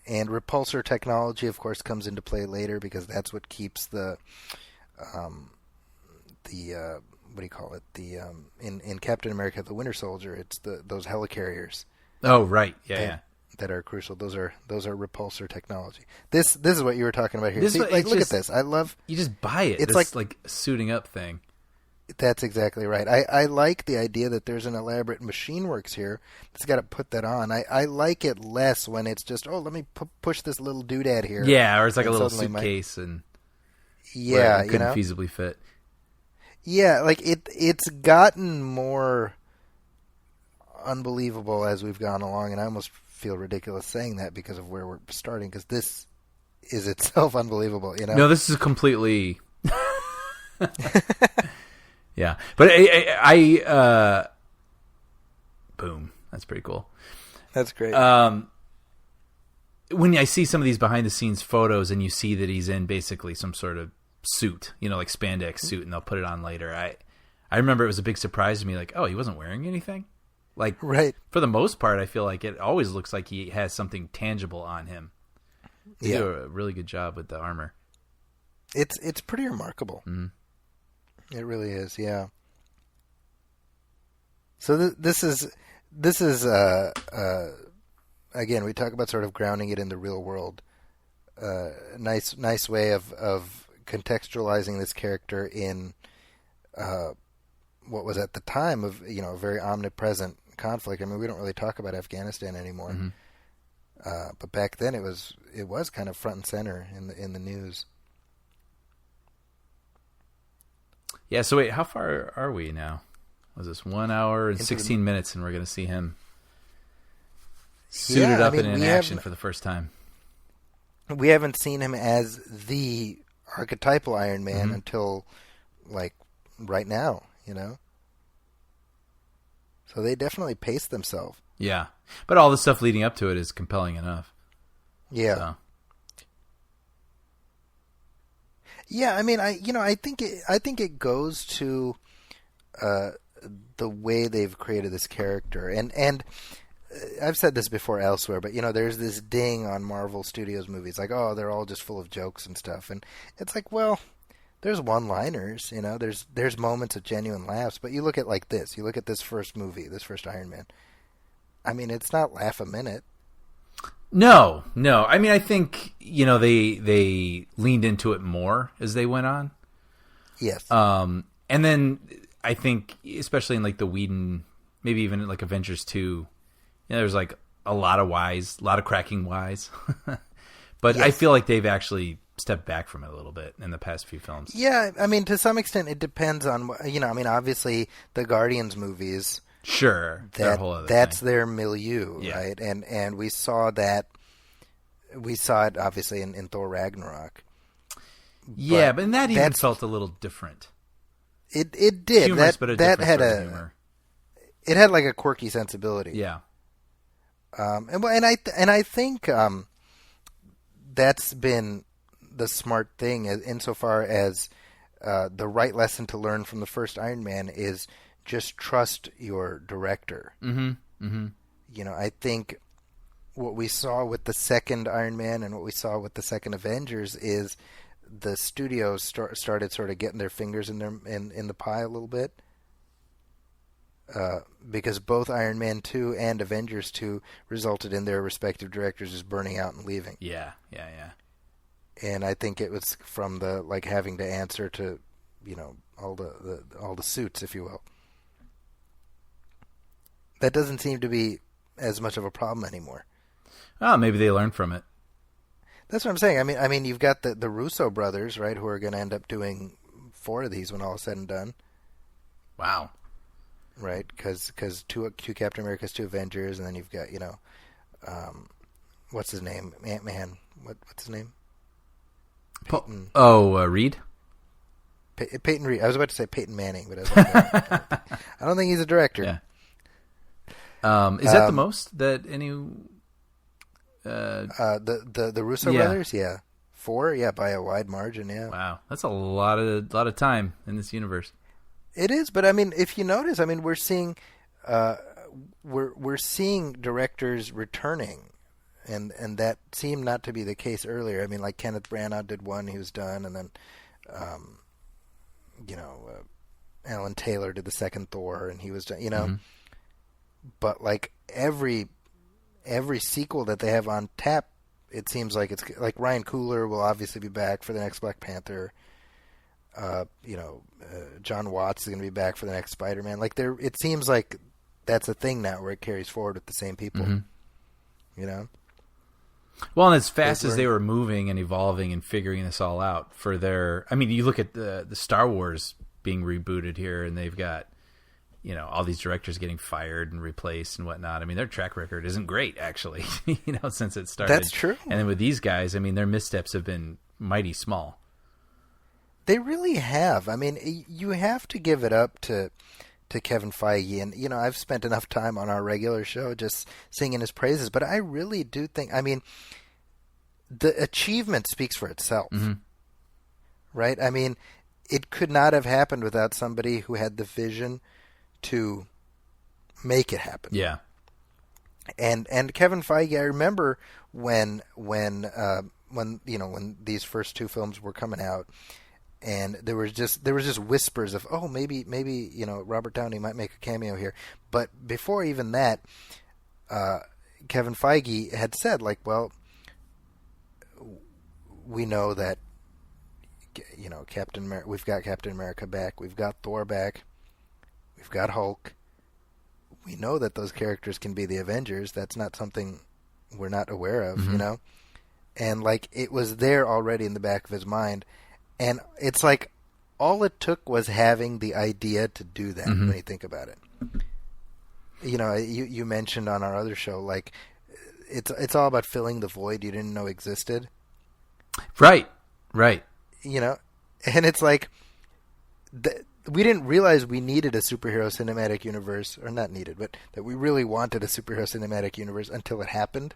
And repulsor technology, of course, comes into play later because that's what keeps the what do you call it? In Captain America: The Winter Soldier, it's those helicarriers. Oh, right. Yeah. That are crucial. Those are repulsor technology. This is what you were talking about here. See, look at this. I love. You just buy it. It's this, like a suiting up thing. That's exactly right. I like the idea that there's an elaborate machine works here that's got to put that on. I like it less when it's just, let me push this little doodad here. Yeah, or it's like a little suitcase and it couldn't feasibly fit. Yeah, like it's gotten more unbelievable as we've gone along, and I almost feel ridiculous saying that because of where we're starting, because this is itself unbelievable. No, this is completely. Yeah, but I boom, that's pretty cool. That's great. When I see some of these behind the scenes photos and you see that he's in basically some sort of suit, like spandex suit, and they'll put it on later. I remember it was a big surprise to me, like, oh, he wasn't wearing anything. Like, right. For the most part, I feel like it always looks like he has something tangible on him. They do a really good job with the armor. It's pretty remarkable. Mm-hmm. It really is, yeah. So this is again, we talk about sort of grounding it in the real world. Nice way of contextualizing this character in what was at the time of a very omnipresent conflict. I mean, we don't really talk about Afghanistan anymore, mm-hmm. But back then it was kind of front and center in the news. Yeah. So wait, how far are we now? Was this 1 hour and 16 minutes, and we're going to see him suited up and in action for the first time? We haven't seen him as the archetypal Iron Man mm-hmm. until like right now, So they definitely paced themselves. Yeah, but all the stuff leading up to it is compelling enough. Yeah. So. Yeah, I mean, I think it goes to the way they've created this character, and I've said this before elsewhere, but there's this ding on Marvel Studios movies, like, oh, they're all just full of jokes and stuff, and it's like, well, there's one-liners, there's moments of genuine laughs, but you look at like this, you look at this first movie, this first Iron Man. I mean, it's not laugh a minute. No. I mean, I think they leaned into it more as they went on. Yes. And then I think, especially in like the Whedon, maybe even in like Avengers 2, there's like a lot of cracking whys. But yes. I feel like they've actually stepped back from it a little bit in the past few films. Yeah, I mean, to some extent, it depends on, I mean, obviously the Guardians movies. Sure, that's their milieu, yeah. Right? And we saw that. We saw it obviously in Thor Ragnarok. Yeah, but that even felt a little different. It did. Humorous, but that had humor. It had like a quirky sensibility. Yeah. And I think that's been the smart thing insofar as the right lesson to learn from the first Iron Man is just trust your director. Mm-hmm. Mm-hmm. I think what we saw with the second Iron Man and what we saw with the second Avengers is the studios started sort of getting their fingers in the pie a little bit. Because both Iron Man 2 and Avengers 2 resulted in their respective directors just burning out and leaving. Yeah. And I think it was from the like having to answer to, all the suits, if you will. That doesn't seem to be as much of a problem anymore. Oh, maybe they learned from it. That's what I'm saying. I mean, you've got the Russo brothers, right, who are going to end up doing 4 of these when all is said and done. Wow. Right, because two Captain Americas, 2 Avengers, and then you've got what's his name, Ant-Man. What's his name? Peyton. Reed. Peyton Reed. I was about to say Peyton Manning, but I was like, I don't think he's a director. Yeah. Is that the most that any? The Russo brothers, yeah, 4, yeah, by a wide margin, yeah. Wow, that's a lot of time in this universe. It is, but I mean, if you notice, I mean, we're seeing directors returning, and that seemed not to be the case earlier. I mean, like Kenneth Branagh did one, he was done, and then Alan Taylor did the second Thor, and he was done. Mm-hmm. But like every sequel that they have on tap, it seems like it's like Ryan Coogler will obviously be back for the next Black Panther. John Watts is going to be back for the next Spider-Man. Like it seems like that's a thing now where it carries forward with the same people. Mm-hmm. Well, and as fast as they were moving and evolving and figuring this all out for their, I mean, you look at the Star Wars being rebooted here, and they've got all these directors getting fired and replaced and whatnot. I mean, their track record isn't great, actually, since it started. That's true. And then with these guys, I mean, their missteps have been mighty small. They really have. I mean, you have to give it up to Kevin Feige. And, I've spent enough time on our regular show just singing his praises. But I really do think, I mean, the achievement speaks for itself. Mm-hmm. right? I mean, it could not have happened without somebody who had the vision to make it happen. Yeah. And Kevin Feige, I remember when these first two films were coming out, and there was just whispers of, oh, maybe Robert Downey might make a cameo here. But before even that, Kevin Feige had said, like, well, we know that Captain America, we've got Captain America back, we've got Thor back, we've got Hulk. We know that those characters can be the Avengers. That's not something we're not aware of, And like, it was there already in the back of his mind. And it's like all it took was having the idea to do that when you think about it. You mentioned on our other show, like, it's all about filling the void you didn't know existed. Right. And it's like we didn't realize we needed a superhero cinematic universe, or not needed, but that we really wanted a superhero cinematic universe until it happened.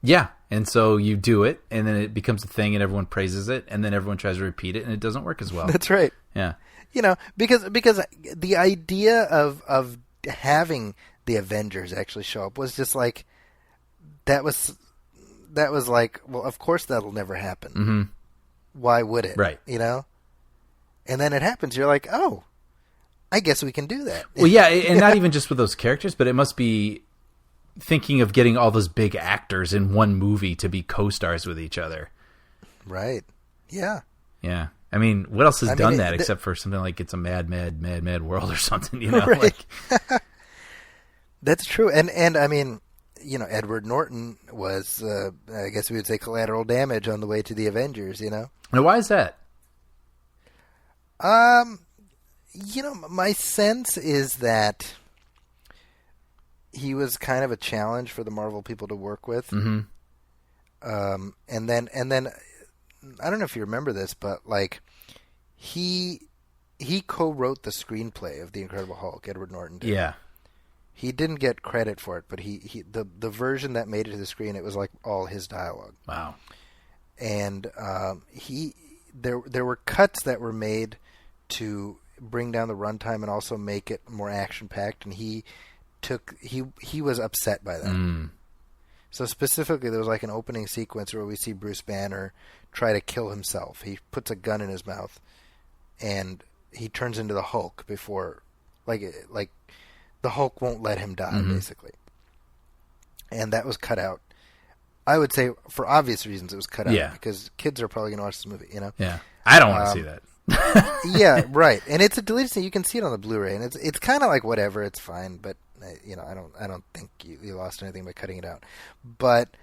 Yeah, and so you do it, and then it becomes a thing, and everyone praises it, and then everyone tries to repeat it, and it doesn't work as well. That's right. Yeah. Because the idea of having the Avengers actually show up was just like, that was like, well, of course that'll never happen. Mm-hmm. Why would it? Right. And then it happens. You're like, oh, I guess we can do that. Well, yeah, and not even just with those characters, but it must be thinking of getting all those big actors in one movie to be co-stars with each other. Right. Yeah. Yeah. I mean, what else has done that except for something like It's a Mad, Mad, Mad, Mad World or something, Right. That's true. And I mean, Edward Norton was, I guess we would say, collateral damage on the way to the Avengers, Now, why is that? My sense is that he was kind of a challenge for the Marvel people to work with. Mm-hmm. And then I don't know if you remember this, but like he co-wrote the screenplay of The Incredible Hulk. Edward Norton did. Yeah. He didn't get credit for it, but the version that made it to the screen, it was like all his dialogue. Wow. And there were cuts that were made to bring down the runtime and also make it more action packed, and he was upset by that. So specifically, there was like an opening sequence where we see Bruce Banner try to kill himself. He puts a gun in his mouth, and he turns into the Hulk before, like the Hulk won't let him die, basically. And that was cut out. I would say for obvious reasons it was cut out, because kids are probably going to watch this movie, Yeah. I don't want to see that. Yeah, right. And it's a deleted scene. You can see it on the Blu-ray, and it's kind of like whatever. It's fine, but I don't think you lost anything by cutting it out. But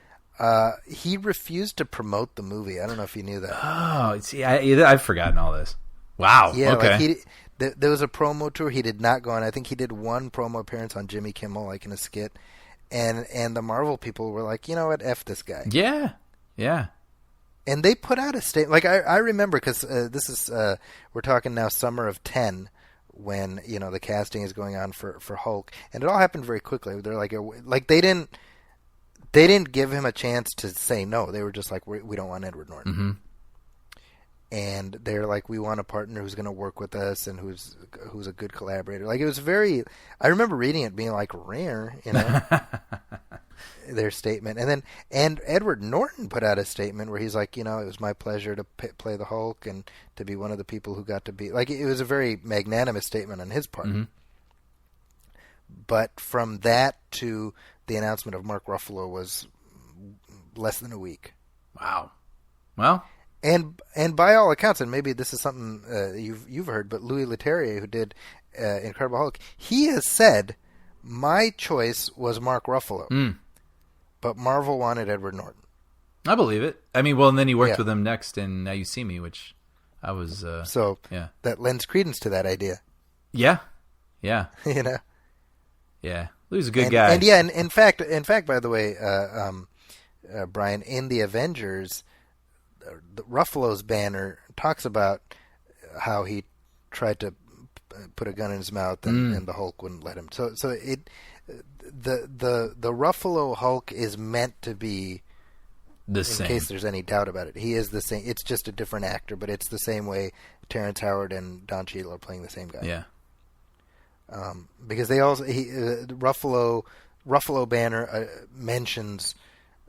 he refused to promote the movie. I don't know if you knew that. Oh, see, I've forgotten all this. Wow. Yeah. Okay. Like there was a promo tour. He did not go on. I think he did one promo appearance on Jimmy Kimmel, like in a skit. And the Marvel people were like, you know what, F this guy. Yeah. Yeah. And they put out a statement. Like, I remember, because this is, we're talking now summer of 10, when, the casting is going on for Hulk. And it all happened very quickly. They're like they didn't give him a chance to say no. They were just like, we don't want Edward Norton. Mm-hmm. And they're like, we want a partner who's going to work with us and who's a good collaborator. Like, it was very, I remember reading it being like, rare, their statement. And Edward Norton put out a statement where he's like, it was my pleasure to play the Hulk and to be one of the people who got to be, like, it was a very magnanimous statement on his part. Mm-hmm. But from that to the announcement of Mark Ruffalo was less than a week. Wow. Well. And by all accounts, and maybe this is something you've heard, but Louis Leterrier, who did Incredible Hulk, he has said, my choice was Mark Ruffalo, but Marvel wanted Edward Norton. I believe it. I mean, well, and then he worked with him next in Now You See Me, which I was... that lends credence to that idea. Yeah. Yeah. Yeah. Louis is a good guy. And yeah, in fact, by the way, Brian, in the Avengers... Ruffalo's Banner talks about how he tried to put a gun in his mouth and the Hulk wouldn't let him. So the Ruffalo Hulk is meant to be in same. case there's any doubt about it. He is the same. It's just a different actor, but it's the same way Terrence Howard and Don Cheadle are playing the same guy. Yeah. Because they also Ruffalo Banner mentions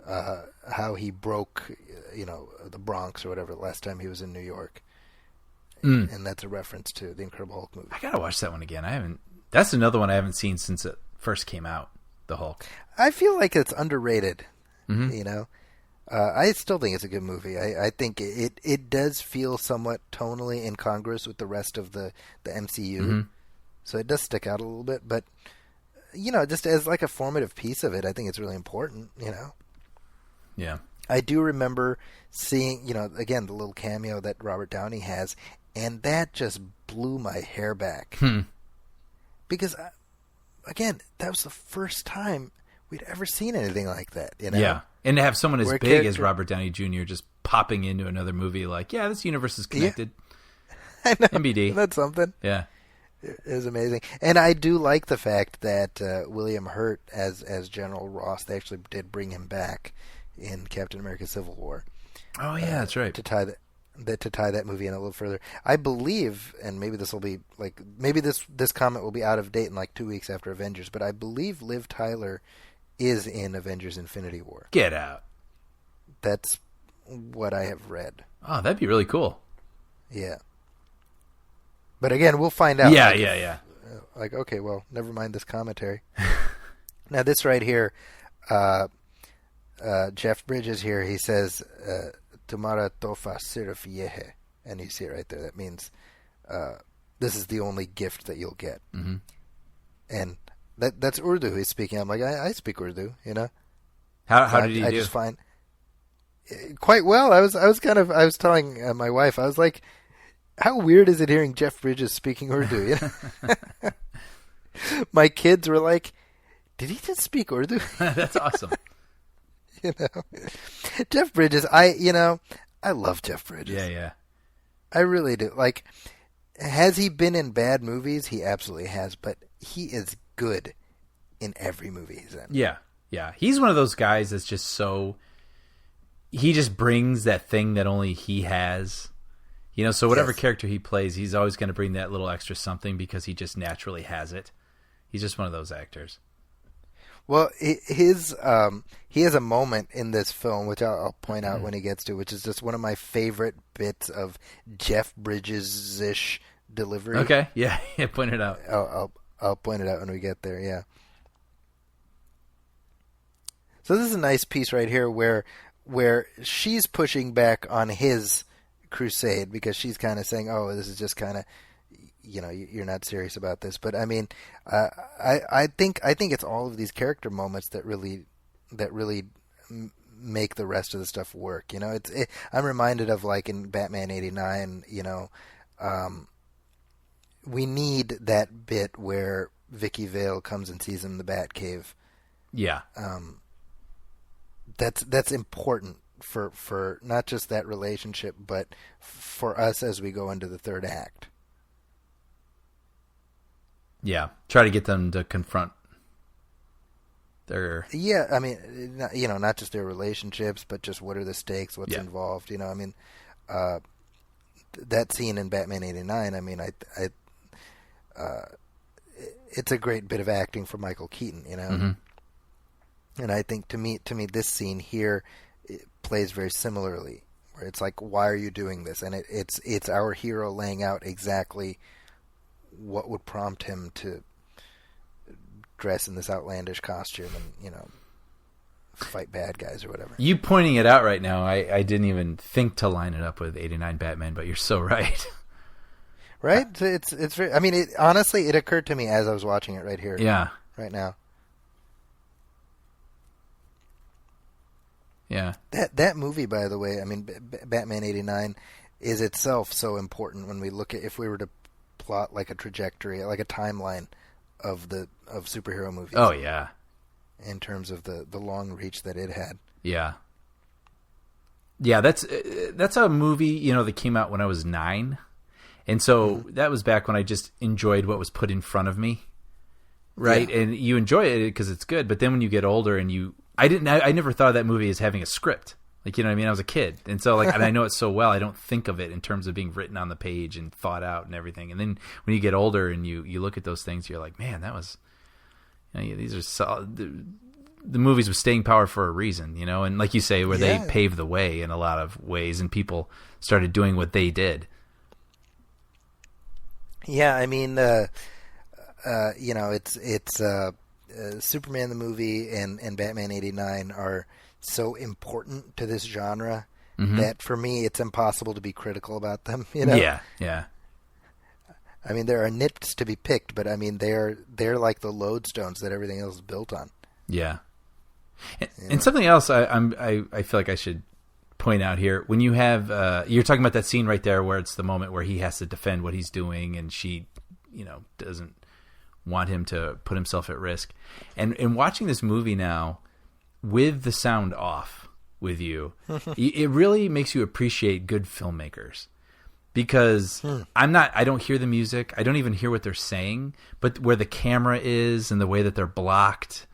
how he broke, the Bronx or whatever last time he was in New York, and that's a reference to the Incredible Hulk movie. I gotta watch that one again. I haven't. That's another one I haven't seen since it first came out. The Hulk. I feel like it's underrated. Mm-hmm. I still think it's a good movie. I think it does feel somewhat tonally incongruous with the rest of the MCU. Mm-hmm. So it does stick out a little bit, but just as like a formative piece of it, I think it's really important. Yeah. I do remember seeing, again, the little cameo that Robert Downey has, and that just blew my hair back. Because, again, that was the first time we'd ever seen anything like that. Yeah. And to have someone as Where big as Robert Downey Jr. just popping into another movie like, yeah, this universe is connected. I know. MBD. That's something. Yeah. It was amazing. And I do like the fact that William Hurt as General Ross, they actually did bring him back in Captain America Civil War. Oh, yeah, that's right. To tie that movie in a little further. I believe, and maybe this will be maybe this comment will be out of date in like 2 weeks after Avengers, but I believe Liv Tyler is in Avengers Infinity War. Get out. That's what I have read. Oh, that'd be really cool. Yeah. But again, we'll find out. Yeah. Okay, well, never mind this commentary. Now, this right here, Jeff Bridges here, he says, Tumara tofa sirf yehe. And you see it right there. That means this is the only gift that you'll get. Mm-hmm. And that's Urdu he's speaking. I'm like, I speak Urdu, How did he do? I just find quite well. I was telling my wife, I was like, how weird is it hearing Jeff Bridges speaking Urdu? My kids were like, did he just speak Urdu? That's awesome. Jeff Bridges, I love Jeff Bridges. Yeah. I really do. Like, has he been in bad movies? He absolutely has, but he is good in every movie he's in. Yeah. He's one of those guys that's just so... He just brings that thing that only he has. So whatever character he plays, he's always going to bring that little extra something because he just naturally has it. He's just one of those actors. Well, he has a moment in this film, which I'll point out when he gets to, which is just one of my favorite bits of Jeff Bridges-ish delivery. Okay, yeah, point it out. I'll point it out when we get there, yeah. So this is a nice piece right here where she's pushing back on his crusade because she's kind of saying, oh, this is just kind of, you're not serious about this. But I mean, I think it's all of these character moments that really make the rest of the stuff work. I'm reminded of like in Batman '89. We need that bit where Vicky Vale comes and sees him in the Batcave. Yeah. That's important for not just that relationship, but for us as we go into the third act. Yeah, try to get them to confront their... Yeah, I mean, not just their relationships, but just what are the stakes, what's involved. I mean, that scene in Batman '89. I mean, it's a great bit of acting for Michael Keaton. Mm-hmm. And I think to me, this scene here it plays very similarly, where it's like, why are you doing this? And it's our hero laying out exactly what would prompt him to dress in this outlandish costume and, fight bad guys or whatever. You pointing it out right now, I didn't even think to line it up with '89 Batman, but you're so right. Right? It's very, I mean, honestly, it occurred to me as I was watching it right here. Yeah. Right now. Yeah. That movie, by the way, I mean, Batman '89 is itself so important when we look at, if we were to plot like a trajectory, like a timeline of superhero movies. Oh, yeah. In terms of the long reach that it had. Yeah. Yeah, that's a movie, that came out when I was 9. And so that was back when I just enjoyed what was put in front of me. Right? Yeah. And you enjoy it because it's good, but then when you get older and I never thought of that movie as having a script. Like, you know what I mean? I was a kid. And so, like, and I know it so well, I don't think of it in terms of being written on the page and thought out and everything. And then when you get older and you look at those things, you're like, man, that was, you know, these are solid. The movies with staying power for a reason, you know? And like you say, where they paved the way in a lot of ways and people started doing what they did. Yeah, I mean, you know, it's Superman the movie and Batman 89 are so important to this genre that for me it's impossible to be critical about them, you know? Yeah. I mean, there are nits to be picked, but I mean they're like the lodestones that everything else is built on. Yeah. And something else I feel like I should point out here, when you have you're talking about that scene right there where it's the moment where he has to defend what he's doing and she, you know, doesn't want him to put himself at risk. And in watching this movie now with the sound off with you, it really makes you appreciate good filmmakers. Because I don't hear the music. I don't even hear what they're saying. But where the camera is and the way that they're blocked,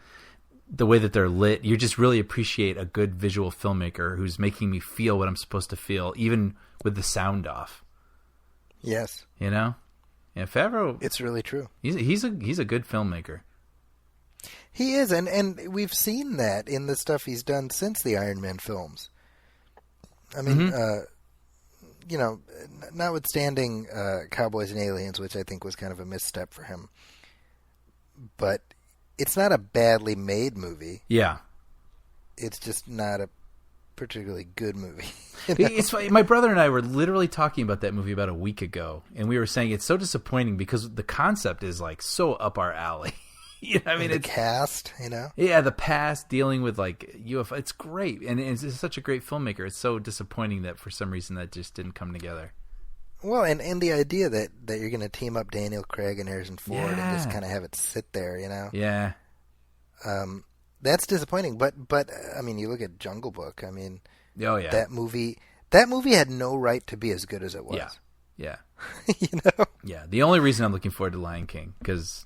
the way that they're lit, you just really appreciate a good visual filmmaker who's making me feel what I'm supposed to feel, even with the sound off. Yes. You know? And Favreau, it's really true. He's a good filmmaker. He is, and we've seen that in the stuff he's done since the Iron Man films. I mean, you know, notwithstanding Cowboys and Aliens, which I think was kind of a misstep for him, but it's not a badly made movie. Yeah. It's just not a particularly good movie. You know? It's funny. My brother and I were literally talking about that movie about a week ago, and we were saying it's so disappointing because the concept is like so up our alley. You know, I mean, the cast, you know, the past dealing with like UFO. It's great, and it's such a great filmmaker. It's so disappointing that for some reason that just didn't come together. Well, and the idea that you're going to team up Daniel Craig and Harrison Ford and just kind of have it sit there, you know, that's disappointing. But I mean, you look at Jungle Book. I mean, that movie had no right to be as good as it was. Yeah. You know. Yeah. The only reason I'm looking forward to Lion King because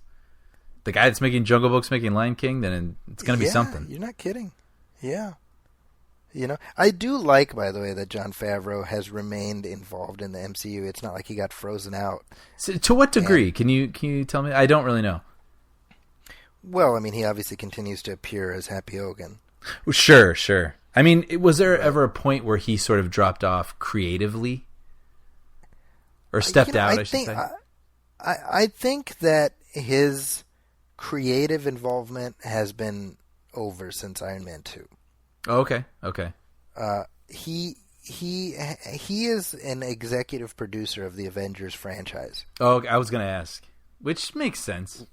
the guy that's making Jungle Book's making Lion King, then it's going to be something. You're not kidding. Yeah. You know, I do like, by the way, that Jon Favreau has remained involved in the MCU. It's not like he got frozen out. So, to what degree? Can you tell me? I don't really know. Well, I mean, he obviously continues to appear as Happy Hogan. Sure. I mean, was there ever a point where he sort of dropped off creatively? Or stepped out, I should say? I think that his creative involvement has been over since Iron Man 2. Oh, okay. He is an executive producer of the Avengers franchise. Oh, I was going to ask, which makes sense.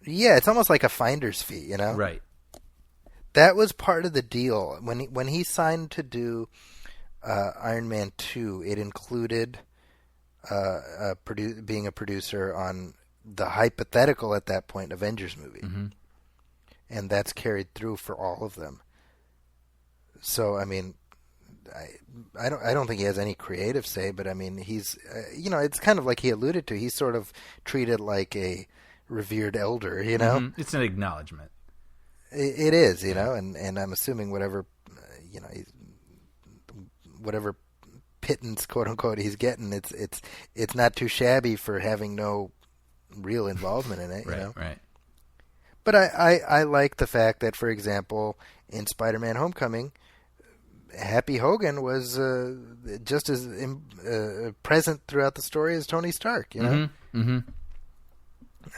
Yeah, it's almost like a finder's fee, you know? Right. That was part of the deal. When he signed to do Iron Man 2, it included being a producer on the hypothetical at that point Avengers movie. Mm-hmm. And that's carried through for all of them. So, I mean, I don't think he has any creative say, but I mean, he's, you know, it's kind of like he alluded to. He's sort of treated like a revered elder, you know? Mm-hmm. It's an acknowledgement. It is, you know, and I'm assuming whatever, you know, whatever pittance, quote unquote, he's getting, it's not too shabby for having no real involvement in it, you know? Right. But I like the fact that, for example, in Spider-Man Homecoming, Happy Hogan was just as present throughout the story as Tony Stark, you know? Mm-hmm. Mm-hmm.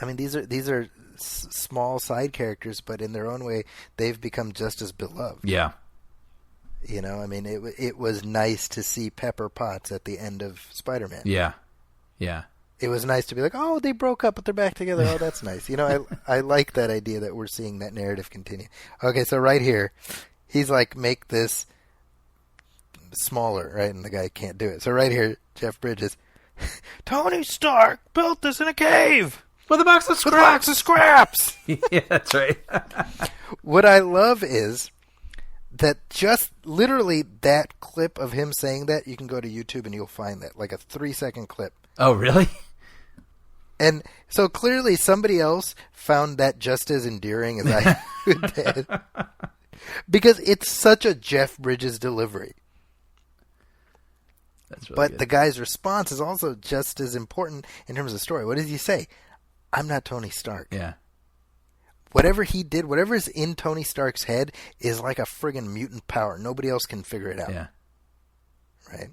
I mean, these are small side characters, but in their own way, they've become just as beloved. Yeah. You know, I mean, it was nice to see Pepper Potts at the end of Spider-Man. Yeah. It was nice to be like, oh, they broke up, but they're back together. Oh, that's nice. You know, I like that idea that we're seeing that narrative continue. Okay, so right here, he's like, make this smaller, right? And the guy can't do it. So right here, Jeff Bridges, Tony Stark built this in a cave. With a box of scraps. Yeah, that's right. What I love is that just literally that clip of him saying that, you can go to YouTube and you'll find that, like a 3-second clip. Oh, really? And so clearly somebody else found that just as endearing as I did. Because it's such a Jeff Bridges delivery. That's really But good. the guy's response is also just as important in terms of the story. What does he say? I'm not Tony Stark. Yeah. Whatever he did, whatever is in Tony Stark's head is like a friggin' mutant power. Nobody else can figure it out. Yeah. Right?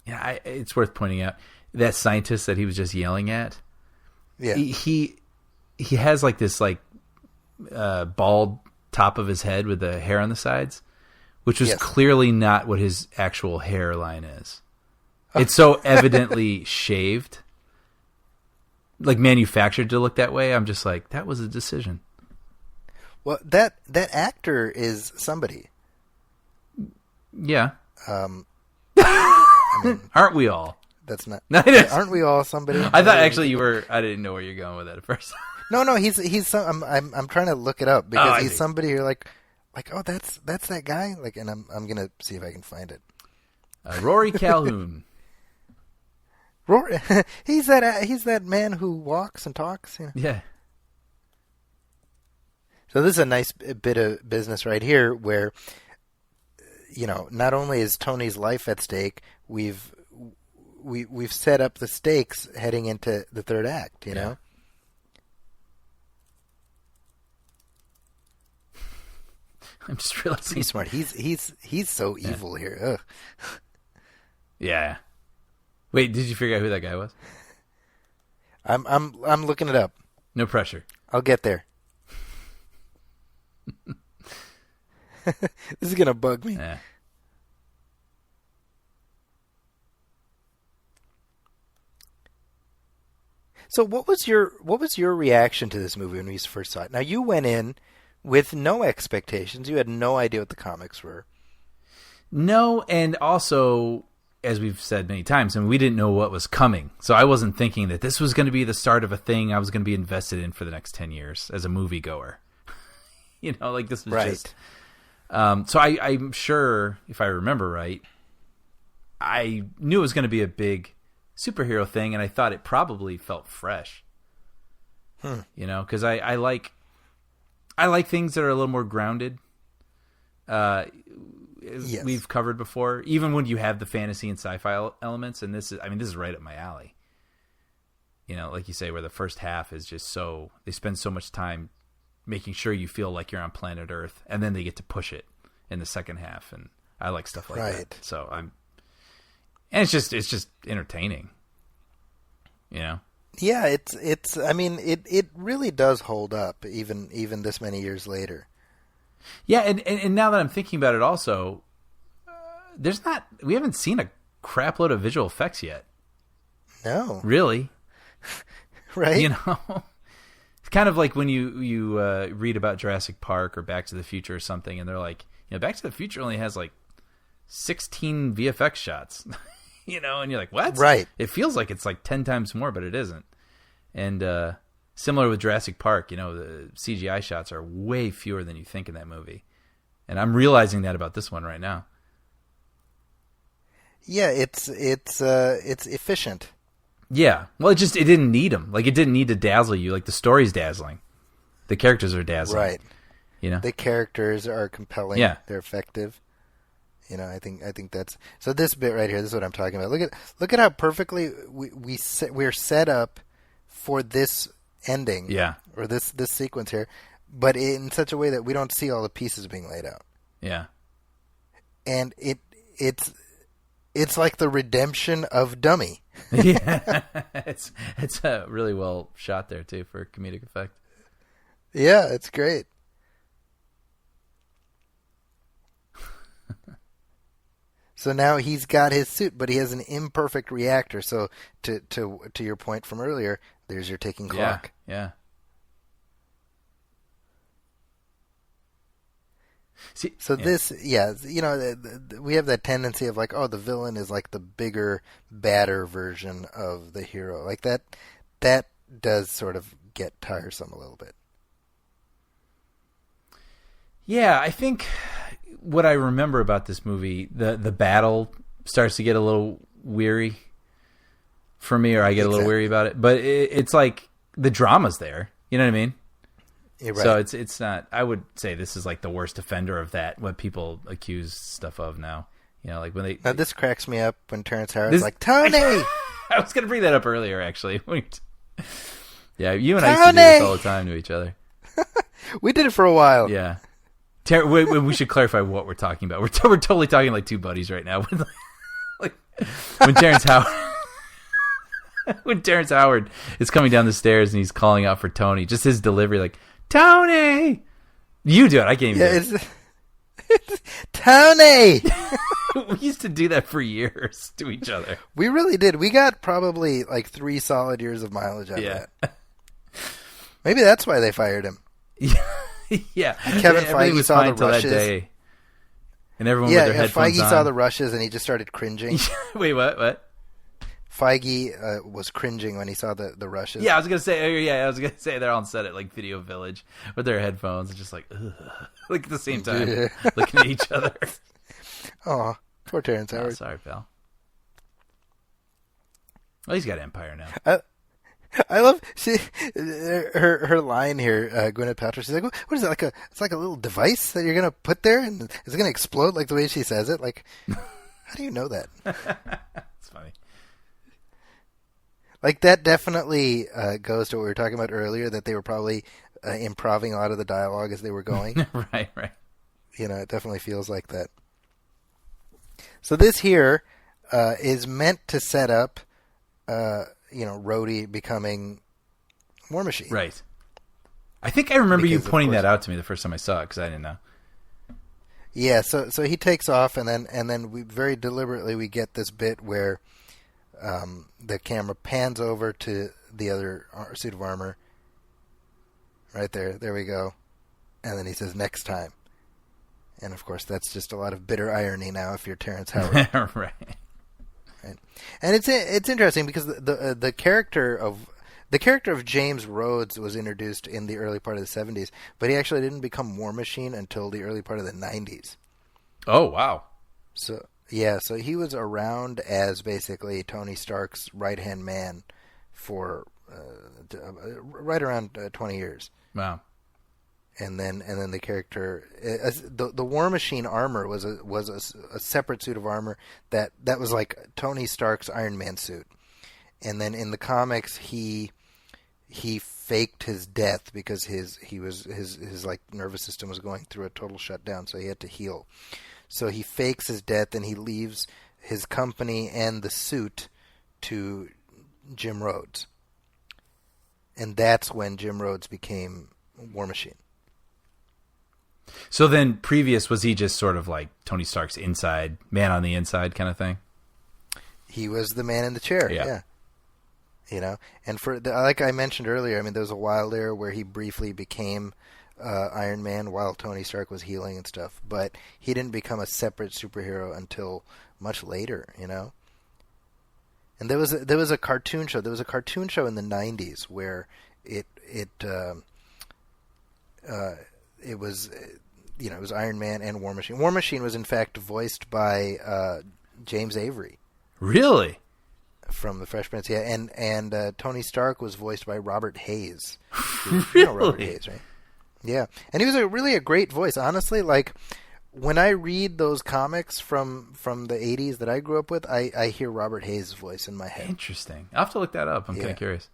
Yeah, it's worth pointing out that scientist that he was just yelling at. Yeah. He has like this bald top of his head with the hair on the sides, which was Yes. clearly not what his actual hairline is. It's so evidently shaved, like manufactured to look that way. I'm just like, that was a decision. Well, that actor is somebody. Yeah. I mean, Aren't we all? that's not. No, it is. Aren't we all somebody? I thought actually you were. I didn't know where you're going with that at first. No. He's some. I'm trying to look it up I because he's see. somebody you're like, oh, that's that guy. Like, and I'm gonna see if I can find it. Rory Calhoun. Rory, he's that man who walks and talks. You know? Yeah. So this is a nice bit of business right here, where not only is Tony's life at stake, we've set up the stakes heading into the third act. You know. I'm just realizing He's smart. He's so evil here. Ugh. Yeah. Wait, did you figure out who that guy was? I'm looking it up. No pressure. I'll get there. This is gonna bug me. Yeah. So what was your reaction to this movie when you first saw it? Now you went in with no expectations. You had no idea what the comics were. No, and also, as we've said many times, we didn't know what was coming. So I wasn't thinking that this was going to be the start of a thing I was going to be invested in for the next 10 years as a moviegoer. Like this was Right. just... so I'm sure, if I remember right, I knew it was going to be a big superhero thing, and I thought it probably felt fresh. Because I like things that are a little more grounded. Yes. We've covered before, even when you have the fantasy and sci-fi elements, and this is right up my alley. Like you say, where the first half is just they spend so much time making sure you feel like you're on planet Earth, and then they get to push it in the second half, and I like stuff like Right. that. So and it's just entertaining. Yeah, it's. I mean, it really does hold up even this many years later. Yeah, and now that I'm thinking about it, also, we haven't seen a crap load of visual effects yet. No, Really, right? It's kind of like when you read about Jurassic Park or Back to the Future or something, and they're like, Back to the Future only has like 16 VFX shots, and you're like, what? Right. It feels like it's like 10 times more, but it isn't. And similar with Jurassic Park, the CGI shots are way fewer than you think in that movie. And I'm realizing that about this one right now. Yeah, it's efficient. Yeah. Well, it didn't need them. Like, it didn't need to dazzle you. Like, the story's dazzling. The characters are dazzling. Right. You know? The characters are compelling. Yeah. They're effective. I think that's so. This bit right here, this is what I'm talking about. Look at how perfectly we're set up for this ending. Yeah. Or this sequence here, but in such a way that we don't see all the pieces being laid out. Yeah. And it's like the redemption of Dummy. Yeah. It's really well shot there too for comedic effect. Yeah, it's great. So now he's got his suit, but he has an imperfect reactor. So to your point from earlier, there's your ticking clock. Yeah. See, So this, we have that tendency of like, oh, the villain is like the bigger, badder version of the hero. Like that does sort of get tiresome a little bit. Yeah, I think what I remember about this movie, the battle starts to get a little weary for me, or I get a little weary about it. But it's like the drama's there. You know what I mean? You're right. So it's not. I would say this is like the worst offender of that. What people accuse stuff of now. You know, like when they. Now this cracks me up when Terrence Howard's like, Tony. I was going to bring that up earlier, actually. Yeah, you and I used to do this all the time to each other. We did it for a while. Yeah. We should clarify what we're talking about. We're totally talking like two buddies right now. Like when Terrence Howard is coming down the stairs and he's calling out for Tony, just his delivery, like Tony. You do it. I can't even do It's Tony. We used to do that for years to each other. We really did. We got probably like 3 solid years of mileage out of that. Maybe that's why they fired him. Yeah. Kevin Feige was saw fine the until rushes. That day. And everyone with their headphones Feige on. saw the rushes and he just started cringing. Wait, what? Feige was cringing when he saw the rushes. Yeah, I was gonna say they're on set at like Video Village with their headphones and just like, ugh. Like at the same time looking at each other. Oh, poor Terrence Howard. Oh, sorry, pal. Well, he's got Empire now. I love her line here. Gwyneth Paltrow. She's like, "What is it? It's like a little device that you're gonna put there, and it's gonna explode like the way she says it. Like, how do you know that?" It's funny. Like that definitely goes to what we were talking about earlier. That they were probably improving a lot of the dialogue as they were going. Right. You know, it definitely feels like that. So this here is meant to set up, Rhodey becoming War Machine. Right. I think I remember you Because, of pointing course- that out to me the first time I saw it because I didn't know. Yeah. So he takes off, and then we very deliberately we get this bit where the camera pans over to the other suit of armor. Right there. There we go. And then he says, "Next time." And of course, that's just a lot of bitter irony now if you're Terrence Howard. Right. Right. And it's interesting because the character of James Rhodes was introduced in the early part of the 70s, but he actually didn't become War Machine until the early part of the 90s. Oh, wow. So he was around as basically Tony Stark's right-hand man for right around 20 years. Wow. And then the character, the War Machine armor was a separate suit of armor that was like Tony Stark's Iron Man suit. And then in the comics, he faked his death because his like nervous system was going through a total shutdown, so he had to heal. So he fakes his death and he leaves his company and the suit to Jim Rhodes. And that's when Jim Rhodes became War Machine. So then previous, was he just sort of like Tony Stark's inside, man on the inside kind of thing? He was the man in the chair, yeah. You know, and like I mentioned earlier, I mean, there was a while there where he briefly became Iron Man while Tony Stark was healing and stuff, but he didn't become a separate superhero until much later, you know. And there was a cartoon show. There was a cartoon show in the 90s where it was, it was Iron Man and War Machine. War Machine was in fact voiced by James Avery. Really? From the Fresh Prince, yeah, and Tony Stark was voiced by Robert Hayes. Really? You know Robert Hayes, right? Yeah, and he was really a great voice. Honestly, like when I read those comics from the 80s that I grew up with, I hear Robert Hayes' voice in my head. Interesting. I'll have to look that up. I'm kind of curious.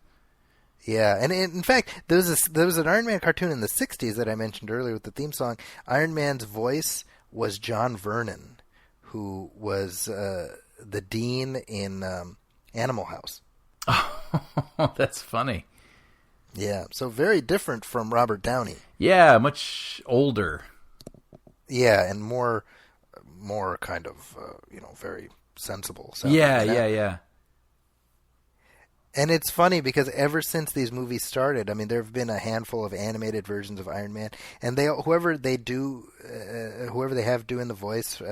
Yeah, and in fact, there was an Iron Man cartoon in the 60s that I mentioned earlier with the theme song. Iron Man's voice was John Vernon, who was the dean in Animal House. Oh, that's funny. Yeah, so very different from Robert Downey. Yeah, much older. Yeah, and more kind of, very sensible. Yeah. And it's funny because ever since these movies started, I mean, there have been a handful of animated versions of Iron Man, and whoever they have doing the voice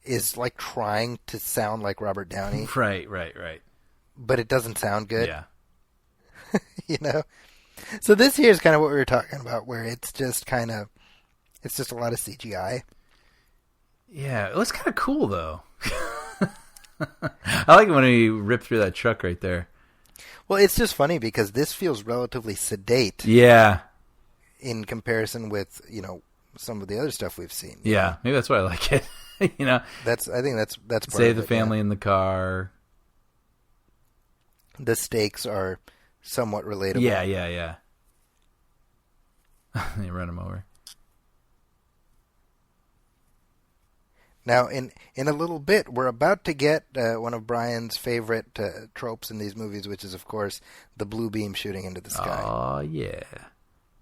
is like trying to sound like Robert Downey. Right. But it doesn't sound good. Yeah. You know? So this here is kind of what we were talking about, where it's just a lot of CGI. Yeah, it was kind of cool, though. I like it when he ripped through that truck right there. Well, it's just funny because this feels relatively sedate. Yeah. in comparison with some of the other stuff we've seen. Yeah, maybe that's why I like it. I think that's part Save of the family in the car. The stakes are somewhat relatable. Yeah. They run him over. Now, in a little bit, we're about to get one of Brian's favorite tropes in these movies, which is, of course, the blue beam shooting into the sky. Oh yeah,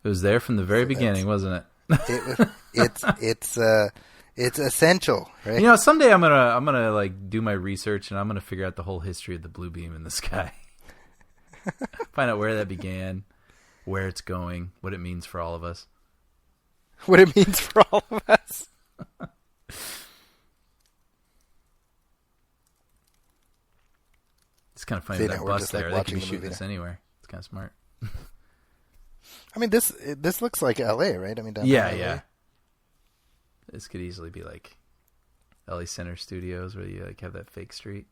it was there from the very beginning, wasn't it? It's essential, right? Someday I'm gonna like do my research and I'm gonna figure out the whole history of the blue beam in the sky. Find out where that began, where it's going, what it means for all of us. What it means for all of us. It's kind of funny that bus there. They could be shooting this anywhere. It's kind of smart. I mean, this looks like L.A., right? I mean, yeah. This could easily be like L.A. Center Studios, where you like have that fake street.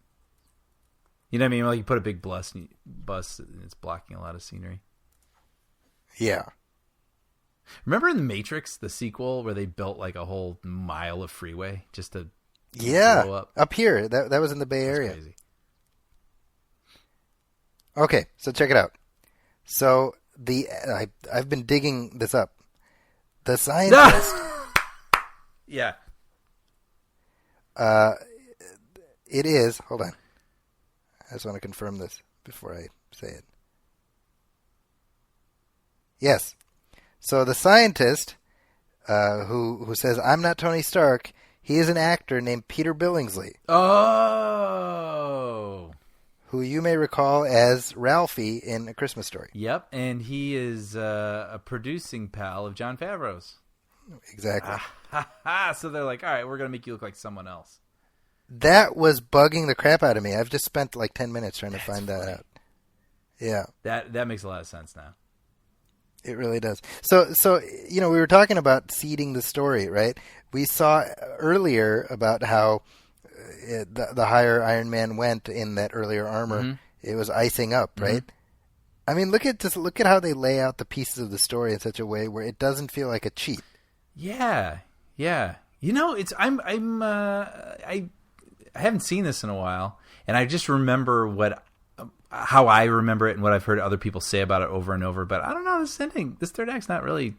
You know what I mean? Like you put a big bus and it's blocking a lot of scenery. Yeah. Remember in The Matrix, the sequel, where they built like a whole mile of freeway just to blow up here. That was in the Bay Area. Crazy. Okay, so check it out. So I've been digging this up. The scientist. Yeah. It is. Hold on. I just want to confirm this before I say it. Yes. So the scientist who says, "I'm not Tony Stark," he is an actor named Peter Billingsley. Oh. Who you may recall as Ralphie in A Christmas Story. Yep, and he is a producing pal of Jon Favreau's. Exactly. So they're like, all right, we're going to make you look like someone else. That was bugging the crap out of me. I've just spent like 10 minutes trying to find that out. Yeah. That makes a lot of sense now. It really does. So we were talking about seeding the story, right? We saw earlier about how the higher Iron Man went in that earlier armor, it was icing up, right? I mean, look at how they lay out the pieces of the story in such a way where it doesn't feel like a cheat. Yeah. I haven't seen this in a while, and I just remember how I remember it and what I've heard other people say about it over and over. But I don't know, this third act's not really.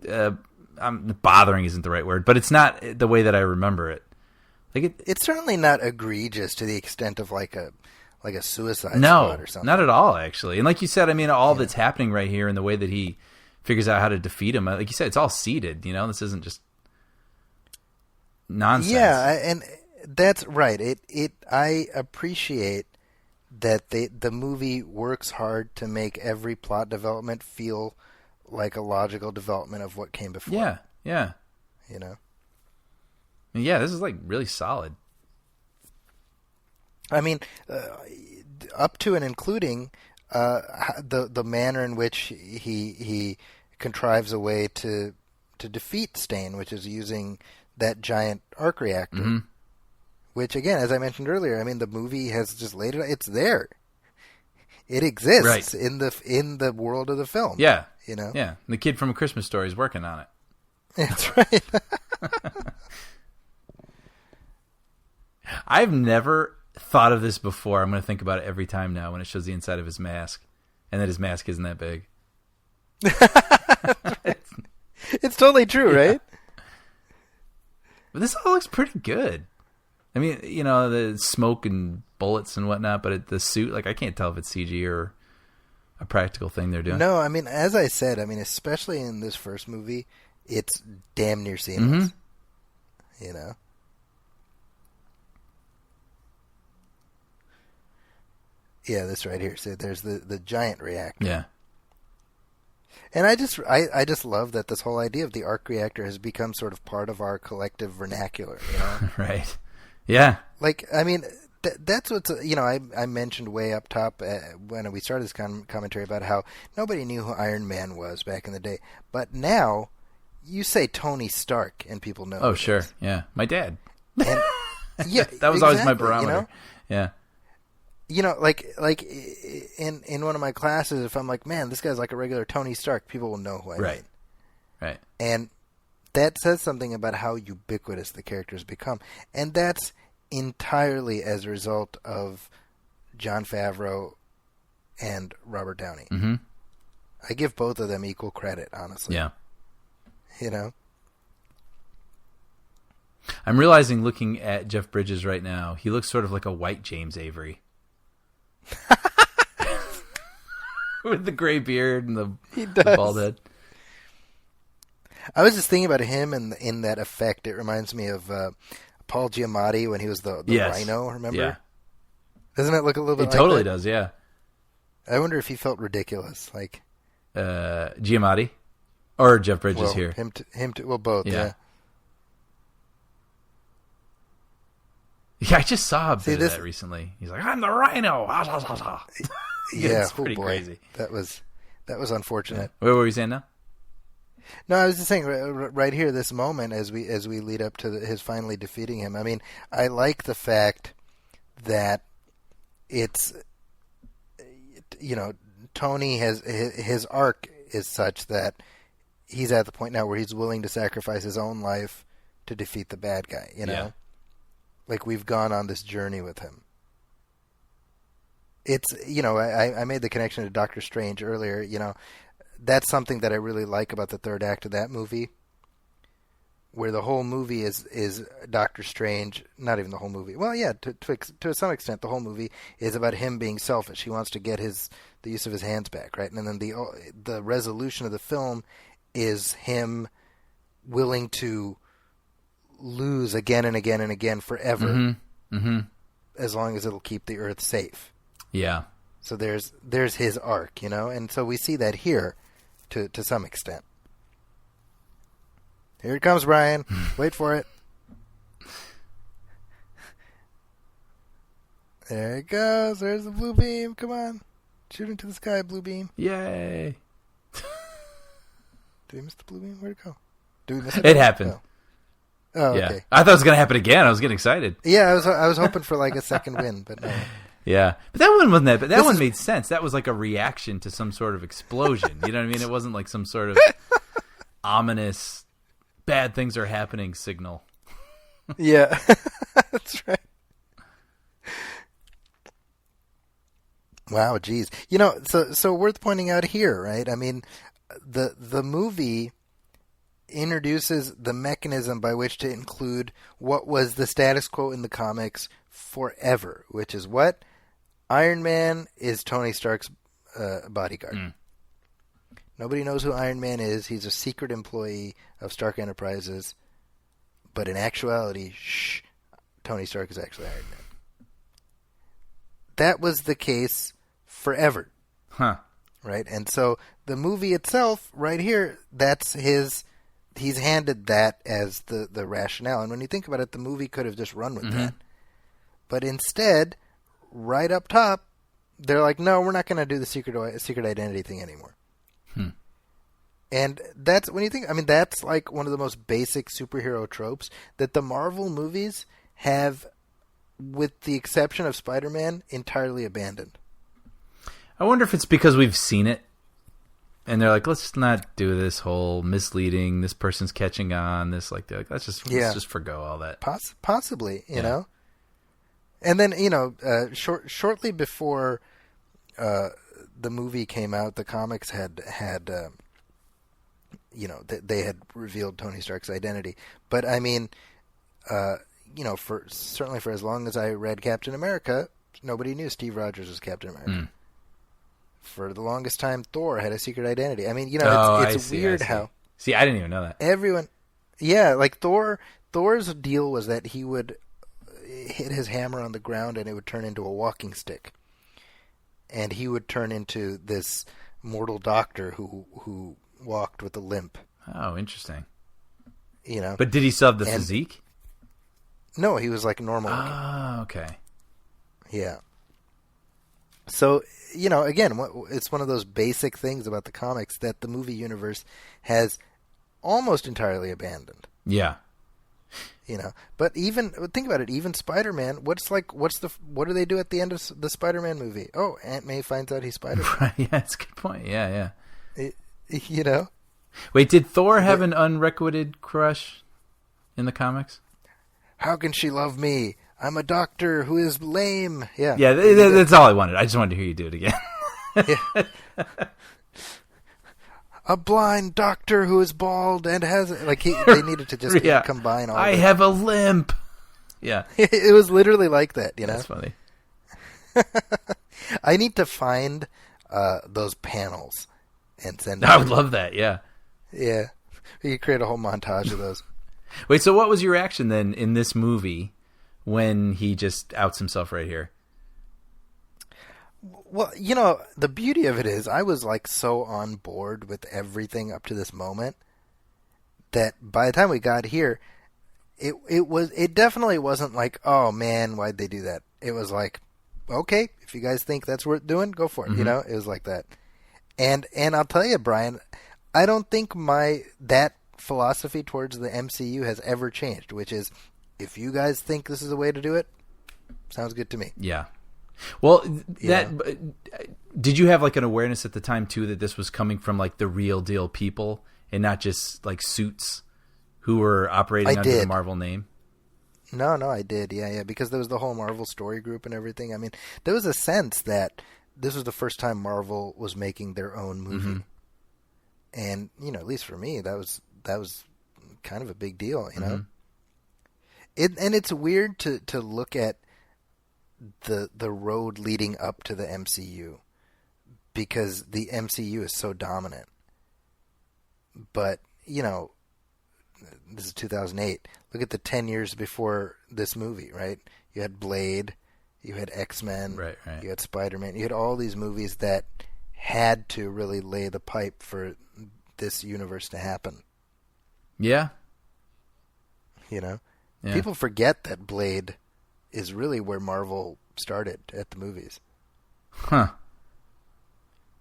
Bothering isn't the right word, but it's not the way that I remember it. Like it's certainly not egregious to the extent of like a Suicide Squad or something. Not at all, actually. And like you said, I mean, all that's happening right here and the way that he figures out how to defeat him, like you said, it's all seeded. This isn't just nonsense. Yeah, and that's right. I appreciate that the movie works hard to make every plot development feel like a logical development of what came before. Yeah. Yeah, this is like really solid. I mean, up to and including the manner in which he contrives a way to defeat Stain, which is using that giant arc reactor. Which, again, as I mentioned earlier, I mean, the movie has just laid it. It's there. It exists in the world of the film. Yeah, Yeah. And the kid from A Christmas Story is working on it. That's right. I've never thought of this before. I'm going to think about it every time now when it shows the inside of his mask, and that his mask isn't that big. It's totally true, right? But this all looks pretty good. I mean, the smoke and bullets and whatnot, but the suit, like, I can't tell if it's CG or a practical thing they're doing. No, I mean, as I said, especially in this first movie, it's damn near seamless. Yeah, this right here. So there's the giant reactor. Yeah. And I just love that this whole idea of the arc reactor has become sort of part of our collective vernacular, Right. Yeah. Like, I mean, that's what's, I mentioned way up top when we started this commentary about how nobody knew who Iron Man was back in the day. But now, you say Tony Stark and people know. Oh, sure. Yeah. My dad. And, yeah, that was always my barometer. Yeah. you know, like in one of my classes, if I'm like, man, this guy's like a regular Tony Stark, people will know who I mean. Right. And that says something about how ubiquitous the characters become. And that's entirely as a result of Jon Favreau and Robert Downey. Mm-hmm. I give both of them equal credit, honestly. Yeah. You know? I'm realizing, looking at Jeff Bridges right now, he looks sort of like a white James Avery. With the gray beard and the bald head. I was just thinking about him in that effect. It reminds me of Paul Giamatti when he was the Rhino, remember? Yeah. Doesn't it look a little bit It like totally that? does, yeah. I wonder if he felt ridiculous. Like Giamatti? Or Jeff Bridges here? Well, both, yeah. Yeah, I just saw a bit of that recently. He's like, I'm the Rhino! Yeah, it's pretty crazy. That was unfortunate. Yeah. What were you saying now? No, I was just saying right here, this moment, as we lead up to his finally defeating him. I mean, I like the fact that it's, you know, Tony has his arc is such that he's at the point now where he's willing to sacrifice his own life to defeat the bad guy. You know, Yeah. Like we've gone on this journey with him. It's, you know, I made the connection to Doctor Strange earlier. You know, that's something that I really like about the third act of that movie, where the whole movie is Doctor Strange. Not even the whole movie. Well, yeah, to some extent, the whole movie is about him being selfish. He wants to get the use of his hands back, right? And then the resolution of the film is him willing to lose again and again and again forever, as long as it'll keep the Earth safe. Yeah. So there's his arc, you know, and so we see that here to some extent. Here it comes, Brian. Wait for it. There it goes. There's the blue beam. Come on. Shoot into the sky, blue beam. Yay. Did we miss the blue beam? Where'd it go? Did we miss it? It happened. Oh, yeah. okay. I thought it was going to happen again. I was getting excited. Yeah, I was hoping for like a second win, but no. Yeah. But that one wasn't that, but that one made sense. That was like a reaction to some sort of explosion. You know what I mean? It wasn't like some sort of ominous bad things are happening signal. Yeah. That's right. Wow, geez. You know, so worth pointing out here, right? I mean, the movie introduces the mechanism by which to include what was the status quo in the comics forever, which is what? Iron Man is Tony Stark's bodyguard. Nobody knows who Iron Man is. He's a secret employee of Stark Enterprises. But in actuality, Tony Stark is actually Iron Man. That was the case forever. Huh. Right? And so the movie itself, right here, that's he's handed that as the rationale. And when you think about it, the movie could have just run with that. But instead, right up top, they're like, no, we're not going to do the secret identity thing anymore. And that's, when you think, I mean, that's like one of the most basic superhero tropes that the Marvel movies have, with the exception of Spider-Man, entirely abandoned. I wonder if it's because we've seen it, and they're like, let's not do this whole misleading, this person's catching on, this, like, let's just forgo all that. Possibly, you know? And then, you know, shortly before the movie came out, the comics had you know, they had revealed Tony Stark's identity. But I mean, you know, certainly for as long as I read Captain America, nobody knew Steve Rogers was Captain America. For the longest time, Thor had a secret identity. I mean, you know, it's weird how. See, I didn't even know that. Everyone, yeah, like Thor's deal was that he would hit his hammer on the ground and it would turn into a walking stick, and he would turn into this mortal doctor who walked with a limp. Oh, interesting. You know, but did he still have the physique? No, he was like normal. Oh, okay. Yeah. So, you know, again, it's one of those basic things about the comics that the movie universe has almost entirely abandoned. Yeah. You know, but even think about it. Even Spider-Man. What do they do at the end of the Spider-Man movie? Oh, Aunt May finds out he's Spider-Man. Right, yeah, that's a good point. Yeah. You know. Wait, did Thor have an unrequited crush in the comics? How can she love me? I'm a doctor who is lame. Yeah. Yeah, that's all I wanted. I just wanted to hear you do it again. Yeah. A blind doctor who is bald and has they needed to just combine all. I have a limp. Yeah, it was literally like that. You know, that's funny. I need to find those panels and send. I would love that. Yeah, yeah. You could create a whole montage of those. Wait, so what was your reaction then in this movie when he just outs himself right here? Well, you know, the beauty of it is I was like so on board with everything up to this moment that by the time we got here, it definitely wasn't like, oh man, why'd they do that? It was like, okay, if you guys think that's worth doing, go for it. Mm-hmm. You know, it was like that. And I'll tell you, Brian, I don't think that philosophy towards the MCU has ever changed, which is if you guys think this is the way to do it, sounds good to me. Yeah. Well, did you have like an awareness at the time too that this was coming from like the real deal people and not just like suits who were operating under the Marvel name? No, I did. Yeah, because there was the whole Marvel story group and everything. I mean, there was a sense that this was the first time Marvel was making their own movie. Mm-hmm. And, you know, at least for me, that was kind of a big deal, you know. Mm-hmm. And it's weird to look at the road leading up to the MCU because the MCU is so dominant. But, you know, this is 2008. Look at the 10 years before this movie, right? You had Blade, you had X-Men, right. You had Spider-Man. You had all these movies that had to really lay the pipe for this universe to happen. Yeah. You know? Yeah. People forget that Blade is really where Marvel started at the movies. Huh.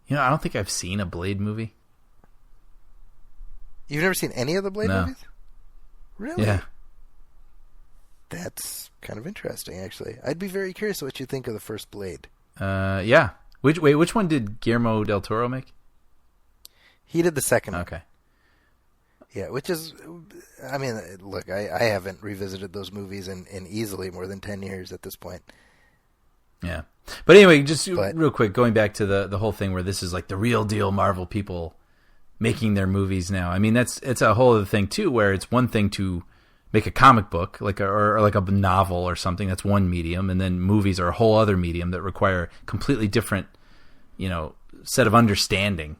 You know, I don't think I've seen a Blade movie. You've never seen any of the Blade movies? Really? Yeah. That's kind of interesting, actually. I'd be very curious what you think of the first Blade. Yeah. Which one did Guillermo del Toro make? He did the second one. Okay. Yeah, which is, I mean, look, I haven't revisited those movies in easily more than 10 years at this point. Yeah. But anyway, real quick, going back to the whole thing where this is like the real deal Marvel people making their movies now. I mean, it's a whole other thing, too, where it's one thing to make a comic book or like a novel or something. That's one medium. And then movies are a whole other medium that require completely different, you know, set of understanding,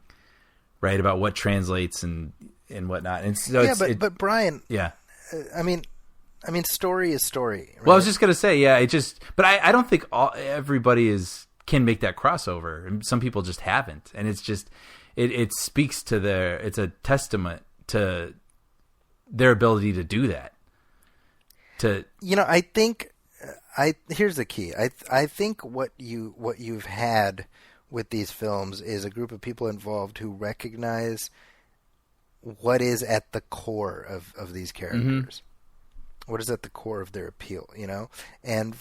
right, about what translates and whatnot. And so but Brian, yeah, I mean, story is story. Right? Well, I was just gonna say, yeah, but I don't think everybody can make that crossover, and some people just haven't, and it's just it speaks to it's a testament to their ability to do that. I think here's the key. I think what you've had with these films is a group of people involved who recognize what is at the core of these characters. Mm-hmm. What is at the core of their appeal, you know? And,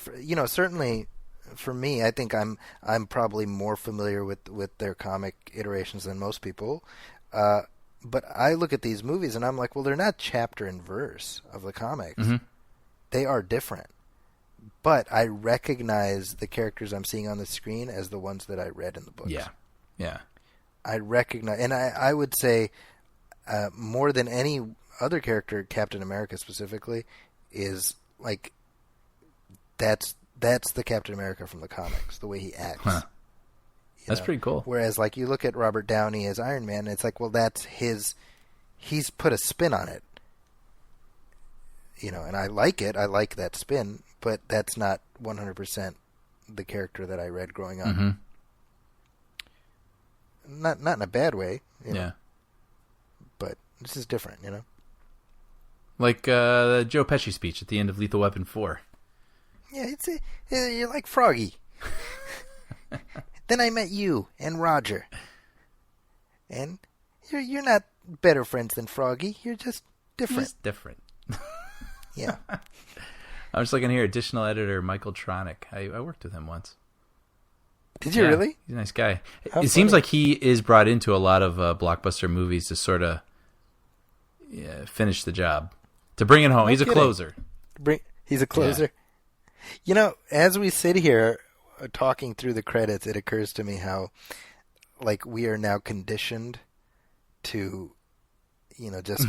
certainly for me, I think I'm probably more familiar with their comic iterations than most people. But I look at these movies and I'm like, well, they're not chapter and verse of the comics. Mm-hmm. They are different. But I recognize the characters I'm seeing on the screen as the ones that I read in the books. Yeah. I recognize, and I would say more than any other character, Captain America specifically, is like that's the Captain America from the comics, the way he acts. Huh. That's pretty cool. Whereas, like, you look at Robert Downey as Iron Man, and it's like, well, that's he's put a spin on it. You know, and I like it. I like that spin, but that's not 100% the character that I read growing up. Mm-hmm. Not in a bad way. You know? Yeah. But this is different, you know? Like the Joe Pesci speech at the end of Lethal Weapon 4. Yeah, you're like Froggy. Then I met you and Roger. And you're not better friends than Froggy. You're just different. Just different. Yeah. I'm just looking here. Additional editor Michael Tronick. I worked with him once. Did you really? He's a nice guy. How Seems funny. like he is brought into a lot of blockbuster movies to sort of finish the job, to bring it home. He's kidding. a closer. He's a closer. You know, as we sit here talking through the credits, it occurs to me how, like, we are now conditioned to, just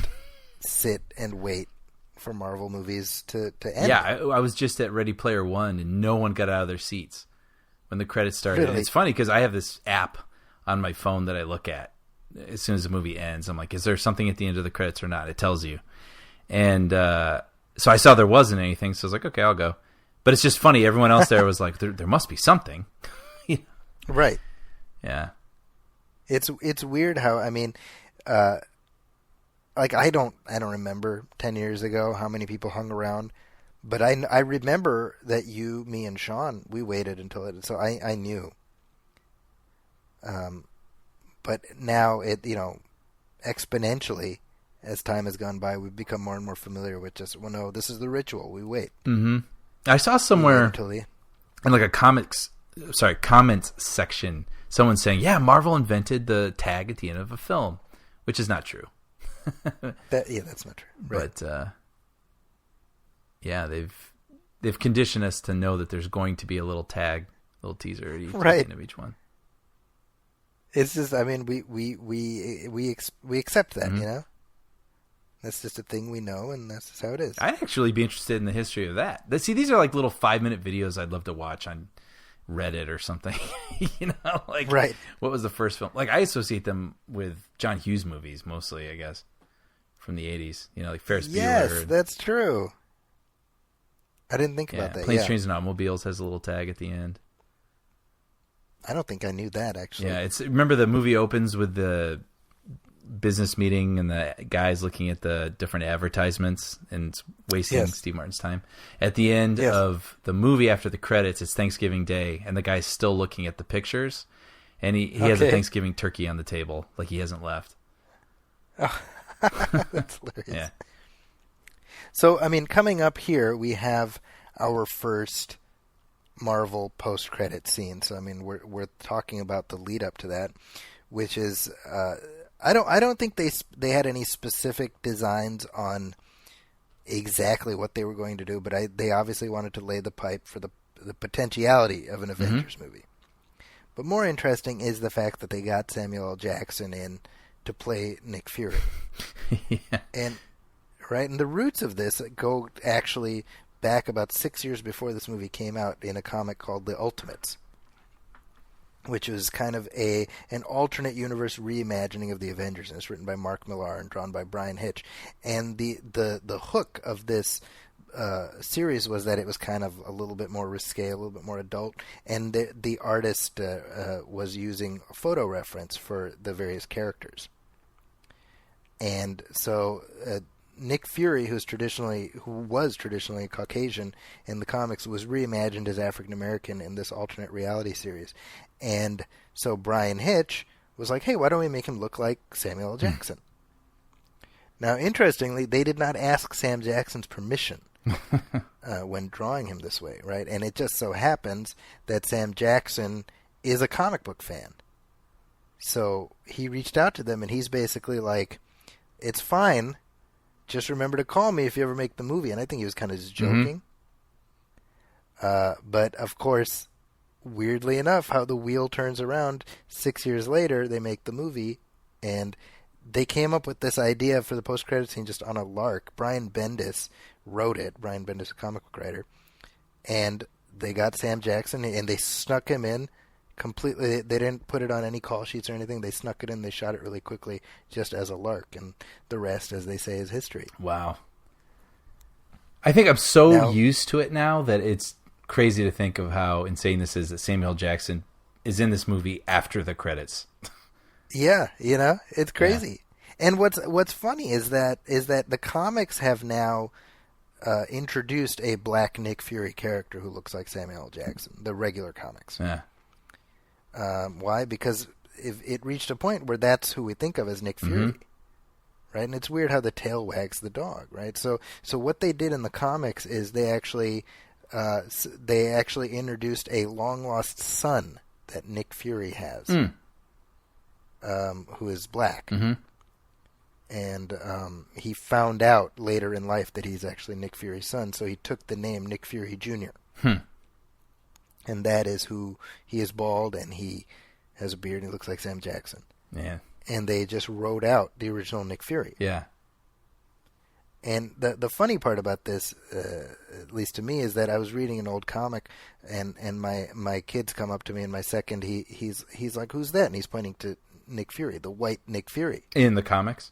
sit and wait for Marvel movies to end. Yeah, I was just at Ready Player One, and no one got out of their seats when the credits started. Really? And it's funny because I have this app on my phone that I look at as soon as the movie ends. I'm like, is there something at the end of the credits or not? It tells you. And so I saw there wasn't anything, so I was like, okay, I'll go. But it's just funny. Everyone else there was like, there must be something. Right. Yeah. It's weird how, I mean, like I don't remember 10 years ago how many people hung around, but I remember that you, me, and Sean, we waited until it, so I knew. But now it, exponentially, as time has gone by, we've become more and more familiar with just, well, no, this is the ritual. We wait. Mm-hmm. I saw somewhere until the... in like a comments section, someone saying, yeah, Marvel invented the tag at the end of a film, which is not true. That's not true. Right. But yeah, they've conditioned us to know that there's going to be a little tag, little teaser at the end of each one. It's just, I mean, we accept that, Mm-hmm. That's just a thing we know, and that's just how it is. I'd actually be interested in the history of that. See, these are like little 5-minute videos I'd love to watch on Reddit or something. Like, right. What was the first film? Like, I associate them with John Hughes movies mostly, I guess, from the 80s. Like Ferris Bueller. Yes, that's true. I didn't think about that. Planes, Trains, and Automobiles has a little tag at the end. I don't think I knew that, actually. Yeah, remember the movie opens with the business meeting and the guys looking at the different advertisements and wasting Steve Martin's time. At the end of the movie, after the credits, it's Thanksgiving Day, and the guy's still looking at the pictures, and he has a Thanksgiving turkey on the table, like he hasn't left. Oh, that's hilarious. Yeah. So, I mean, coming up here, we have our first Marvel post-credit scene. So, I mean, we're talking about the lead up to that, which is I don't think they had any specific designs on exactly what they were going to do, but they obviously wanted to lay the pipe for the potentiality of an Avengers movie. But more interesting is the fact that they got Samuel L. Jackson in to play Nick Fury. And the roots of this go actually back about 6 years before this movie came out in a comic called The Ultimates, which was kind of an alternate universe reimagining of the Avengers, and it's written by Mark Millar and drawn by Brian Hitch. And the hook of this series was that it was kind of a little bit more risque, a little bit more adult, and the artist was using a photo reference for the various characters. And so Nick Fury, who was traditionally Caucasian in the comics, was reimagined as African American in this alternate reality series. And so Brian Hitch was like, hey, why don't we make him look like Samuel L. Jackson? Now, interestingly, they did not ask Sam Jackson's permission when drawing him this way, right? And it just so happens that Sam Jackson is a comic book fan. So he reached out to them, and he's basically like, it's fine. Just remember to call me if you ever make the movie. And I think he was kind of just joking. But, of course, weirdly enough, how the wheel turns around, 6 years later, they make the movie, and they came up with this idea for the post-credit scene just on a lark. Brian Bendis wrote it. Brian Bendis, a comic book writer. And they got Sam Jackson, and they snuck him in completely. They didn't put it on any call sheets or anything. They snuck it in. They shot it really quickly just as a lark. And the rest, as they say, is history. Wow. I think I'm so used to it now that it's crazy to think of how insane this is that Samuel L. Jackson is in this movie after the credits. Yeah, it's crazy. Yeah. And what's funny is that the comics have now introduced a black Nick Fury character who looks like Samuel L. Jackson, the regular comics. Yeah. Why? Because it reached a point where that's who we think of as Nick Fury. right? And it's weird how the tail wags the dog, right? So what they did in the comics is they actually introduced a long lost son that Nick Fury has, who is black. Mm-hmm. And he found out later in life that he's actually Nick Fury's son, so he took the name Nick Fury Jr. And that is who he is. Bald, and he has a beard, and he looks like Sam Jackson. Yeah. And they just wrote out the original Nick Fury. Yeah. And the funny part about this, at least to me, is that I was reading an old comic, and my kids come up to me, and my second, he's like, "Who's that?" And he's pointing to Nick Fury, the white Nick Fury. In the comics?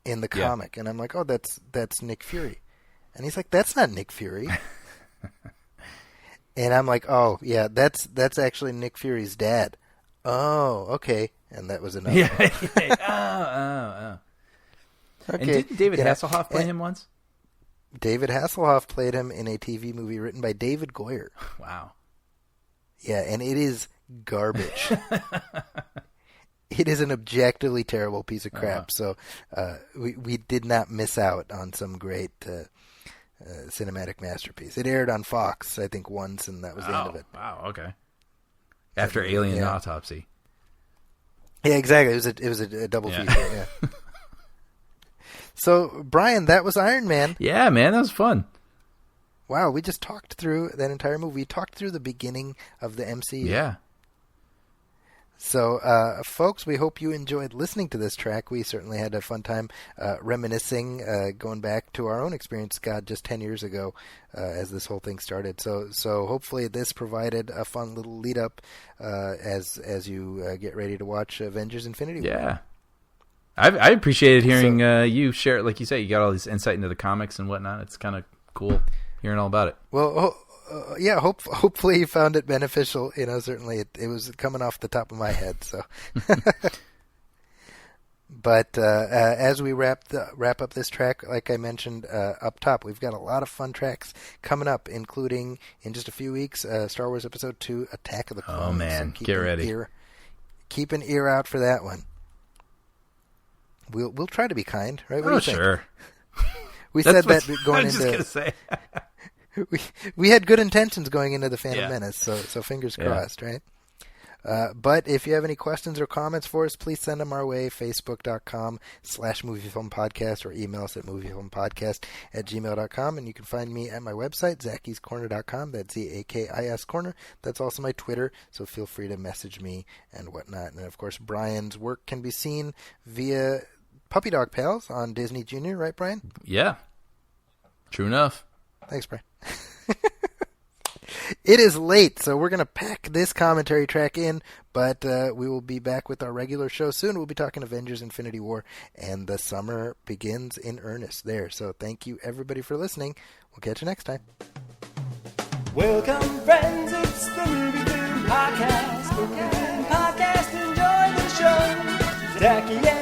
In the comic. And I'm like, "Oh, that's Nick Fury." And he's like, "That's not Nick Fury." And I'm like, "Oh, yeah, that's actually Nick Fury's dad." Oh, okay. And that was enough. Yeah. Oh. Okay. And didn't David Hasselhoff play him once? David Hasselhoff played him in a TV movie written by David Goyer. Wow. Yeah, and it is garbage. It is an objectively terrible piece of crap. So we did not miss out on some great cinematic masterpiece. It aired on Fox, I think, once, and that was the end of it. Wow. Okay. After Alien Autopsy. Yeah, exactly. It was a double feature. Yeah. So, Brian, that was Iron Man. Yeah, man, that was fun. Wow, we just talked through that entire movie. We talked through the beginning of the MCU. Yeah. So, folks, we hope you enjoyed listening to this track. We certainly had a fun time reminiscing, going back to our own experience, just 10 years ago as this whole thing started. So hopefully this provided a fun little lead-up as you get ready to watch Avengers Infinity War. Yeah. I appreciated hearing you share it. Like you say, you got all this insight into the comics and whatnot. It's kind of cool hearing all about it. Well, yeah, hopefully you found it beneficial. Certainly it was coming off the top of my head. So, but as we wrap up this track, like I mentioned up top, we've got a lot of fun tracks coming up, including in just a few weeks, Star Wars Episode 2: Attack of the Clones. Oh man, so get ready! Keep an ear out for that one. We'll try to be kind, right? What do you think? Sure. We said that going I was into. just gonna say. we had good intentions going into the Phantom Menace, so fingers crossed, right? But if you have any questions or comments for us, please send them our way, facebook.com/moviefilmpodcast, or email us at moviefilmpodcast@gmail.com. And you can find me at my website, zackiscorner.com. That's ZAKIS Corner. That's also my Twitter, so feel free to message me and whatnot. And, of course, Brian's work can be seen via Puppy Dog Pals on Disney Junior, right, Brian? Yeah. True enough. Thanks, Brian. It is late, so we're going to pack this commentary track in, but we will be back with our regular show soon. We'll be talking Avengers Infinity War, and the summer begins in earnest there. So thank you, everybody, for listening. We'll catch you next time. Welcome, friends, it's the Movie Film Podcast. Movie Film Podcast, enjoy the show. Zachy and